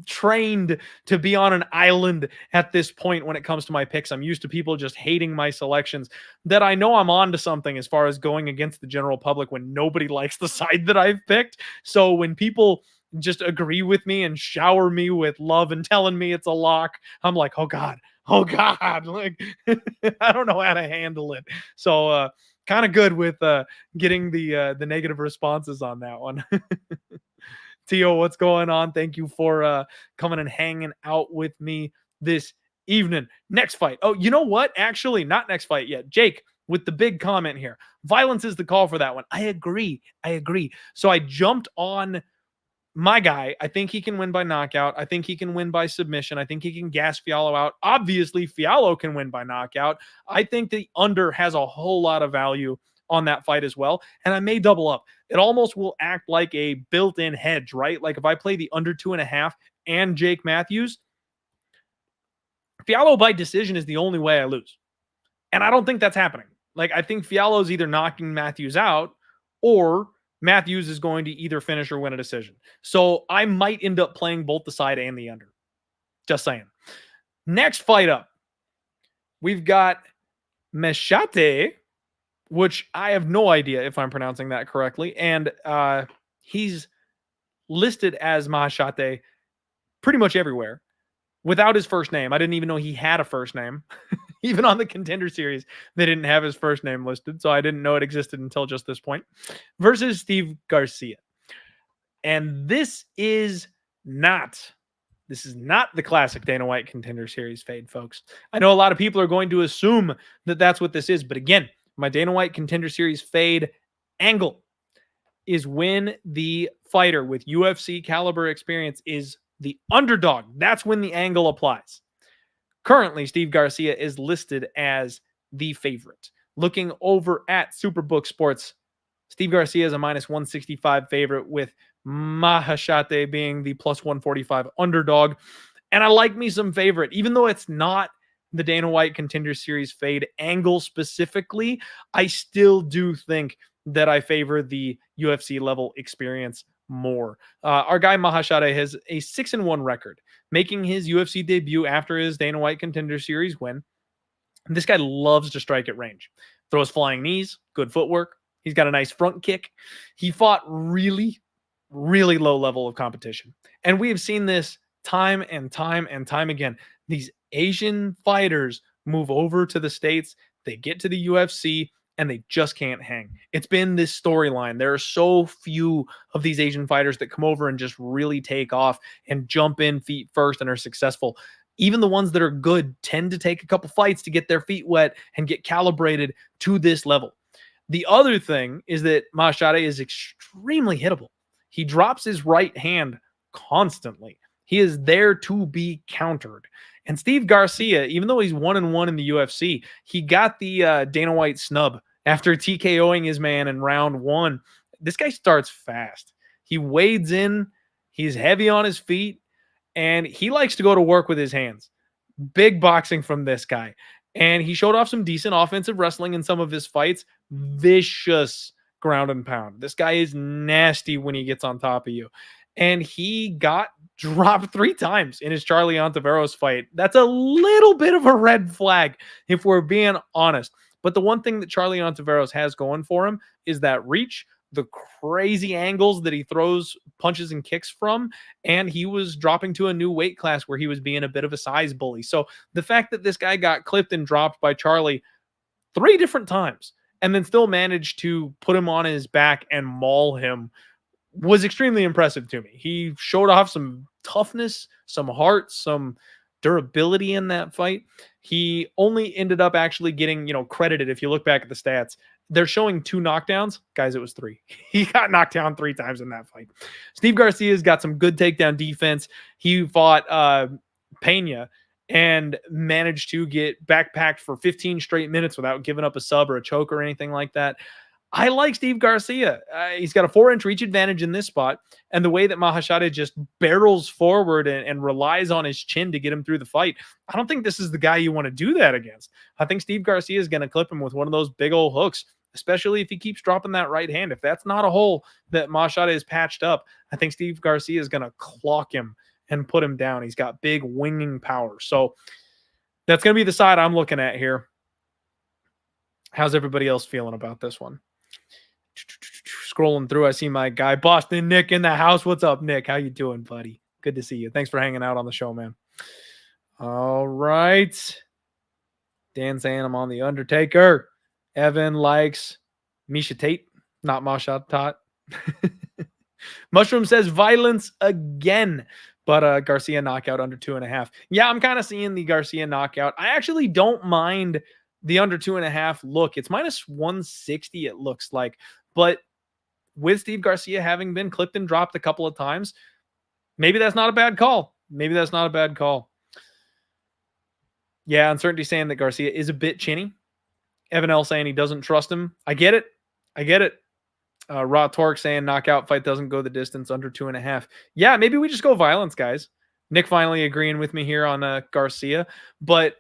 trained to be on an island at this point when it comes to my picks. I'm used to people just hating my selections that I know I'm on to something as far as going against the general public when nobody likes the side that I've picked. So when people just agree with me and shower me with love and telling me it's a lock, I'm like, oh God, like I don't know how to handle it. So, kind of good with getting the negative responses on that one. Tio, what's going on? Thank you for coming and hanging out with me this evening. Next fight. Oh, you know what? Actually, not next fight yet. Jake with the big comment here. Violence is the call for that one. I agree. So I jumped on my guy. I think he can win by knockout. I think he can win by submission. I think he can gas Fialho out. Obviously, Fialho can win by knockout. I think the under has a whole lot of value on that fight as well. And I may double up. It almost will act like a built-in hedge, right? Like if I play the under 2.5 and Jake Matthews, Fialho by decision is the only way I lose. And I don't think that's happening. Like I think Fialho is either knocking Matthews out or Matthews is going to either finish or win a decision. So I might end up playing both the side and the under. Just saying. Next fight up, we've got Meshate, which I have no idea if I'm pronouncing that correctly. And he's listed as Mahashate pretty much everywhere without his first name. I didn't even know he had a first name. Even on the Contender Series, they didn't have his first name listed, so I didn't know it existed until just this point. Versus Steve Garcia. And this is not This is not the classic Dana White Contender Series fade, folks. I know a lot of people are going to assume that that's what this is, but again, my Dana White Contender Series fade angle is when the fighter with UFC caliber experience is the underdog. That's when the angle applies. Currently, Steve Garcia is listed as the favorite. Looking over at Superbook Sports, Steve Garcia is a minus 165 favorite with Mahashate being the plus 145 underdog. And I like me some favorite, even though it's not the Dana White Contender Series fade angle specifically, I still do think that I favor the UFC level experience more. Our guy Mahashate has a 6-1 record, making his UFC debut after his Dana White Contender Series win. This guy loves to strike at range, throws flying knees, good footwork. He's got a nice front kick. He fought really, really low level of competition. And we have seen this time and time and time again. These Asian fighters move over to the States, they get to the UFC, and they just can't hang. It's been this storyline. There are so few of these Asian fighters that come over and just really take off and jump in feet first and are successful. Even the ones that are good tend to take a couple fights to get their feet wet and get calibrated to this level. The other thing is that Mahashate is extremely hittable. He drops his right hand constantly. He is there to be countered. And Steve Garcia, even though he's 1-1 in the UFC, he got the Dana White snub after TKOing his man in round 1. This guy starts fast. He wades in. He's heavy on his feet. And he likes to go to work with his hands. Big boxing from this guy. And he showed off some decent offensive wrestling in some of his fights. Vicious ground and pound. This guy is nasty when he gets on top of you. And he got dropped 3 times in his Charlie Ontiveros fight. That's a little bit of a red flag, if we're being honest. But the one thing that Charlie Ontiveros has going for him is that reach, the crazy angles that he throws punches and kicks from, and he was dropping to a new weight class where he was being a bit of a size bully. So the fact that this guy got clipped and dropped by Charlie 3 different times and then still managed to put him on his back and maul him was extremely impressive to me. He showed off some toughness, some heart, some durability in that fight. He only ended up actually getting, credited. If you look back at the stats, they're showing 2 knockdowns. Guys, it was 3. He got knocked down 3 times in that fight. Steve Garcia's got some good takedown defense. He fought Pena and managed to get backpacked for 15 straight minutes without giving up a sub or a choke or anything like that. I like Steve Garcia. He's got a 4-inch reach advantage in this spot. And the way that Mahashate just barrels forward and relies on his chin to get him through the fight, I don't think this is the guy you want to do that against. I think Steve Garcia is going to clip him with one of those big old hooks, especially if he keeps dropping that right hand. If that's not a hole that Mahashate is patched up, I think Steve Garcia is going to clock him and put him down. He's got big winging power. So that's going to be the side I'm looking at here. How's everybody else feeling about this one? Scrolling through, I see my guy Boston Nick in the house. What's up, Nick? How you doing, buddy? Good to see you. Thanks for hanging out on the show, man. All right. Dan saying I'm on the Undertaker. Evan likes Misha Tate, not Masha Tat. Mushroom says violence again, but Garcia knockout under 2.5. Yeah, I'm kind of seeing the Garcia knockout. I actually don't mind the under 2.5 look. It's minus 160, it looks like. But with Steve Garcia having been clipped and dropped a couple of times, maybe that's not a bad call. Maybe that's not a bad call. Yeah, Uncertainty saying that Garcia is a bit chinny. Evan L saying he doesn't trust him. I get it. Raw Torque saying knockout fight doesn't go the distance under 2.5. Yeah, maybe we just go violence, guys. Nick finally agreeing with me here on Garcia. But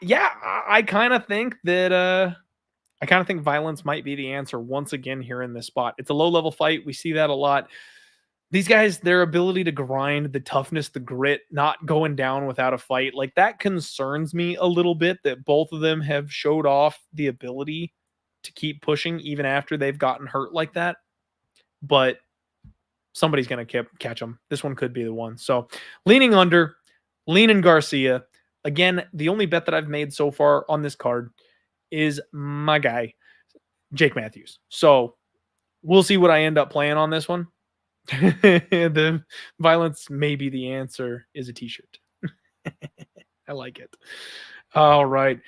yeah, I kind of think that violence might be the answer once again here in this spot. It's a low-level fight. We see that a lot. These guys, their ability to grind, the toughness, the grit, not going down without a fight, like that concerns me a little bit that both of them have showed off the ability to keep pushing even after they've gotten hurt like that. But somebody's going to catch them. This one could be the one. So leaning under, leaning Garcia. Again, the only bet that I've made so far on this card is my guy, Jake Matthews. So we'll see what I end up playing on this one. The violence may be the answer is a t-shirt. I like it. All right.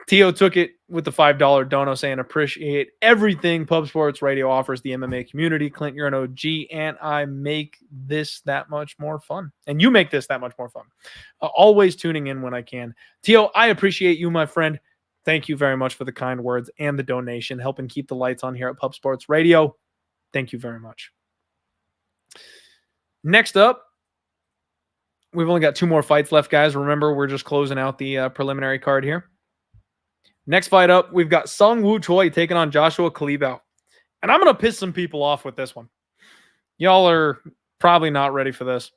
Tio took it with the $5 dono saying appreciate everything Pub Sports Radio offers the MMA community. Clint, you're an OG, and I make this that much more fun. And you make this that much more fun. Always tuning in when I can. Tio, I appreciate you, my friend. Thank you very much for the kind words and the donation, helping keep the lights on here at Pub Sports Radio. Thank you very much. Next up, we've only got 2 more fights left, guys. Remember, we're just closing out the preliminary card here. Next fight up, we've got Sung Woo Choi taking on Joshua Kalibao. And I'm going to piss some people off with this one. Y'all are probably not ready for this.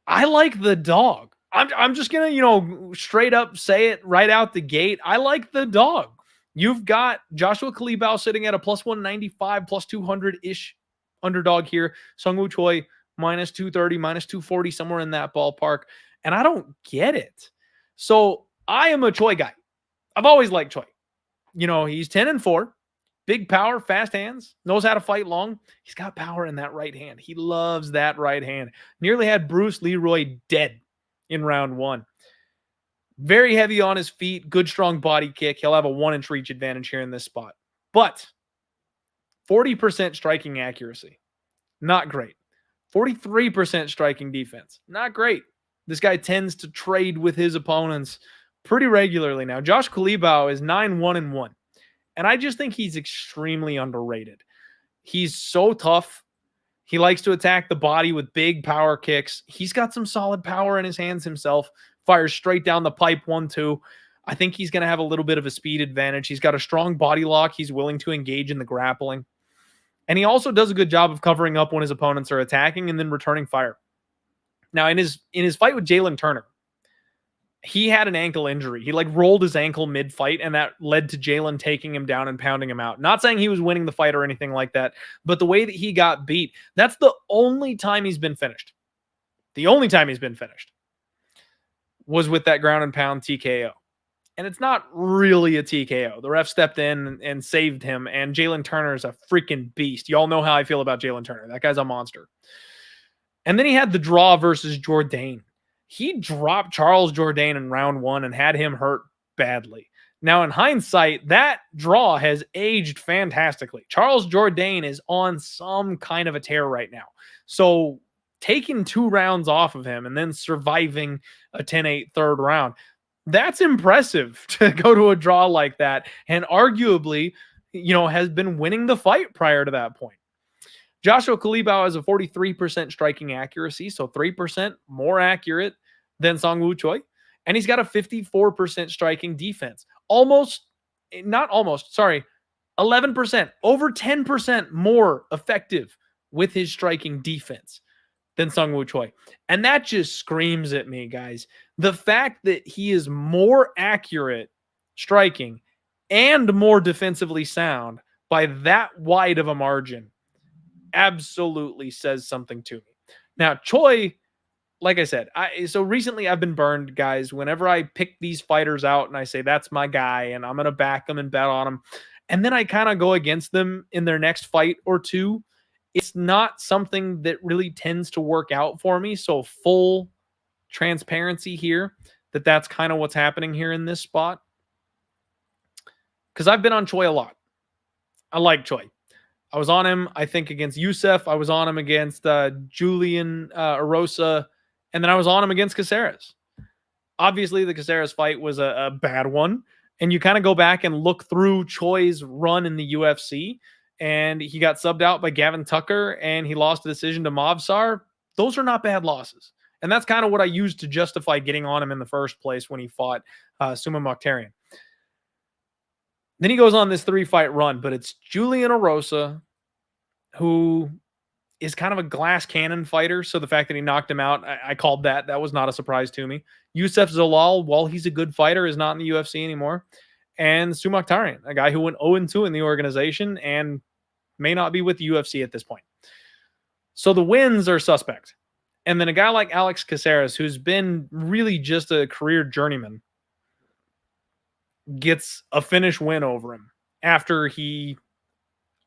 I like the dog. I'm just going to, straight up say it right out the gate. I like the dog. You've got Joshua Kalibao sitting at a plus 195, plus 200-ish underdog here. Sung Woo Choi, minus 230, minus 240, somewhere in that ballpark. And I don't get it. So I am a Choi guy. I've always liked Choi. He's 10-4, big power, fast hands, knows how to fight long. He's got power in that right hand. He loves that right hand. Nearly had Bruce Leroy dead in round 1. Very heavy on his feet, good strong body kick. He'll have a 1-inch reach advantage here in this spot. But 40% striking accuracy, not great. 43% striking defense, not great. This guy tends to trade with his opponents pretty regularly now. Josh Kalibao is 9-1-1. And I just think he's extremely underrated. He's so tough. He likes to attack the body with big power kicks. He's got some solid power in his hands himself. Fires straight down the pipe 1-2. I think he's going to have a little bit of a speed advantage. He's got a strong body lock. He's willing to engage in the grappling. And he also does a good job of covering up when his opponents are attacking and then returning fire. Now, in his fight with Jalen Turner, he had an ankle injury. He rolled his ankle mid-fight, and that led to Jalen taking him down and pounding him out. Not saying he was winning the fight or anything like that, but the way that he got beat, that's the only time he's been finished. The only time he's been finished was with that ground and pound TKO. And it's not really a TKO. The ref stepped in and saved him, and Jalen Turner is a freaking beast. Y'all know how I feel about Jalen Turner. That guy's a monster. And then he had the draw versus Jourdain. He dropped Charles Jourdain in round 1 and had him hurt badly. Now, in hindsight, that draw has aged fantastically. Charles Jourdain is on some kind of a tear right now. So taking 2 rounds off of him and then surviving a 10-8 third round, that's impressive to go to a draw like that. And arguably, has been winning the fight prior to that point. Joshua Kalibao has a 43% striking accuracy, so 3% more accurate than Sung Woo Choi. And he's got a 54% striking defense. 11%, over 10% more effective with his striking defense than Sung Woo Choi. And that just screams at me, guys. The fact that he is more accurate striking and more defensively sound by that wide of a margin absolutely says something to me. Now, Choi, like I said, so recently I've been burned, guys. Whenever I pick these fighters out and I say, that's my guy, and I'm going to back them and bet on them, and then I kind of go against them in their next fight or two, it's not something that really tends to work out for me. So full transparency here, that's kind of what's happening here in this spot. Because I've been on Choi a lot. I like Choi. I was on him, I think, against Youssef. I was on him against Julian Erosa. And then I was on him against Caceres. Obviously, the Caceres fight was a bad one. And you kind of go back and look through Choi's run in the UFC. And he got subbed out by Gavin Tucker. And he lost a decision to Movsar. Those are not bad losses. And that's kind of what I used to justify getting on him in the first place when he fought Suma Mokhtarian. Then he goes on this 3-fight run, but it's Julian Erosa, who is kind of a glass cannon fighter. So the fact that he knocked him out, I called that. That was not a surprise to me. Youssef Zalal, while he's a good fighter, is not in the UFC anymore. And Suma Mokhtarian, a guy who went 0-2 in the organization and may not be with the UFC at this point. So the wins are suspect. And then a guy like Alex Caceres, who's been really just a career journeyman, gets a finish win over him after he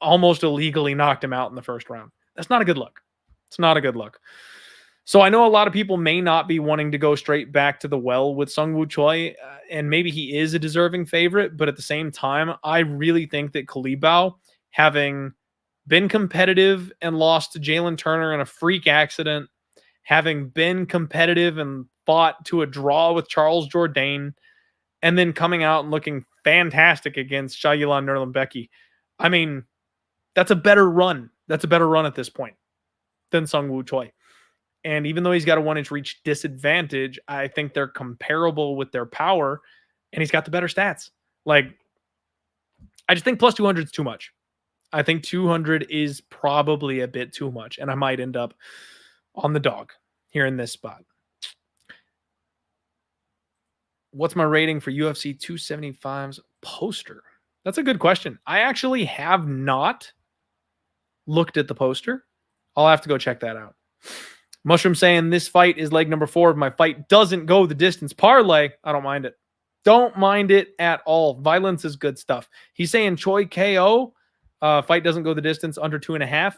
almost illegally knocked him out in the first round. That's not a good look. It's not a good look. So I know a lot of people may not be wanting to go straight back to the well with Sungwoo Choi, and maybe he is a deserving favorite, but at the same time, I really think that Kalibao, having been competitive and lost to Jalen Turner in a freak accident, having been competitive and fought to a draw with Charles Jourdain, and then coming out and looking fantastic against Shayilan Nurlanbeki. I mean, that's a better run. That's a better run at this point than Sungwoo Choi. And even though he's got a 1-inch reach disadvantage, I think they're comparable with their power, and he's got the better stats. Like, I just think plus 200 is too much. I think 200 is probably a bit too much, and I might end up on the dog here in this spot. What's my rating for UFC 275's poster? That's a good question. I actually have not looked at the poster. I'll have to go check that out. Mushroom saying this fight is leg number 4 of my fight doesn't go the distance parlay. I don't mind it. Don't mind it at all. Violence is good stuff. He's saying Choi KO. Fight doesn't go the distance under 2.5.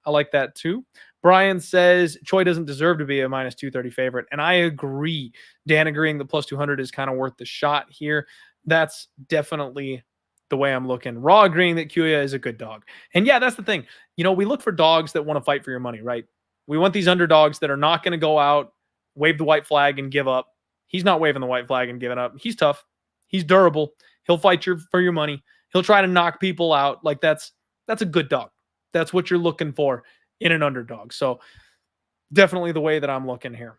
I like that too. Brian says Choi doesn't deserve to be a minus 230 favorite. And I agree. Dan agreeing that plus 200 is kind of worth the shot here. That's definitely the way I'm looking. Raw agreeing that Kuya is a good dog. And yeah, that's the thing. You know, we look for dogs that want to fight for your money, right? We want these underdogs that are not going to go out, wave the white flag and give up. He's not waving the white flag and giving up. He's tough. He's durable. He'll fight for your money. He'll try to knock people out. Like that's a good dog. That's what you're looking for in an underdog. So definitely the way that I'm looking here.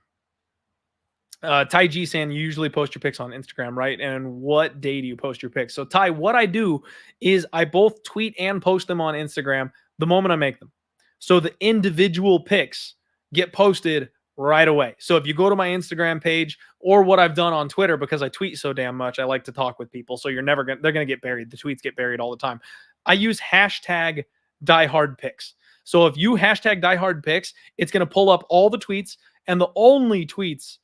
Ty G saying you usually post your picks on Instagram, right? And what day do you post your picks? So Ty, what I do is I both tweet and post them on Instagram the moment I make them. So the individual picks get posted right away. So if you go to my Instagram page or what I've done on Twitter, because I tweet so damn much, I like to talk with people. So they're going to get buried. The tweets get buried all the time. I use hashtag #diehardpicks. So if you hashtag #diehardpicks, it's going to pull up all the tweets, and the only tweets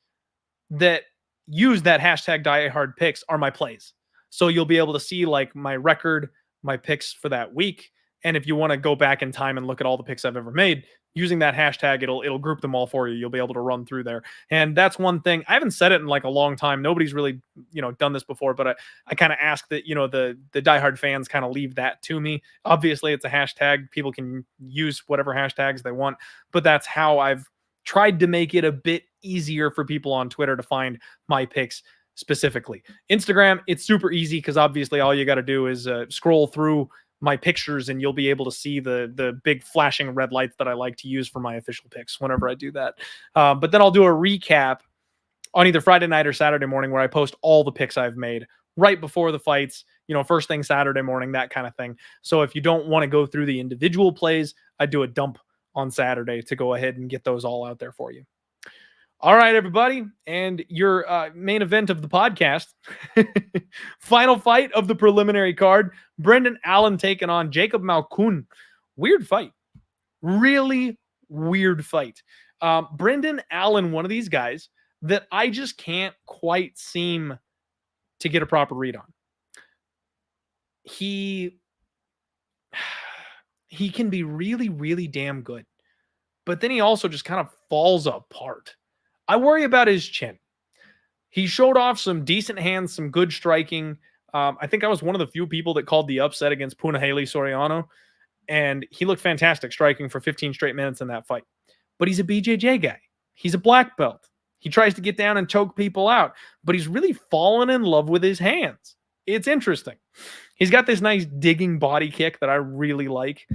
that use that hashtag #diehardpicks are my plays. So you'll be able to see like my record, my picks for that week. And if you want to go back in time and look at all the picks I've ever made, using that hashtag, it'll group them all for you. You'll be able to run through there. And that's one thing. I haven't said it in like a long time. Nobody's really, done this before, but I kind of ask that, the diehard fans kind of leave that to me. Obviously, it's a hashtag. People can use whatever hashtags they want, but that's how I've tried to make it a bit easier for people on Twitter to find my picks specifically. Instagram, it's super easy because obviously all you got to do is scroll through my pictures and you'll be able to see the big flashing red lights that I like to use for my official picks whenever I do that. But then I'll do a recap on either Friday night or Saturday morning where I post all the picks I've made right before the fights, first thing Saturday morning, that kind of thing. So if you don't want to go through the individual plays, I do a dump on Saturday to go ahead and get those all out there for you. All right, everybody. And your main event of the podcast, final fight of the preliminary card, Brendan Allen taking on Jacob Malkoun. Weird fight. Really weird fight. Brendan Allen, one of these guys that I just can't quite seem to get a proper read on. He can be really, really damn good. But then he also just kind of falls apart. I worry about his chin. He showed off some decent hands, some good striking. I think I was one of the few people that called the upset against Punahele Soriano, and he looked fantastic striking for 15 straight minutes in that fight. But he's a BJJ guy. He's a black belt. He tries to get down and choke people out, but he's really fallen in love with his hands. It's interesting. He's got this nice digging body kick that I really like.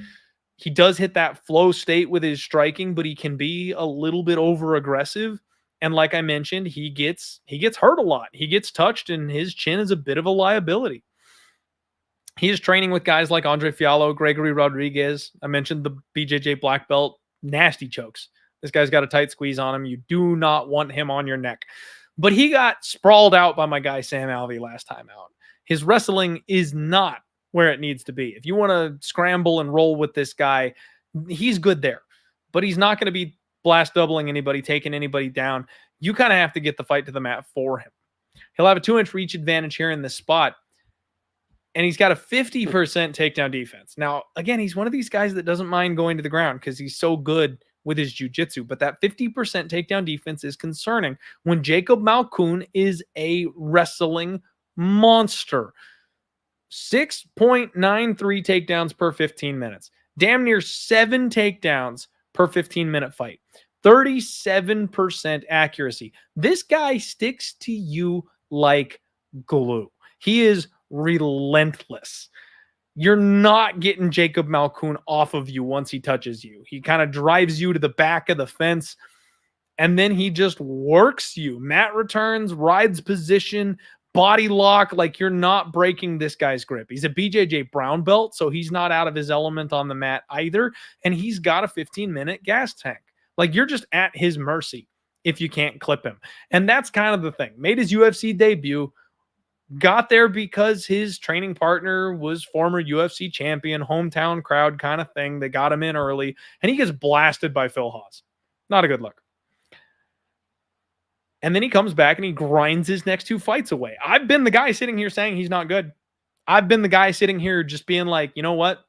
He does hit that flow state with his striking, but he can be a little bit over aggressive. And like I mentioned, he gets hurt a lot. He gets touched, and his chin is a bit of a liability. He is training with guys like Andre Fialho, Gregory Rodriguez. I mentioned the BJJ black belt, nasty chokes. This guy's got a tight squeeze on him. You do not want him on your neck. But he got sprawled out by my guy Sam Alvey last time out. His wrestling is not where it needs to be. If you want to scramble and roll with this guy, he's good there. But he's not going to be blast doubling anybody, taking anybody down. You kind of have to get the fight to the mat for him. He'll have a 2-inch reach advantage here in this spot. And he's got a 50% takedown defense. Now, again, he's one of these guys that doesn't mind going to the ground because he's so good with his jiu-jitsu, but that 50% takedown defense is concerning when Jacob Malkoun is a wrestling monster. 6.93 takedowns per 15 minutes. Damn near 7 takedowns per 15-minute fight. 37% accuracy. This guy sticks to you like glue. He is relentless. You're not getting Jacob Malkoun off of you once he touches you. He kind of drives you to the back of the fence, and then he just works you. Mat returns, rides position, body lock. Like, you're not breaking this guy's grip. He's a BJJ brown belt, so he's not out of his element on the mat either, and he's got a 15-minute gas tank. Like, you're just at his mercy if you can't clip him. And that's kind of the thing. Made his UFC debut, got there because his training partner was former UFC champion, hometown crowd kind of thing. They got him in early, and he gets blasted by Phil Hawes. Not a good look. And then he comes back and he grinds his next 2 fights away. I've been the guy sitting here saying he's not good. I've been the guy sitting here just being like, you know what?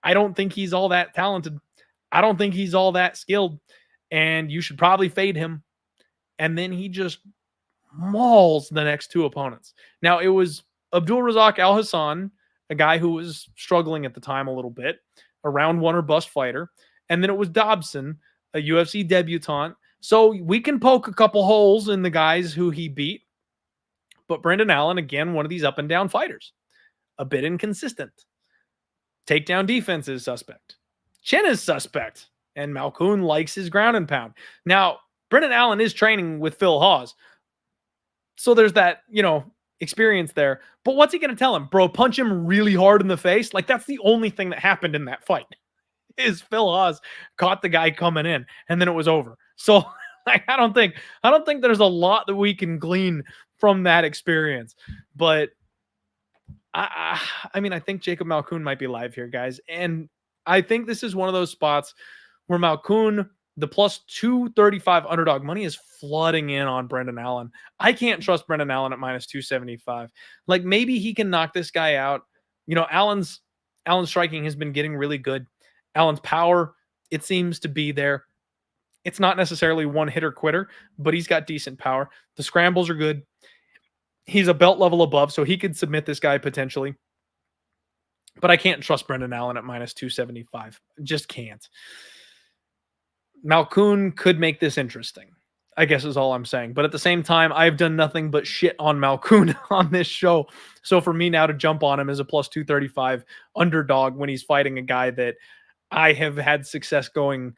I don't think he's all that talented. I don't think he's all that skilled, and you should probably fade him. And then he just mauls the next 2 opponents. Now, it was Abdulrazak Al Hassan, a guy who was struggling at the time a little bit, a round 1 or bust fighter. And then it was Dobson, a UFC debutant. So we can poke a couple holes in the guys who he beat. But Brendan Allen, again, one of these up and down fighters. A bit inconsistent. Takedown defense is suspect. Chin is suspect. And Malkoun likes his ground and pound. Now, Brendan Allen is training with Phil Hawes. So there's that, experience there. But what's he going to tell him? Bro, punch him really hard in the face? Like, that's the only thing that happened in that fight. Is Phil Hawes caught the guy coming in, and then it was over. So like, I don't think there's a lot that we can glean from that experience. But I think Jacob Malkoun might be live here, guys. And I think this is one of those spots where Malkoun, the plus 235 underdog money, is flooding in on Brendan Allen. I can't trust Brendan Allen at minus 275. Like, maybe he can knock this guy out. Allen's striking has been getting really good. Allen's power, it seems to be there. It's not necessarily one hitter quitter, but he's got decent power. The scrambles are good. He's a belt level above, so he could submit this guy potentially. But I can't trust Brendan Allen at minus 275. Just can't. Malkoun could make this interesting, I guess is all I'm saying. But at the same time, I've done nothing but shit on Malkoun on this show. So for me now to jump on him as a plus 235 underdog when he's fighting a guy that I have had success going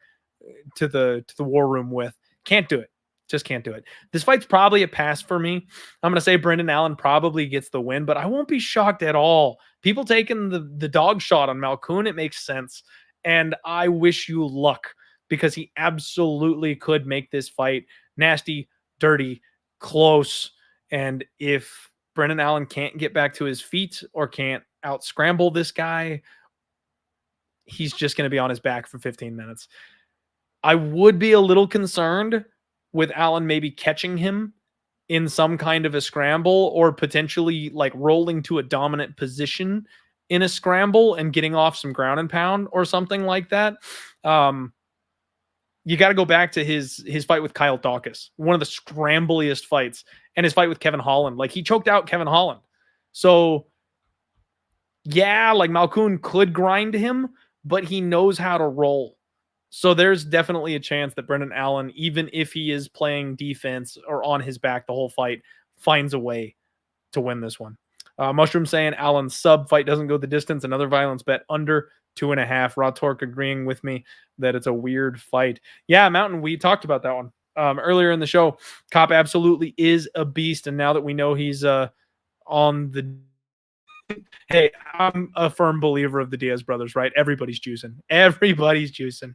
to the war room with, can't do it. Just can't do it. This fight's probably a pass for me. I'm going to say Brendan Allen probably gets the win, but I won't be shocked at all. People taking the dog shot on Malkoun, it makes sense. And I wish you luck, because he absolutely could make this fight nasty, dirty, close. And if Brendan Allen can't get back to his feet or can't out scramble this guy, he's just going to be on his back for 15 minutes. I would be a little concerned with Allen maybe catching him in some kind of a scramble, or potentially like rolling to a dominant position in a scramble and getting off some ground and pound or something like that. You got to go back to his fight with Kyle Dawkins, one of the scrambliest fights, and his fight with Kevin Holland. Like, he choked out Kevin Holland. So yeah, like Malkoun could grind him, but he knows how to roll. So there's definitely a chance that Brendan Allen, even if he is playing defense or on his back the whole fight, finds a way to win this one. Mushroom saying Allen's sub fight doesn't go the distance. Another violence bet under 2.5. Raw Torque agreeing with me that it's a weird fight. Yeah, Mountain, we talked about that one earlier in the show. Kape absolutely is a beast, and now that we know he's on the... Hey, I'm a firm believer of the Diaz brothers, right? Everybody's juicing. Everybody's juicing.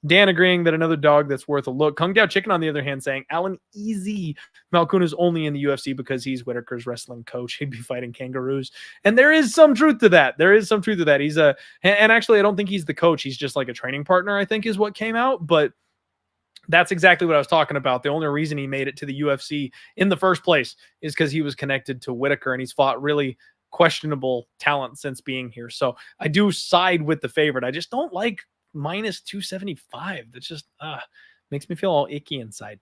Dan agreeing that another dog that's worth a look. Kung Dao Chicken, on the other hand, saying Allen easy. Malkoun is only in the UFC because he's Whitaker's wrestling coach. He'd be fighting kangaroos. And there is some truth to that. He's a... And actually, I don't think he's the coach. He's just like a training partner, I think is what came out. But that's exactly what I was talking about. The only reason he made it to the UFC in the first place is because he was connected to Whitaker, and he's fought really questionable talent since being here. So I do side with the favorite. I just don't like minus 275. That's just makes me feel all icky inside.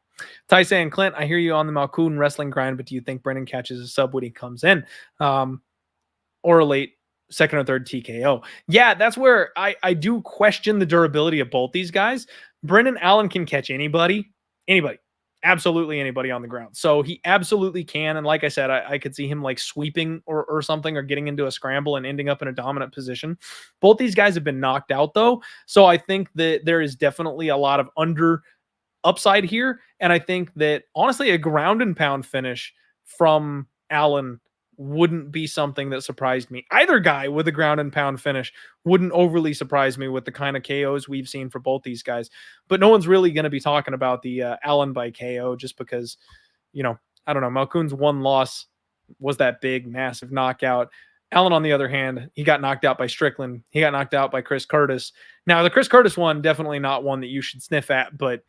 Taisa and Clint, I hear you on the Malkoon wrestling grind, but do you think Brennan catches a sub when he comes in? Or a late second or third TKO? Yeah, that's where I do question the durability of both these guys. Brendan Allen can catch anybody, absolutely anybody on the ground. So he absolutely can. And like I said, I could see him like sweeping or something, or getting into a scramble and ending up in a dominant position. Both these guys have been knocked out though. So I think that there is definitely a lot of under upside here. And I think that honestly, a ground and pound finish from Allen wouldn't be something that surprised me. Either guy with a ground and pound finish wouldn't overly surprise me with the kind of KOs we've seen for both these guys. But no one's really going to be talking about the Allen by KO just because, I don't know, Malkoon's one loss was that big, massive knockout. Allen, on the other hand, he got knocked out by Strickland. He got knocked out by Chris Curtis. Now, the Chris Curtis one, definitely not one that you should sniff at, but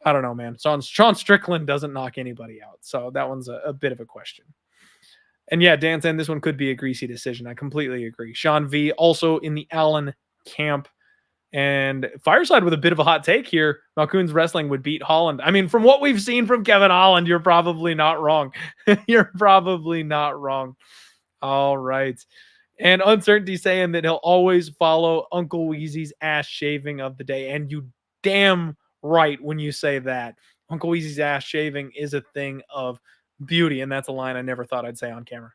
I don't know, man. Sean Strickland doesn't knock anybody out. So that one's a bit of a question. And yeah, Dan saying this one could be a greasy decision. I completely agree. Sean V also in the Allen camp. And Fireside with a bit of a hot take here. Malkoon's wrestling would beat Holland. I mean, from what we've seen from Kevin Holland, you're probably not wrong. You're probably not wrong. All right. And Uncertainty saying that he'll always follow Uncle Weezy's ass shaving of the day. And you damn right when you say that. Uncle Weezy's ass shaving is a thing of beauty, and that's a line I never thought I'd say on camera.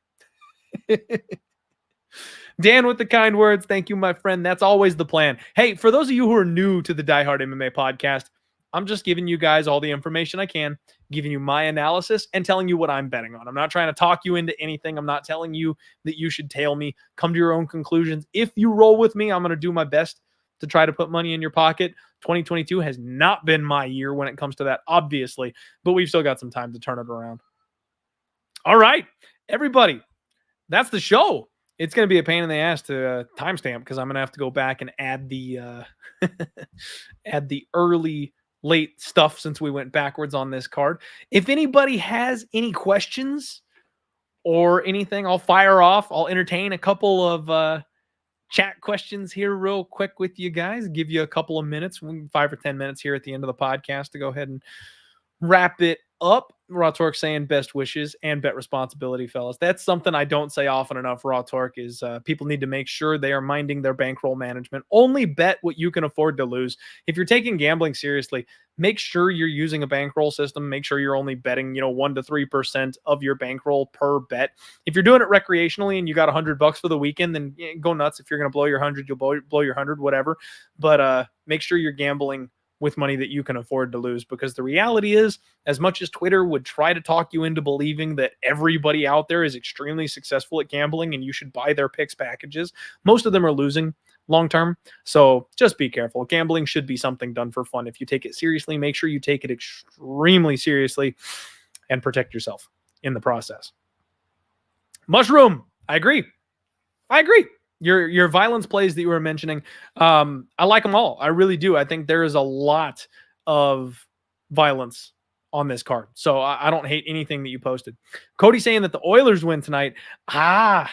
Dan with the kind words. Thank you, my friend. That's always the plan. Hey, for those of you who are new to the Die Hard MMA podcast, I'm just giving you guys all the information I can, giving you my analysis and telling you what I'm betting on. I'm not trying to talk you into anything. I'm not telling you that you should tail me. Come to your own conclusions. If you roll with me, I'm going to do my best to try to put money in your pocket. 2022 has not been my year when it comes to that, obviously, but we've still got some time to turn it around. All right, everybody, that's the show. It's going to be a pain in the ass to timestamp because I'm going to have to go back and add the add the early, late stuff since we went backwards on this card. If anybody has any questions or anything, I'll fire off. I'll entertain a couple of chat questions here real quick with you guys. Give you a couple of minutes, 5 or 10 minutes here at the end of the podcast to go ahead and wrap it up. Raw Torque saying best wishes and bet responsibility, fellas. That's something I don't say often enough. Raw Torque is people need to make sure they are minding their bankroll management. Only bet what you can afford to lose. If you're taking gambling seriously, make sure you're using a bankroll system. Make sure you're only betting 1 to 3% of your bankroll per bet. If you're doing it recreationally and you got $100 for the weekend, then go nuts. If you're going to blow your 100, you'll blow your 100, whatever. But make sure you're gambling with money that you can afford to lose, because the reality is, as much as Twitter would try to talk you into believing that everybody out there is extremely successful at gambling and you should buy their picks packages, most of them are losing long term. So just be careful. Gambling should be something done for fun. If you take it seriously, make sure you take it extremely seriously and protect yourself in the process. Mushroom, I agree. Your violence plays that you were mentioning, I like them all. I really do. I think there is a lot of violence on this card. So I don't hate anything that you posted. Cody saying that the Oilers win tonight. I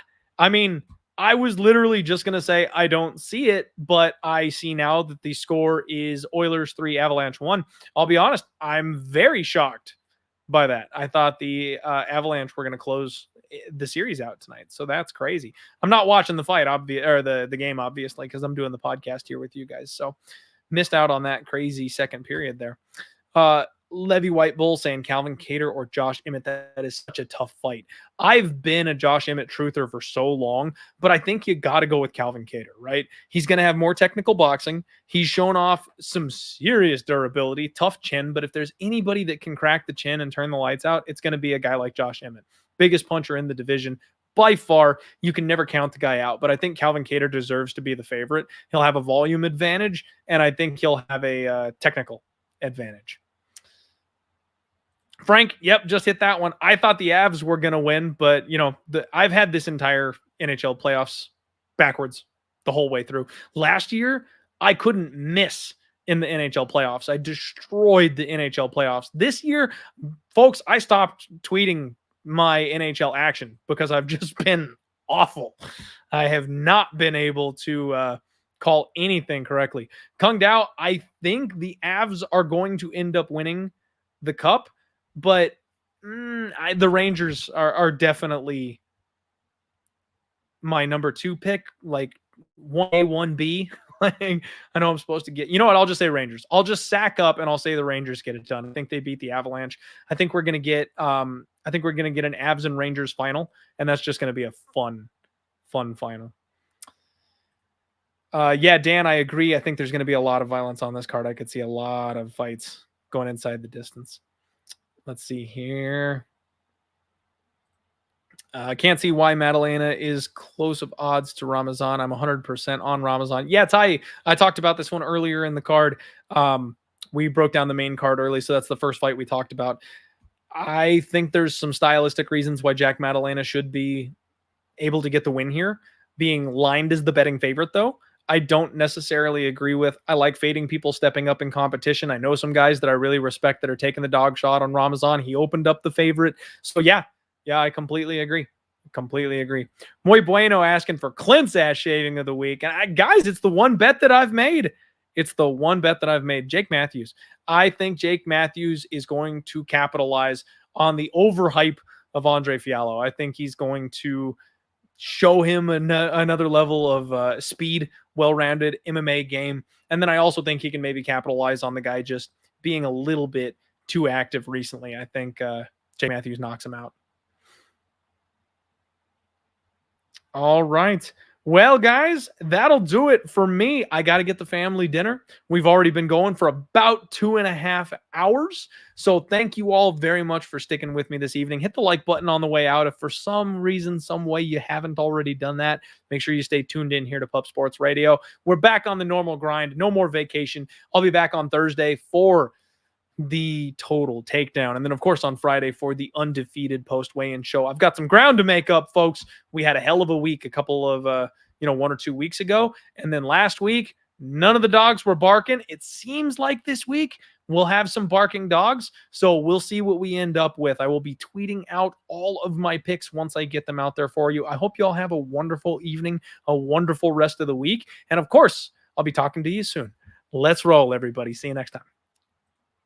mean, I was literally just going to say I don't see it, but I see now that the score is Oilers 3, Avalanche 1. I'll be honest, I'm very shocked by that. I thought the Avalanche were going to close the series out tonight. So that's crazy. I'm not watching the fight, the game, obviously, because I'm doing the podcast here with you guys. So missed out on that crazy second period there. Levy White Bull saying Calvin Kattar or Josh Emmett. That is such a tough fight. I've been a Josh Emmett truther for so long, but I think you got to go with Calvin Kattar, right? He's going to have more technical boxing. He's shown off some serious durability, tough chin, but if there's anybody that can crack the chin and turn the lights out, it's going to be a guy like Josh Emmett. Biggest puncher in the division. By far, you can never count the guy out, but I think Calvin Kattar deserves to be the favorite. He'll have a volume advantage, and I think he'll have a technical advantage. Frank, yep, just hit that one. I thought the Avs were going to win, but, I've had this entire NHL playoffs backwards the whole way through. Last year, I couldn't miss in the NHL playoffs. I destroyed the NHL playoffs. This year, folks, I stopped tweeting my NHL action because I've just been awful. I have not been able to call anything correctly. Kung Dao, I think the Avs are going to end up winning the cup, but the Rangers are definitely my number 2 pick, like 1A, 1B. Like, I know I'm supposed to get, you know what? I'll just say Rangers. I'll just sack up and I'll say the Rangers get it done. I think they beat the Avalanche. I think we're going to get an Avs and Rangers final, and that's just going to be a fun final. Yeah, Dan, I agree. I think there's going to be a lot of violence on this card. I could see a lot of fights going inside the distance. Let's see here. I can't see why Maddalena is close of odds to Ramazan. I'm 100% on Ramazan. Yeah, Ty, I talked about this one earlier in the card. We broke down the main card early, so that's the first fight we talked about. I think there's some stylistic reasons why Jack Maddalena should be able to get the win here. Being lined as the betting favorite, though, I don't necessarily agree with. I like fading people stepping up in competition. I know some guys that I really respect that are taking the dog shot on Ramazan. He opened up the favorite. So, yeah, I completely agree. Muy Bueno asking for Clint's ass shaving of the week. And guys, it's the one bet that I've made. Jake Matthews. I think Jake Matthews is going to capitalize on the overhype of Andre Fialho. I think he's going to show him another level of speed, well-rounded MMA game. And then I also think he can maybe capitalize on the guy just being a little bit too active recently. I think Jake Matthews knocks him out. All right. Well, guys, that'll do it for me. I got to get the family dinner. We've already been going for about 2.5 hours. So thank you all very much for sticking with me this evening. Hit the like button on the way out. If for some reason, some way you haven't already done that, make sure you stay tuned in here to Pup Sports Radio. We're back on the normal grind. No more vacation. I'll be back on Thursday for the total takedown, and then of course on Friday for the undefeated post weigh-in show. I've got some ground to make up, folks. We had a hell of a week a couple of 1 or 2 weeks ago, and then last week none of the dogs were barking. It seems like this week we'll have some barking dogs, so we'll see what we end up with. I will be tweeting out all of my picks once I get them out there for you. I hope you all have a wonderful evening, a wonderful rest of the week, and of course I'll be talking to you soon. Let's roll, everybody. See you next time.